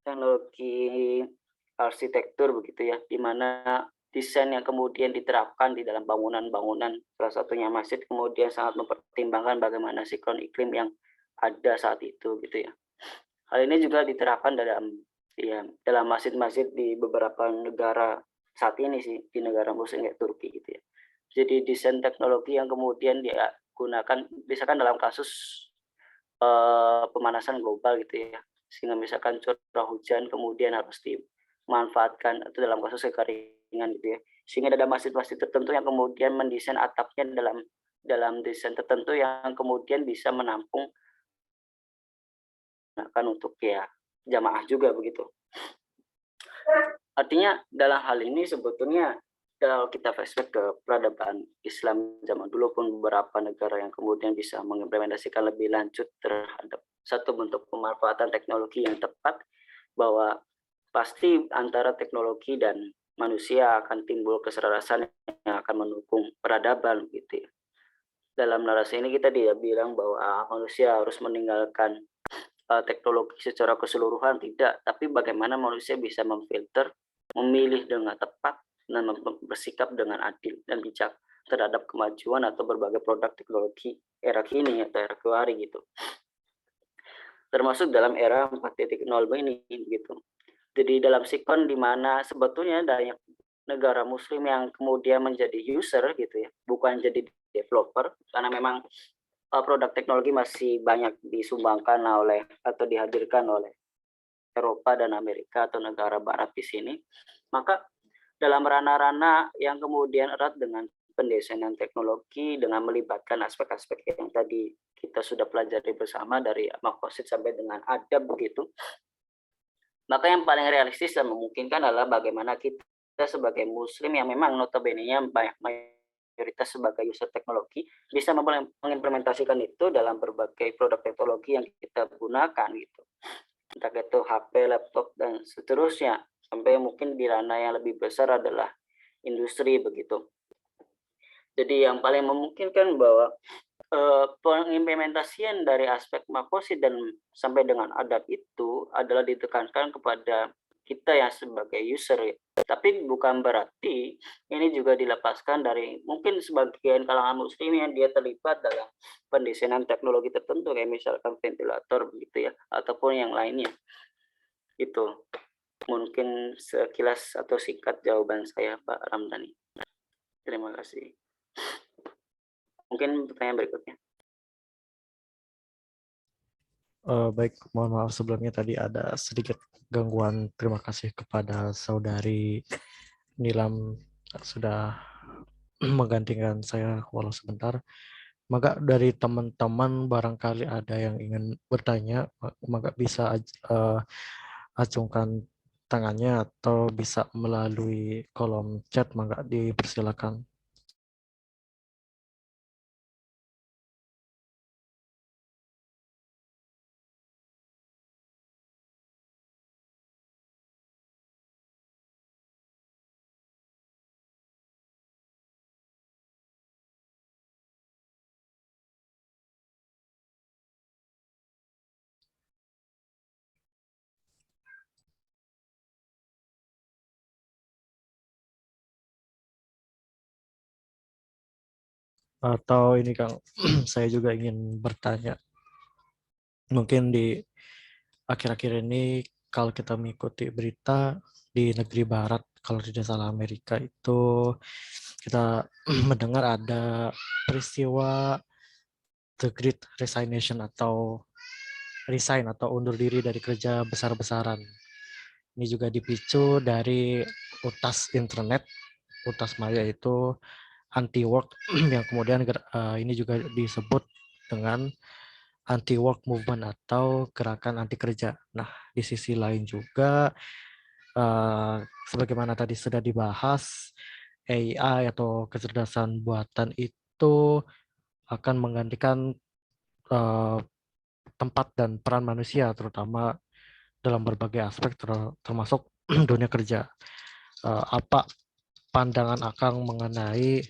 teknologi arsitektur begitu ya, di mana desain yang kemudian diterapkan di dalam bangunan-bangunan, salah satunya masjid, kemudian sangat mempertimbangkan bagaimana siklon iklim yang ada saat itu gitu ya. Hal ini juga diterapkan dalam masjid-masjid di beberapa negara saat ini sih, di negara muslim kayak Turki gitu ya. Jadi desain teknologi yang kemudian digunakan misalkan dalam kasus pemanasan global gitu ya, sehingga misalkan curah hujan kemudian harus dimanfaatkan atau dalam kasus kekeringan gitu ya, sehingga ada masjid-masjid tertentu yang kemudian mendesain atapnya dalam desain tertentu yang kemudian bisa menampung untuk ya jamaah juga begitu. Artinya dalam hal ini sebetulnya kalau kita flashback ke peradaban Islam zaman dulu pun beberapa negara yang kemudian bisa mengimplementasikan lebih lanjut terhadap satu bentuk pemanfaatan teknologi yang tepat, bahwa pasti antara teknologi dan manusia akan timbul keselarasan yang akan mendukung peradaban gitu ya. Dalam narasi ini kita tidak bilang bahwa manusia harus meninggalkan teknologi secara keseluruhan, tidak, tapi bagaimana manusia bisa memfilter, memilih dengan tepat, dan bersikap dengan adil dan bijak terhadap kemajuan atau berbagai produk teknologi era kini atau era kewari gitu. Termasuk dalam era 4.0 ini gitu. Jadi dalam sikon di mana sebetulnya banyak negara muslim yang kemudian menjadi user gitu ya, bukan jadi developer, karena memang produk teknologi masih banyak disumbangkan oleh atau dihadirkan oleh Eropa dan Amerika atau negara barat di sini. Maka dalam ranah-ranah yang kemudian erat dengan pendesainan teknologi dengan melibatkan aspek-aspek yang tadi kita sudah pelajari bersama dari makosid sampai dengan adab begitu, maka yang paling realistis dan memungkinkan adalah bagaimana kita sebagai muslim yang memang notabene-nya mayoritas sebagai user teknologi bisa mengimplementasikan itu dalam berbagai produk teknologi yang kita gunakan gitu, entah itu HP, laptop dan seterusnya, sampai mungkin di ranah yang lebih besar adalah industri begitu. Jadi yang paling memungkinkan bahwa pengimplementasian dari aspek makosid dan sampai dengan adab itu adalah ditekankan kepada kita yang sebagai user ya. Tapi bukan berarti ini juga dilepaskan dari mungkin sebagian kalangan muslim yang dia terlibat dalam pendesainan teknologi tertentu kayak misalkan ventilator begitu ya ataupun yang lainnya. Itu mungkin sekilas atau singkat jawaban saya Pak Ramdhani. Terima kasih. Mungkin pertanyaan berikutnya. Baik, mohon maaf sebelumnya tadi ada sedikit gangguan. Terima kasih kepada saudari Nilam sudah menggantikan saya walau sebentar. Maka dari teman-teman barangkali ada yang ingin bertanya, maka bisa acungkan tangannya atau bisa melalui kolom chat, maka dipersilakan. Atau ini Kang, saya juga ingin bertanya. Mungkin di akhir-akhir ini kalau kita mengikuti berita di negeri barat, kalau tidak salah Amerika itu kita mendengar ada peristiwa The Great Resignation atau resign atau undur diri dari kerja besar-besaran. Ini juga dipicu dari utas internet, utas maya itu anti work yang kemudian ini juga disebut dengan anti work movement atau gerakan anti kerja. Nah, di sisi lain juga sebagaimana tadi sudah dibahas, AI atau kecerdasan buatan itu akan menggantikan tempat dan peran manusia, terutama dalam berbagai aspek termasuk dunia kerja. Apa pandangan Akang mengenai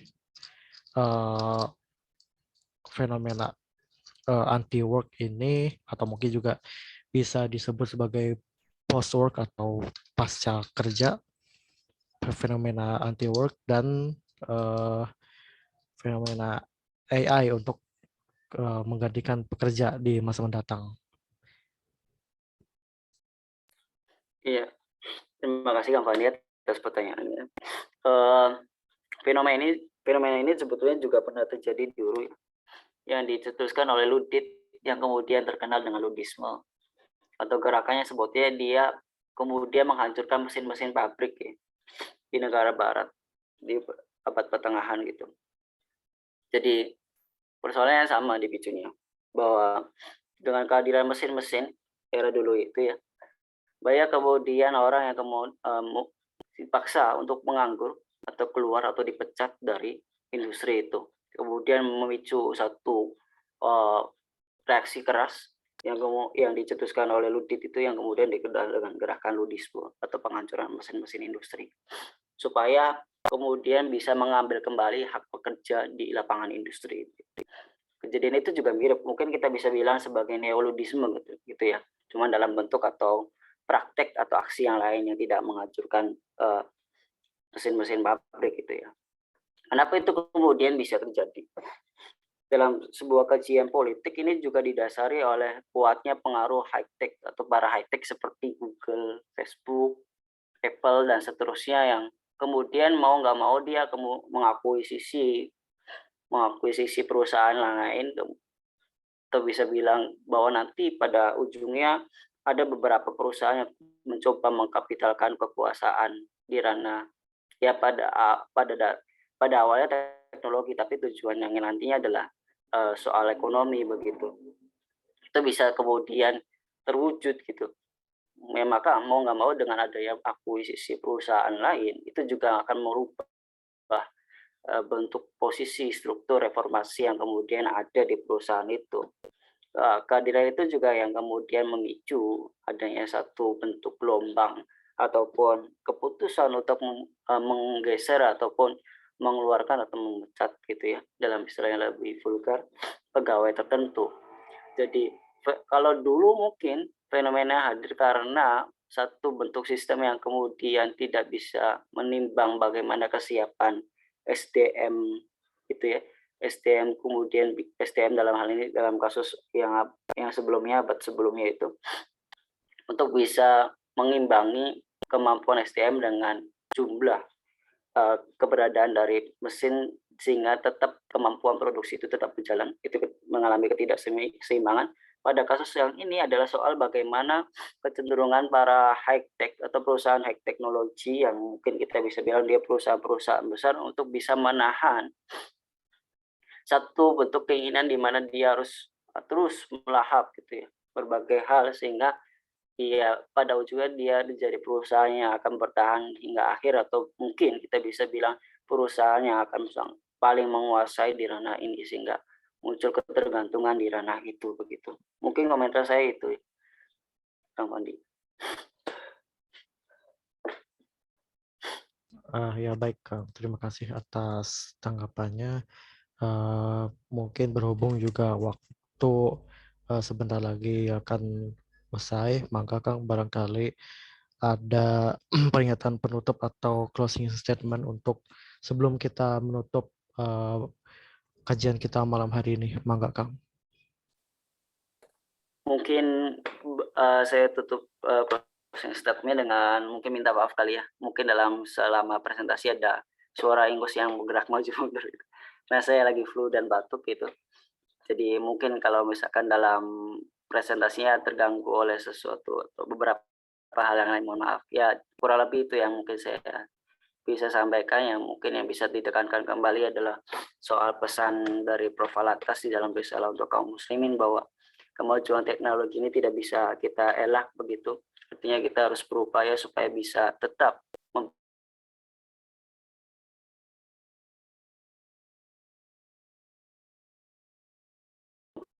fenomena anti work ini, atau mungkin juga bisa disebut sebagai post work atau pasca kerja, fenomena anti work dan fenomena AI untuk menggantikan pekerja di masa mendatang. Iya, terima kasih Kang Fandi atas pertanyaannya. Fenomena ini sebetulnya juga pernah terjadi di Uru yang dicetuskan oleh Ludit yang kemudian terkenal dengan Ludisme atau gerakannya sebutnya dia kemudian menghancurkan mesin-mesin pabrik ya, di negara barat di abad pertengahan gitu. Jadi persoalannya sama dipicunya bahwa dengan kehadiran mesin-mesin era dulu itu ya, banyak kemudian orang yang dipaksa untuk menganggur atau keluar atau dipecat dari industri itu. Kemudian memicu satu reaksi keras yang dicetuskan oleh Ludit itu yang kemudian dikenal dengan gerakan Ludisme atau penghancuran mesin-mesin industri. Supaya kemudian bisa mengambil kembali hak pekerja di lapangan industri. Kejadian itu juga mirip, mungkin kita bisa bilang sebagai neoludisme gitu ya. Cuma dalam bentuk atau praktek atau aksi yang lain yang tidak menghancurkan mesin-mesin pabrik gitu ya. Kenapa itu kemudian bisa terjadi? Dalam sebuah kajian politik ini juga didasari oleh kuatnya pengaruh high-tech atau para high-tech seperti Google, Facebook, Apple, dan seterusnya yang kemudian mau nggak mau dia mengakuisisi perusahaan lain, atau bisa bilang bahwa nanti pada ujungnya ada beberapa perusahaan yang mencoba mengkapitalkan kekuasaan di ranah ya pada awalnya teknologi, tapi tujuan yang nantinya adalah soal ekonomi begitu. Itu bisa kemudian terwujud gitu. Ya, maka mau nggak mau dengan adanya akuisisi perusahaan lain itu juga akan merubah bentuk posisi struktur reformasi yang kemudian ada di perusahaan itu. Kehadiran itu juga yang kemudian memicu adanya satu bentuk gelombang ataupun keputusan untuk menggeser ataupun mengeluarkan atau memecat gitu ya, dalam istilah yang lebih vulgar, pegawai tertentu. Jadi kalau dulu mungkin fenomena hadir karena satu bentuk sistem yang kemudian tidak bisa menimbang bagaimana kesiapan SDM gitu ya. SDM kemudian SDM dalam hal ini dalam kasus yang sebelumnya abad sebelumnya itu untuk bisa mengimbangi kemampuan SDM dengan jumlah keberadaan dari mesin sehingga tetap kemampuan produksi itu tetap berjalan, itu mengalami ketidakseimbangan. Pada kasus yang ini adalah soal bagaimana kecenderungan para high tech atau perusahaan high teknologi yang mungkin kita bisa bilang dia perusahaan-perusahaan besar untuk bisa menahan satu bentuk keinginan di mana dia harus terus melahap gitu ya berbagai hal sehingga pada ujungnya dia menjadi perusahaan yang akan bertahan hingga akhir atau mungkin kita bisa bilang perusahaan yang akan paling menguasai di ranah ini sehingga muncul ketergantungan di ranah itu begitu. Mungkin komentar saya itu, Kang Pandi. Ya baik Kang, terima kasih atas tanggapannya. Mungkin berhubung juga waktu sebentar lagi akan usai, maka Kang barangkali ada pernyataan penutup atau closing statement untuk sebelum kita menutup kajian kita malam hari ini, mangga Kang. Mungkin saya tutup closing statement dengan mungkin minta maaf kali ya, mungkin selama presentasi ada suara ingus yang bergerak maju mundur gitu. Nah saya lagi flu dan batuk gitu. Jadi mungkin kalau misalkan dalam presentasinya terganggu oleh sesuatu atau beberapa hal yang lain, mohon maaf. Ya kurang lebih itu yang mungkin saya bisa sampaikan. Yang mungkin yang bisa ditekankan kembali adalah soal pesan dari Prof. Alatas di dalam risalah untuk kaum muslimin bahwa kemajuan teknologi ini tidak bisa kita elak begitu. Artinya kita harus berupaya supaya bisa tetap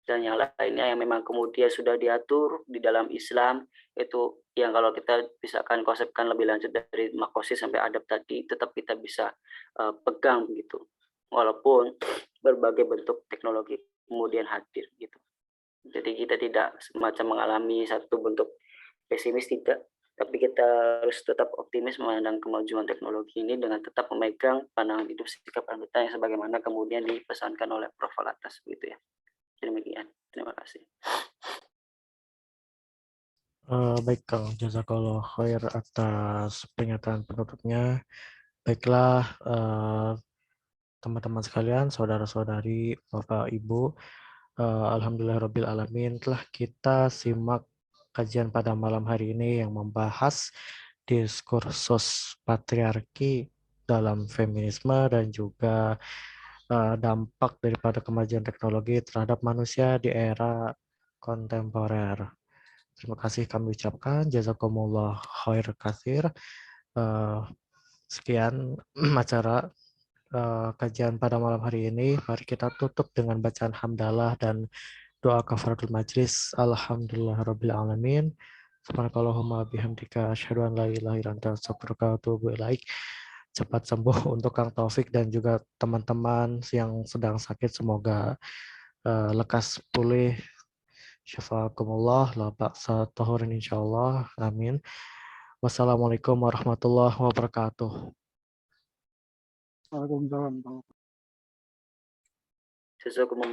dan yang lainnya yang memang kemudian sudah diatur di dalam Islam, itu yang kalau kita misalkan konsepkan lebih lanjut dari makosis sampai adab tadi tetap kita bisa pegang begitu walaupun berbagai bentuk teknologi kemudian hadir gitu. Jadi kita tidak semacam mengalami satu bentuk pesimis, tidak, tapi kita harus tetap optimis memandang kemajuan teknologi ini dengan tetap memegang pandangan hidup sikap kita yang sebagaimana kemudian dipesankan oleh Prof. Alatas gitu ya. Demikian, terima kasih. Baik Kang, jazakallah khair atas pernyataan penutupnya. Baiklah teman-teman sekalian, saudara-saudari, Bapak Ibu, alhamdulillahirabbil alamin telah kita simak kajian pada malam hari ini yang membahas diskursus patriarki dalam feminisme dan juga dampak daripada kemajuan teknologi terhadap manusia di era kontemporer. Terima kasih kami ucapkan. Jazakumullah khair katsir. Sekian acara kajian pada malam hari ini. Mari kita tutup dengan bacaan hamdalah dan doa kafaratul majlis. Alhamdulillahirabbil alamin. Subhanakallahumma bihamdika asyhadu an la ilaha illa anta astaghfiruka wa atubu ilaik. Cepat sembuh untuk Kang Taufik dan juga teman-teman yang sedang sakit, semoga lekas pulih. Syafaakumullah la ba'sa tahurin insyaallah. Amin. Wassalamualaikum warahmatullahi wabarakatuh. Waalaikumsalam. Jazakumullah.